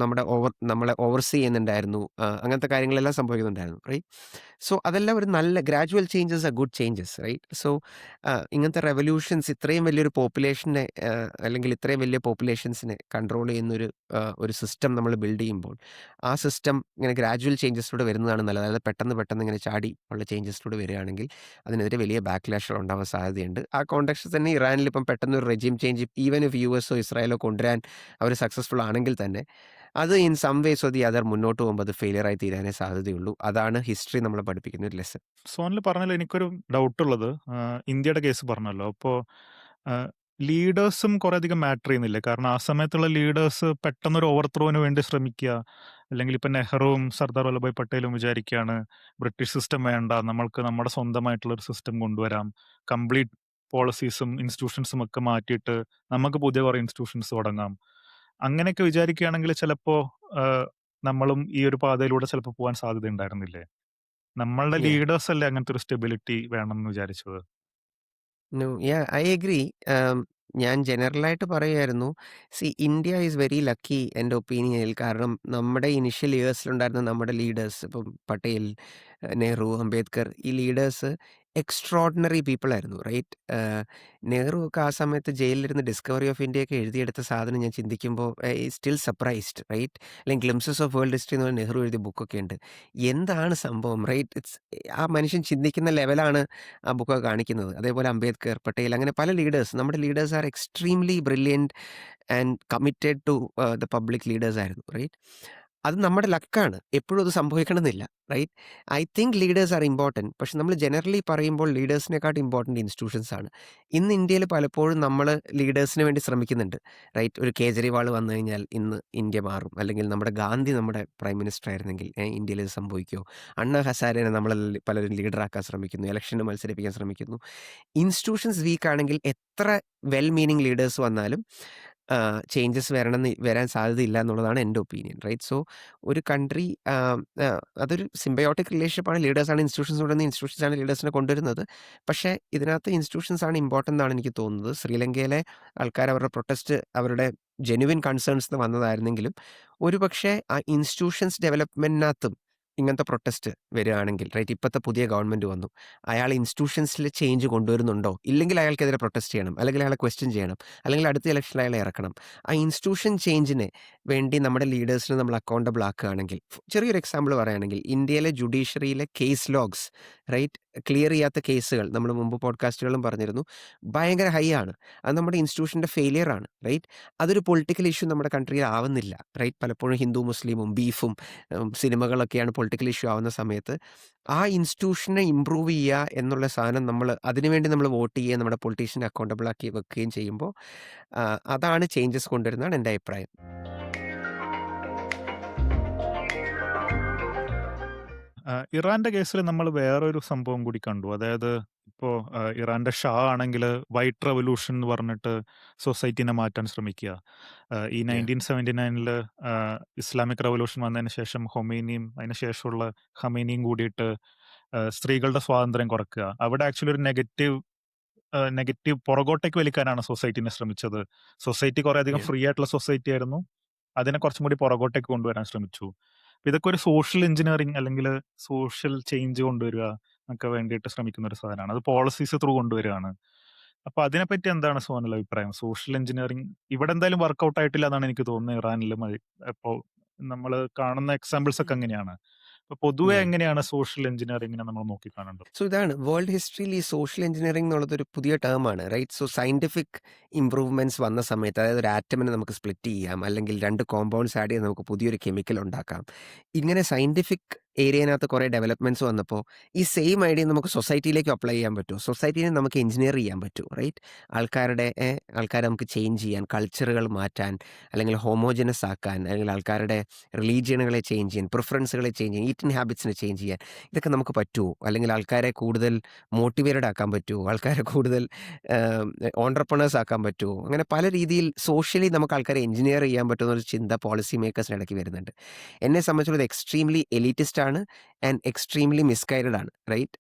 നമ്മളെ ഓവർസീ ചെയ്യുന്നുണ്ടായിരുന്നു. അങ്ങനത്തെ കാര്യങ്ങളെല്ലാം സംഭവിക്കുന്നുണ്ടായിരുന്നു, റൈറ്റ്? സോ അതെല്ലാം ഒരു നല്ല gradual changes are good changes, right? So ഇങ്ങനത്തെ റെവല്യൂഷൻസ് ഇത്രയും വലിയൊരു പോപ്പുലേഷനെ അല്ലെങ്കിൽ ഇത്രയും വലിയ പോപ്പുലേഷൻസിനെ കൺട്രോൾ ചെയ്യുന്നൊരു ഒരു സിസ്റ്റം നമ്മൾ ബിൽഡ് ചെയ്യുമ്പോൾ ആ സിസ്റ്റം ഇങ്ങനെ ഗ്രാജുവൽ ചേഞ്ചസിലൂടെ വരുന്നതാണ് നല്ലത്. അതായത് പെട്ടെന്ന് പെട്ടെന്ന് ഇങ്ങനെ ചാടി ഉള്ള ചേഞ്ചസിലൂടെ വരികയാണെങ്കിൽ അതിനെതിരെ വലിയ ബാക്ക്ലാഷുകൾ ഉണ്ടാവാൻ സാധ്യതയുണ്ട്. ആ കോണ്ടെക്സ്റ്റിൽ തന്നെ ഇറാനിൽ ഇപ്പം പെട്ടെന്ന് ഒരു റെജീം ചേഞ്ച് ഈവൻ ഇഫ് യുഎസോ ഇസ്രായേലോ കൊണ്ടുവരാൻ അവർ സക്സസ്ഫുൾ ആണെങ്കിൽ തന്നെ അത് in some ways or the other മുന്നോട്ട് പോകുമ്പോൾ അത് ഫെയിലിയർ ആയി തീരാനേ സാധ്യതയുള്ളൂ. അതാണ് ഹിസ്റ്ററി നമ്മളെ പഠിപ്പിക്കുന്ന ഒരു ലെസൺ. സോനിൽ പറഞ്ഞതിൽ എനിക്കൊരു ഡൗട്ടുള്ളത്, ഇന്ത്യയുടെ കേസ് പറഞ്ഞല്ലോ. അപ്പോൾ ലീഡേഴ്സും കുറേയധികം മാറ്റർ ചെയ്യുന്നില്ലേ? കാരണം ആ സമയത്തുള്ള ലീഡേഴ്സ് പെട്ടെന്നൊരു ഓവർത്രോവിന് വേണ്ടി ശ്രമിക്കുക, അല്ലെങ്കിൽ ഇപ്പം നെഹ്റുവും സർദാർ വല്ലഭായ് പട്ടേലും വിചാരിക്കുകയാണ് ബ്രിട്ടീഷ് സിസ്റ്റം വേണ്ട, നമ്മൾക്ക് നമ്മുടെ സ്വന്തമായിട്ടുള്ള ഒരു സിസ്റ്റം കൊണ്ടുവരാം, കംപ്ലീറ്റ് പോളിസീസും ഇൻസ്റ്റിറ്റ്യൂഷൻസും ഒക്കെ മാറ്റിയിട്ട് നമുക്ക് പുതിയ കുറേ ഇൻസ്റ്റിറ്റ്യൂഷൻസ് തുടങ്ങാം. അങ്ങനെയൊക്കെ വിചാരിക്കുകയാണെങ്കിൽ ചിലപ്പോൾ നമ്മളും ഈ ഒരു പാതയിലൂടെ ചിലപ്പോൾ പോകാൻ സാധ്യത ഉണ്ടായിരുന്നില്ലേ? നമ്മളുടെ Yeah. ലീഡേഴ്സ് അല്ലേ അങ്ങനത്തെ ഒരു സ്റ്റെബിലിറ്റി വേണമെന്ന് വിചാരിച്ചത്? No, yeah, I agree. ഞാൻ ജനറലായിട്ട് പറയുമായിരുന്നു. ഇന്ത്യ ഈസ് വെരി ലക്കി എൻ്റെ ഒപ്പീനിയനിൽ. കാരണം നമ്മുടെ ഇനിഷ്യൽ ഇയേഴ്സിലുണ്ടായിരുന്ന നമ്മുടെ ലീഡേഴ്സ്, ഇപ്പം പട്ടേൽ, നെഹ്റു, അംബേദ്കർ, ഈ ലീഡേഴ്സ് എക്സ്ട്രോഡിനറി പീപ്പിൾ ആയിരുന്നു, റൈറ്റ്? നെഹ്റു ഒക്കെ ആ സമയത്ത് ജയിലിലിരുന്ന് ഡിസ്കവറി ഓഫ് ഇന്ത്യ ഒക്കെ എഴുതിയെടുത്ത സാധനം ഞാൻ ചിന്തിക്കുമ്പോൾ സ്റ്റിൽ സർപ്രൈസ്ഡ്, റൈറ്റ്? അല്ലെങ്കിൽ ഗ്ലിംസസ് ഓഫ് വേൾഡ് ഹിസ്റ്ററി എന്ന് പറഞ്ഞ നെഹ്റു എഴുതിയ ബുക്കൊക്കെ ഉണ്ട്. എന്താണ് സംഭവം, റൈറ്റ്? ആ മനുഷ്യൻ ചിന്തിക്കുന്ന ലെവലാണ് ആ ബുക്കൊക്കെ കാണിക്കുന്നത്. അതേപോലെ അംബേദ്കർ, പട്ടേൽ, അങ്ങനെ പല ലീഡേഴ്സ്, നമ്മുടെ leaders are extremely brilliant and committed to the public leaders ആയിരുന്നു, റൈറ്റ്? അത് നമ്മുടെ ലക്കാണ്. എപ്പോഴും അത് സംഭവിക്കണമെന്നില്ല, right? I think leaders are important. പക്ഷെ നമ്മൾ ജനറലി പറയുമ്പോൾ ലീഡേഴ്സിനെക്കാട്ടും ഇമ്പോർട്ടൻറ്റ് ഇൻസ്റ്റിറ്റ്യൂഷൻസ് ആണ്. ഇന്ന് ഇന്ത്യയിൽ പലപ്പോഴും നമ്മൾ ലീഡേഴ്സിന് വേണ്ടി ശ്രമിക്കുന്നുണ്ട്, റൈറ്റ്? ഒരു കേജ്രിവാൾ വന്നു കഴിഞ്ഞാൽ ഇന്ന് ഇന്ത്യ മാറും. അല്ലെങ്കിൽ നമ്മുടെ ഗാന്ധി നമ്മുടെ പ്രൈം മിനിസ്റ്റർ ആയിരുന്നെങ്കിൽ ഇന്ത്യയിൽ ഇത് സംഭവിക്കുമോ? അണ്ണാ ഹസാരേനെ നമ്മൾ പലരും ലീഡറാക്കാൻ ശ്രമിക്കുന്നു, ഇലക്ഷന് മത്സരിപ്പിക്കാൻ ശ്രമിക്കുന്നു. ഇൻസ്റ്റിറ്റ്യൂഷൻസ് വീക്ക് ആണെങ്കിൽ എത്ര വെൽ മീനിങ് ലീഡേഴ്സ് വന്നാലും ചേഞ്ചസ് വരാൻ സാധ്യതയില്ല എന്നുള്ളതാണ് എൻ്റെ ഒപ്പീനിയൻ, റൈറ്റ്? സോ ഒരു കൺട്രി അതൊരു സിംബയോട്ടിക് റിലേഷൻഷിപ്പാണ്. ലീഡേഴ്സാണ് ഇൻസ്റ്റിറ്റ്യൂഷൻസ് കൊണ്ടുവരുന്നത്, ഇൻസ്റ്റിറ്റ്യൂഷൻസാണ് ലീഡേഴ്സിനെ കൊണ്ടുവരുന്നത്. പക്ഷേ ഇതിനകത്ത് ഇൻസ്റ്റിറ്റ്യൂഷൻസ് ആണ് ഇമ്പോർട്ടൻ്റ് എന്നാണ് എനിക്ക് തോന്നുന്നത്. ശ്രീലങ്കയിലെ ആൾക്കാർ അവരുടെ പ്രൊട്ടസ്റ്റ് അവരുടെ ജെന്യുവിൻ കൺസേൺസ് വന്നതായിരുന്നെങ്കിലും ഒരുപക്ഷെ ആ ഇൻസ്റ്റിറ്റ്യൂഷൻസ് ഡെവലപ്മെൻറ്റിനകത്തും ഇങ്ങനത്തെ പ്രൊട്ടസ്റ്റ് വരികയാണെങ്കിൽ, റൈറ്റ്? ഇപ്പോഴത്തെ പുതിയ ഗവൺമെൻറ് വന്നു, അയാൾ ഇൻസ്റ്റിറ്റ്യൂഷൻസിൽ ചേഞ്ച് കൊണ്ടുവരുന്നുണ്ടോ? ഇല്ലെങ്കിൽ അയാൾക്കെതിരെ പ്രൊട്ടസ്റ്റ് ചെയ്യണം, അല്ലെങ്കിൽ അയാളെ ക്വസ്റ്റ്യൻ ചെയ്യണം, അല്ലെങ്കിൽ അടുത്ത ഇലക്ഷനിൽ അയാളെ ഇറക്കണം. ആ ഇൻസ്റ്റിറ്റ്യൂഷൻ ചേഞ്ചിന് വേണ്ടി നമ്മുടെ ലീഡേഴ്സിനെ നമ്മൾ അക്കൗണ്ടബിൾ ആക്കുകയാണെങ്കിൽ, ചെറിയൊരു എക്സാമ്പിൾ പറയുകയാണെങ്കിൽ ഇന്ത്യയിലെ ജുഡീഷ്യറിയിലെ കേസ് ലോഗ്സ്, റൈറ്റ്? ക്ലിയർ ചെയ്യാത്ത കേസുകൾ നമ്മൾ മുമ്പ് പോഡ്കാസ്റ്റുകളും പറഞ്ഞിരുന്നു, ഭയങ്കര ഹൈ ആണ്. അത് നമ്മുടെ ഇൻസ്റ്റിറ്റ്യൂഷൻ്റെ ഫെയിലിയർ ആണ്, റൈറ്റ്? അതൊരു പൊളിറ്റിക്കൽ ഇഷ്യൂ നമ്മുടെ കൺട്രിയിൽ ആവുന്നില്ല, റൈറ്റ്? പലപ്പോഴും ഹിന്ദു മുസ്ലിമും ബീഫും സിനിമകളൊക്കെയാണ് പൊളിറ്റിക്കൽ ഇഷ്യൂ ആവുന്ന സമയത്ത് ആ ഇൻസ്റ്റിറ്റ്യൂഷനെ ഇമ്പ്രൂവ് ചെയ്യുക എന്നുള്ള സാധനം അതിനുവേണ്ടി നമ്മൾ വോട്ട് ചെയ്യുകയും നമ്മുടെ പൊളിറ്റീഷ്യനെ അക്കൗണ്ടബിൾ ആക്കി വെക്കുകയും ചെയ്യുമ്പോൾ അതാണ് ചേഞ്ചസ് കൊണ്ടുവരുന്നതാണ് എൻ്റെ അഭിപ്രായം. ഇറാന്റെ കേസിൽ നമ്മൾ വേറൊരു സംഭവം കൂടി കണ്ടു. അതായത് ഇപ്പോൾ ഇറാന്റെ ഷാ ആണെങ്കിൽ വൈറ്റ് റെവല്യൂഷൻ എന്ന് പറഞ്ഞിട്ട് സൊസൈറ്റിനെ മാറ്റാൻ ശ്രമിക്കുക. ഈ Yeah. 1979 ഇസ്ലാമിക് റെവല്യൂഷൻ വന്നതിന് ശേഷം ഹൊമൈനിയും അതിന് ശേഷമുള്ള ഖമേനിയും കൂടിയിട്ട് സ്ത്രീകളുടെ സ്വാതന്ത്ര്യം കുറയ്ക്കുക. അവിടെ ആക്ച്വലി ഒരു നെഗറ്റീവ് പുറകോട്ടേക്ക് വലിക്കാനാണ് സൊസൈറ്റിനെ ശ്രമിച്ചത്. സൊസൈറ്റി കുറേ അധികം Yeah. ഫ്രീ ആയിട്ടുള്ള സൊസൈറ്റി ആയിരുന്നു. അതിനെ കുറച്ചും കൂടി പുറകോട്ടേക്ക് കൊണ്ടുവരാൻ ശ്രമിച്ചു. അപ്പൊ ഇതൊക്കെ ഒരു സോഷ്യൽ എഞ്ചിനീയറിംഗ് അല്ലെങ്കിൽ സോഷ്യൽ ചേഞ്ച് കൊണ്ടുവരിക ഒക്കെ വേണ്ടിയിട്ട് ശ്രമിക്കുന്ന ഒരു സാധനമാണ്. അത് പോളിസീസ് ത്രൂ കൊണ്ടുവരികയാണ്. അപ്പൊ അതിനെപ്പറ്റി എന്താണ് സോനൽ അഭിപ്രായം? സോഷ്യൽ എഞ്ചിനീയറിംഗ് ഇവിടെ എന്തായാലും വർക്കൗട്ട് ആയിട്ടില്ല എന്നാണ് എനിക്ക് തോന്നുന്നത് ഇറാനിലും. ഇപ്പോൾ നമ്മൾ കാണുന്ന എക്സാമ്പിൾസ് ഒക്കെ അങ്ങനെയാണ്. അപ്പൊ പൊതുവെ Yeah. എങ്ങനെയാണ് സോഷ്യൽ എഞ്ചിനീയറിംഗിനെ നമ്മൾ നോക്കിക്കാണേണ്ടത്? സോ ഇതാണ് വേൾഡ് ഹിസ്റ്ററിയിൽ ഈ സോഷ്യൽ എഞ്ചിനീയറിംഗ് എന്നുള്ളതൊരു പുതിയ ടേമാണ്, റൈറ്റ്? സോ സയൻറ്റിഫിക് ഇംപ്രൂവ്മെൻറ്റ്സ് വന്ന സമയത്ത്, അതായത് ഒരു ആറ്റമിനെ നമുക്ക് സ്പ്ലിറ്റ് ചെയ്യാം, അല്ലെങ്കിൽ 2 കോമ്പൗണ്ട്സ് ആഡ് ചെയ്ത് നമുക്ക് പുതിയൊരു കെമിക്കൽ ഉണ്ടാക്കാം. ഇങ്ങനെ സയൻറ്റിഫിക് ഏരിയനകത്ത് കുറേ ഡെവലപ്മെൻറ്റ്സ് വന്നപ്പോൾ ഈ സെയിം ഐഡിയ നമുക്ക് സൊസൈറ്റിയിലേക്ക് അപ്ലൈ ചെയ്യാൻ പറ്റുമോ? സൊസൈറ്റീനെ നമുക്ക് എഞ്ചിനീയർ ചെയ്യാൻ പറ്റുമോ, റൈറ്റ്? ആൾക്കാരെ നമുക്ക് ചേഞ്ച് ചെയ്യാൻ, കൾച്ചറുകൾ മാറ്റാൻ, അല്ലെങ്കിൽ ഹോമോജനസ് ആക്കാൻ, അല്ലെങ്കിൽ ആൾക്കാരുടെ റിലീജിയനുകളെ ചേഞ്ച് ചെയ്യാൻ, പ്രിഫറൻസുകളെ ചേഞ്ച് ചെയ്യാൻ, ഈറ്റിംഗ് ഹാബിറ്റ്സിനെ ചേഞ്ച് ചെയ്യാൻ, ഇതൊക്കെ നമുക്ക് പറ്റുമോ? അല്ലെങ്കിൽ ആൾക്കാരെ കൂടുതൽ മോട്ടിവേറ്റഡ് ആക്കാൻ പറ്റുമോ? ആൾക്കാരെ കൂടുതൽ ഓൺട്രപ്രണേഴ്സ് ആക്കാൻ പറ്റുമോ? അങ്ങനെ പല രീതിയിൽ സോഷ്യലി നമുക്ക് ആൾക്കാരെ എഞ്ചിനീയർ ചെയ്യാൻ പറ്റുന്ന ഒരു ചിന്ത പോളിസി മേക്കേഴ്സിന് ഇടയ്ക്ക് വരുന്നുണ്ട്. എന്നെ സംബന്ധിച്ചുള്ള എക്സ്ട്രീംലി എലീറ്റിസ്റ്റ് തെറ്റാണ് ആൻഡ് എക്സ്ട്രീംലി മിസ്ഗൈഡഡ് ആണ്. റൈറ്റ്?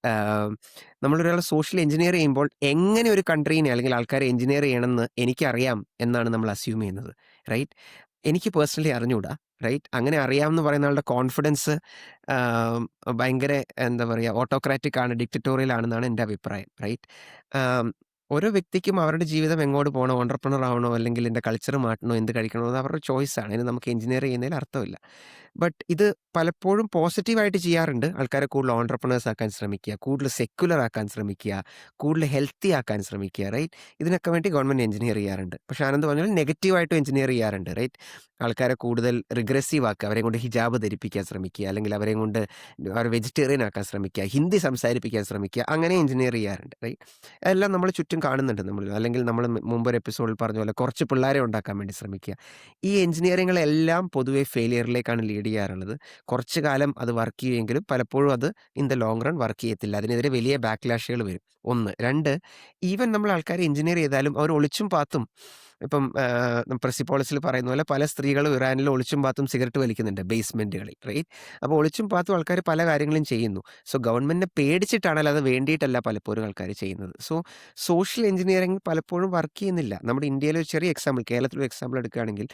നമ്മളൊരാളെ സോഷ്യൽ എഞ്ചിനീയർ ചെയ്യുമ്പോൾ എങ്ങനെ ഒരു കൺട്രീനെ അല്ലെങ്കിൽ ആൾക്കാരെ എഞ്ചിനീയർ ചെയ്യണമെന്ന് എനിക്കറിയാം എന്നാണ് നമ്മൾ അസ്യൂം ചെയ്യുന്നത്. റൈറ്റ്? എനിക്ക് പേഴ്സണലി അറിഞ്ഞൂടാ. റൈറ്റ്? അങ്ങനെ അറിയാമെന്ന് പറയുന്ന ആളുടെ കോൺഫിഡൻസ് ആം, ഭയങ്കര എന്താ പറയുക, ഓട്ടോക്രാറ്റിക് ആണ്, ഡിക്റ്ററ്റോറിയൽ ആണെന്നാണ് എൻ്റെ അഭിപ്രായം. റൈറ്റ്? ആം, ഓരോ വ്യക്തിക്കും അവരുടെ ജീവിതം എങ്ങോട്ട് പോകണോ, ഓണ്ടർപ്രണർ ആവണോ, അല്ലെങ്കിൽ എൻ്റെ കൾച്ചർ മാറ്റണോ, എന്ത് കഴിക്കണോ, അത് അവരുടെ ചോയ്സാണ്. അതിന് നമുക്ക് എഞ്ചിനീയർ ചെയ്യുന്നതിൽ അർത്ഥമില്ല. ബട്ട് ഇത് പലപ്പോഴും പോസിറ്റീവായിട്ട് ചെയ്യാറുണ്ട്. ആൾക്കാരെ കൂടുതൽ ഓൺട്രപ്രണേഴ്സ് ആക്കാൻ ശ്രമിക്കുക, കൂടുതൽ സെക്യുലർ ആക്കാൻ ശ്രമിക്കുക, കൂടുതൽ ഹെൽത്തി ആക്കാൻ ശ്രമിക്കുക. റൈറ്റ്? ഇതിനൊക്കെ വേണ്ടി ഗവൺമെൻറ് എഞ്ചിനീയർ ചെയ്യാറുണ്ട്. പക്ഷേ ആനന്ദ് പറഞ്ഞാൽ നെഗറ്റീവായിട്ടും എഞ്ചിനീയർ ചെയ്യാറുണ്ട്. റൈറ്റ്? ആൾക്കാരെ കൂടുതൽ റിഗ്രസീവ് ആക്കുക, അവരെ കൊണ്ട് ഹിജാബ് ധരിപ്പിക്കാൻ ശ്രമിക്കുക, അല്ലെങ്കിൽ അവരെ കൊണ്ട് അവർ വെജിറ്റേറിയൻ ആക്കാൻ ശ്രമിക്കുക, ഹിന്ദി സംസാരിപ്പിക്കാൻ ശ്രമിക്കുക, അങ്ങനെ എഞ്ചിനീയർ ചെയ്യാറുണ്ട്. റൈറ്റ്? എല്ലാം നമ്മൾ ചുറ്റും കാണുന്നുണ്ട് നമ്മൾ. അല്ലെങ്കിൽ നമ്മൾ മുമ്പൊരു എപ്പിസോഡിൽ പറഞ്ഞ പോലെ കുറച്ച് പിള്ളേരെ ഉണ്ടാക്കാൻ വേണ്ടി ശ്രമിക്കുക. ഈ എഞ്ചിനീയറിങ്ങുകളെല്ലാം പൊതുവെ ഫെയിലിയറിലേക്കാണ് ലീഡ് ചെയ്യാറുള്ളത്. കുറച്ച് കാലം അത് വർക്ക് ചെയ്യുമെങ്കിലും പലപ്പോഴും അത് in the long run work ചെയ്യത്തില്ല. അതിനെതിരെ വലിയ ബാക്ക്ലാഷുകൾ വരും. 1. 2, ഈവൻ നമ്മൾ ആൾക്കാരെ എഞ്ചിനീയർ ചെയ്താലും അവർ ഒളിച്ചും പാത്തും, ഇപ്പം പ്രസി പോളിസിൽ പറയുന്ന പോലെ പല സ്ത്രീകളും ഇറാനിൽ ഒളിച്ചും പാത്തും സിഗരറ്റ് വലിക്കുന്നുണ്ട് ബേസ്മെന്റുകളിൽ. റൈറ്റ്? അപ്പോൾ ഒളിച്ചും പാത്തും ആൾക്കാർ പല കാര്യങ്ങളും ചെയ്യുന്നു. സോ ഗവൺമെന്റിനെ പേടിച്ചിട്ടാണ്, അല്ലാതെ വേണ്ടിയിട്ടല്ല പലപ്പോഴും ആൾക്കാർ ചെയ്യുന്നത്. സോ സോഷ്യൽ എഞ്ചിനീയറിംഗ് പലപ്പോഴും വർക്ക് ചെയ്യുന്നില്ല. നമ്മുടെ ഇന്ത്യയിലെ ഒരു ചെറിയ എക്സാമ്പിൾ, കേരളത്തിലൊരു എക്സാമ്പിൾ എടുക്കുകയാണെങ്കിൽ,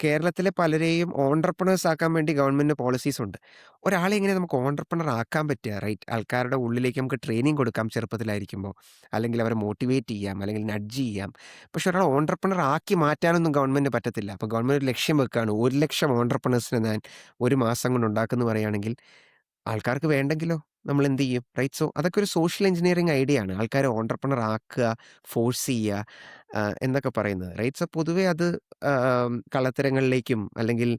കേരളത്തിലെ പലരെയും ഓണ്ടർപ്രണേഴ്സ് ആക്കാൻ വേണ്ടി ഗവൺമെന്റിന് പോളിസീസ് ഉണ്ട്. ഒരാളെ എങ്ങനെ നമുക്ക് ഓണ്ടർപ്രണർ ആക്കാൻ പറ്റുക? റൈറ്റ്? ആൾക്കാരുടെ ഉള്ളിലേക്ക് നമുക്ക് ട്രെയിനിങ് കൊടുക്കാം ചെറുപ്പത്തിലായിരിക്കുമ്പോൾ, അല്ലെങ്കിൽ അവരെ മോട്ടിവേറ്റ് ചെയ്യാം, അല്ലെങ്കിൽ നഡ്ജ് ചെയ്യാം. പക്ഷെ ഒരാളെ ഓണ്ടർപ്രണർ ആക്കി മാറ്റാനൊന്നും ഗവൺമെന്റിന് പറ്റത്തില്ല. അപ്പോൾ ഗവൺമെന്റ് ഒരു ലക്ഷ്യം വെക്കുകയാണ്, 1,00,000 ഓണ്ടർപ്രണേഴ്സിനെ ഞാൻ ഒരു മാസം കൊണ്ട് ഉണ്ടാക്കുമെന്ന് പറയുകയാണെങ്കിൽ ആൾക്കാർക്ക് വേണ്ടെങ്കിലോ? നമ്മൾ എന്ത് ചെയ്യും? റൈറ്റ്? സോ അതൊക്കെ ഒരു സോഷ്യൽ എഞ്ചിനീയറിംഗ് ഐഡിയ ആണ്. ആൾക്കാരെ ഓണ്ടർപ്രണർ ആക്കുക, ഫോഴ്സ് ചെയ്യുക, എന്നൊക്കെ പറയുന്നത്. റൈറ്റ്? സോ പൊതുവെ അത് കള്ളത്തരങ്ങളിലേക്കും, അല്ലെങ്കിൽ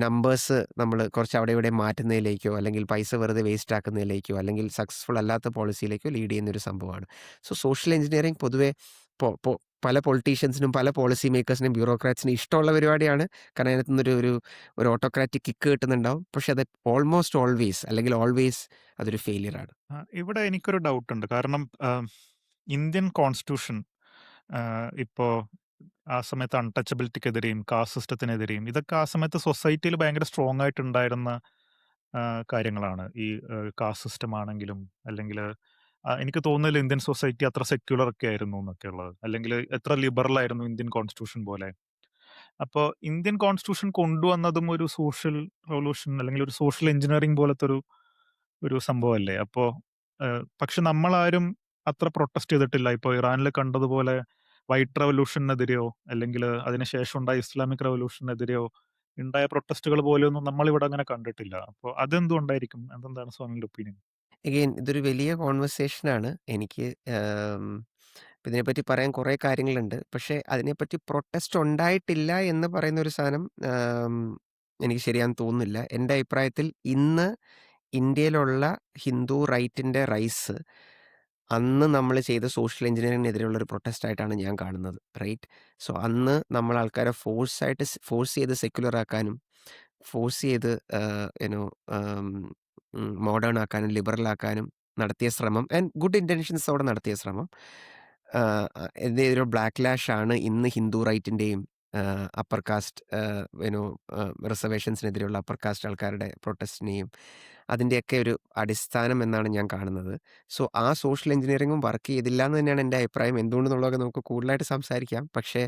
നമ്പേഴ്സ് നമ്മൾ കുറച്ച് അവിടെ ഇവിടെ മാറ്റുന്നതിലേക്കോ, അല്ലെങ്കിൽ പൈസ വെറുതെ വേസ്റ്റ് ആക്കുന്നതിലേക്കോ, അല്ലെങ്കിൽ സക്സസ്ഫുൾ അല്ലാത്ത പോളിസിയിലേക്കോ ലീഡ് ചെയ്യുന്ന ഒരു സംഭവമാണ്. സോ സോഷ്യൽ എഞ്ചിനീയറിംഗ് പൊതുവെ പൊ പൊ പല പൊളിറ്റീഷ്യൻസിനും പല പോളിസി മേക്കേഴ്സിനും ബ്യൂറോക്രാറ്റ്സിനും ഇഷ്ടമുള്ള പരിപാടിയാണ്. കാരണം അതിനകത്ത് നിന്നൊരു ഒരു ഒരു ഓട്ടോക്രാറ്റിക് കിക്ക് കിട്ടുന്നുണ്ടാവും. പക്ഷെ അത് ഓൾമോസ്റ്റ് ഓൾവേസ്, അല്ലെങ്കിൽ ഓൾവേസ് അതൊരു ഫെയിലിയർ ആണ്. ഇവിടെ എനിക്കൊരു ഡൗട്ടുണ്ട്. കാരണം ഇന്ത്യൻ കോൺസ്റ്റിറ്റ്യൂഷൻ ഇപ്പോ ആ സമയത്ത് അൺടച്ചബിലിറ്റിക്കെതിരെയും കാസ്റ്റ് സിസ്റ്റത്തിനെതിരെയും ഇതൊക്കെ ആ സമയത്ത് സൊസൈറ്റിയിൽ ഭയങ്കര സ്ട്രോങ് ആയിട്ടുണ്ടായിരുന്ന കാര്യങ്ങളാണ്. ഈ കാസ്റ്റ് സിസ്റ്റം ആണെങ്കിലും അല്ലെങ്കിൽ എനിക്ക് തോന്നുന്നില്ല ഇന്ത്യൻ സൊസൈറ്റി അത്ര സെക്യുലർ ഒക്കെ ആയിരുന്നു എന്നൊക്കെ ഉള്ളത്. അല്ലെങ്കിൽ എത്ര ലിബറൽ ആയിരുന്നു ഇന്ത്യൻ കോൺസ്റ്റിറ്റ്യൂഷൻ പോലെ. അപ്പോൾ ഇന്ത്യൻ കോൺസ്റ്റിറ്റ്യൂഷൻ കൊണ്ടുവന്നതും ഒരു സോഷ്യൽ റവല്യൂഷൻ അല്ലെങ്കിൽ ഒരു സോഷ്യൽ എഞ്ചിനീയറിംഗ് പോലത്തെ ഒരു ഒരു സംഭവമല്ലേ. അപ്പോൾ പക്ഷെ നമ്മളാരും അത്ര പ്രൊട്ടസ്റ്റ് ചെയ്തിട്ടില്ല. ഇപ്പോൾ ഇറാനിൽ കണ്ടതുപോലെ വൈറ്റ് റവല്യൂഷനെതിരെയോ അല്ലെങ്കിൽ അതിനുശേഷം ഉണ്ടായ ഇസ്ലാമിക് റവല്യൂഷനെതിരെയോ ഉണ്ടായ പ്രൊട്ടസ്റ്റുകൾ പോലെയൊന്നും നമ്മളിവിടെ അങ്ങനെ കണ്ടിട്ടില്ല. അപ്പോൾ അതെന്തുകൊണ്ടായിരിക്കും? അതെന്താണ് സ്വാമിയുടെ ഒപ്പീനിയൻ? എഗെയിൻ ഇതൊരു വലിയ കോൺവെർസേഷനാണ്. എനിക്ക് ഇതിനെപ്പറ്റി പറയാൻ കുറേ കാര്യങ്ങളുണ്ട്. പക്ഷേ അതിനെപ്പറ്റി പ്രൊട്ടസ്റ്റ് ഉണ്ടായിട്ടില്ല എന്ന് പറയുന്ന ഒരു സാധനം എനിക്ക് ശരിയാന്ന് തോന്നുന്നില്ല. എൻ്റെ അഭിപ്രായത്തിൽ ഇന്ന് ഇന്ത്യയിലുള്ള ഹിന്ദു റൈറ്റിൻ്റെ റൈസ് അന്ന് നമ്മൾ ചെയ്ത സോഷ്യൽ എഞ്ചിനീയറിങ്ങിനെതിരെയുള്ള ഒരു പ്രൊട്ടസ്റ്റ് ആയിട്ടാണ് ഞാൻ കാണുന്നത്. റൈറ്റ്? സോ അന്ന് നമ്മൾ ആൾക്കാരെ ഫോഴ്സ് ചെയ്ത് സെക്യുലർ ആക്കാനും, ഫോഴ്സ് ചെയ്ത് യുനോ മോഡേൺ ആക്കാനും ലിബറൽ ആക്കാനും നടത്തിയ ശ്രമം, ആൻഡ് ഗുഡ് ഇൻറ്റൻഷൻസോടെ നടത്തിയ ശ്രമം, ഇതിനെതിരെ ബാക്ക്ലാഷ് ആണ് ഇന്ന് ഹിന്ദു റൈറ്റിൻ്റെയും അപ്പർ കാസ്റ്റ് യുനോ റിസർവേഷൻസിനെതിരെയുള്ള അപ്പർ കാസ്റ്റ് ആൾക്കാരുടെ പ്രൊട്ടസ്റ്റിനെയും അതിൻ്റെയൊക്കെ ഒരു അടിസ്ഥാനം എന്നാണ് ഞാൻ കാണുന്നത്. സോ ആ സോഷ്യൽ എഞ്ചിനീയറിംഗും വർക്ക് ചെയ്തില്ല എന്ന് തന്നെയാണ് എൻ്റെ അഭിപ്രായം. എന്തുകൊണ്ടെന്നുള്ളതൊക്കെ നമുക്ക് കൂടുതലായിട്ട് സംസാരിക്കാം. പക്ഷേ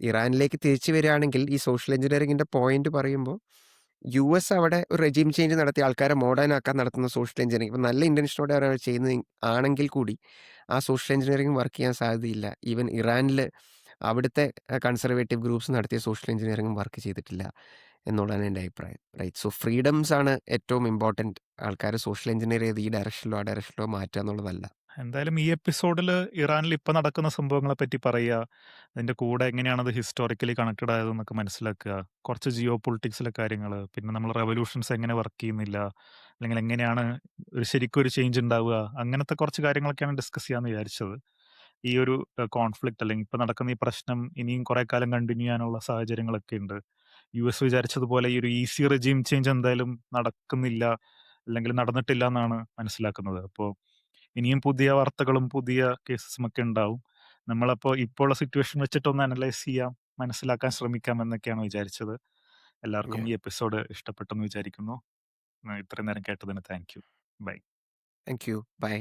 ഇറാനിലേക്ക് തിരിച്ചു വരികയാണെങ്കിൽ ഈ സോഷ്യൽ എഞ്ചിനീയറിംഗിൻ്റെ പോയിന്റ് പറയുമ്പോൾ, യുഎസ് അവിടെ ഒരു റെജീം ചേഞ്ച് നടത്തി ആൾക്കാരെ മോഡേൺ ആക്കാൻ നടത്തുന്ന സോഷ്യൽ എഞ്ചിനീയറിംഗ് ഇപ്പം നല്ല ഇൻറ്റൻഷനോടെ അവർ ചെയ്യുന്നത് ആണെങ്കിൽ കൂടി ആ സോഷ്യൽ എഞ്ചിനീയറിംഗ് വർക്ക് ചെയ്യാൻ സാധ്യതയില്ല. ഈവൻ ഇറാനിൽ അവിടുത്തെ കൺസർവേറ്റീവ് ഗ്രൂപ്പ്സ് നടത്തിയ സോഷ്യൽ എഞ്ചിനീയറിംഗും വർക്ക് ചെയ്തിട്ടില്ല എന്നുള്ളതാണ് എൻ്റെ അഭിപ്രായം. റൈറ്റ്? സോ ഫ്രീഡംസ് ആണ് ഏറ്റവും ഇമ്പോർട്ടൻറ്റ്. ആൾക്കാർ സോഷ്യൽ എഞ്ചിനീയർ ചെയ്ത് ഈ ഡയറക്ഷനിലോ ആ ഡയറക്ഷനിലോ മാറ്റുക എന്നുള്ളതല്ല. എന്തായാലും ഈ എപ്പിസോഡിൽ ഇറാനിൽ ഇപ്പം നടക്കുന്ന സംഭവങ്ങളെ പറ്റി പറയുക, അതിൻ്റെ കൂടെ എങ്ങനെയാണത് ഹിസ്റ്റോറിക്കലി കണക്റ്റഡ് ആയതെന്നൊക്കെ മനസ്സിലാക്കുക, കുറച്ച് ജിയോ പൊളിറ്റിക്സിലെ കാര്യങ്ങൾ, പിന്നെ നമ്മൾ റെവല്യൂഷൻസ് എങ്ങനെ വർക്ക് ചെയ്യുന്നില്ല, അല്ലെങ്കിൽ എങ്ങനെയാണ് ശരിക്കും ഒരു ചേഞ്ച് ഉണ്ടാവുക, അങ്ങനത്തെ കുറച്ച് കാര്യങ്ങളൊക്കെയാണ് ഡിസ്കസ് ചെയ്യാമെന്ന് വിചാരിച്ചത്. ഈ ഒരു കോൺഫ്ലിക്റ്റ് അല്ലെങ്കിൽ ഇപ്പം നടക്കുന്ന ഈ പ്രശ്നം ഇനിയും കുറേ കാലം കണ്ടിന്യൂ ചെയ്യാനുള്ള സാഹചര്യങ്ങളൊക്കെ ഉണ്ട്. യു എസ് വിചാരിച്ചതുപോലെ ഈ ഒരു ഈസി റെജീം ചേഞ്ച് എന്തായാലും നടക്കുന്നില്ല അല്ലെങ്കിൽ നടന്നിട്ടില്ല എന്നാണ് മനസ്സിലാക്കുന്നത്. അപ്പോൾ ഇനിയും പുതിയ വാർത്തകളും പുതിയ കേസസും ഒക്കെ ഉണ്ടാവും. നമ്മളപ്പോൾ ഇപ്പോൾ ഉള്ള സിറ്റുവേഷൻ വെച്ചിട്ടൊന്ന് അനലൈസ് ചെയ്യാം, മനസ്സിലാക്കാൻ ശ്രമിക്കാം എന്നൊക്കെയാണ് വിചാരിച്ചത്. എല്ലാവർക്കും യാഹ്. ഈ എപ്പിസോഡ് ഇഷ്ടപ്പെട്ടെന്ന് വിചാരിക്കുന്നു. ഇത്രയും നേരം കേട്ടതിന് thank you. Bye. Thank you. By.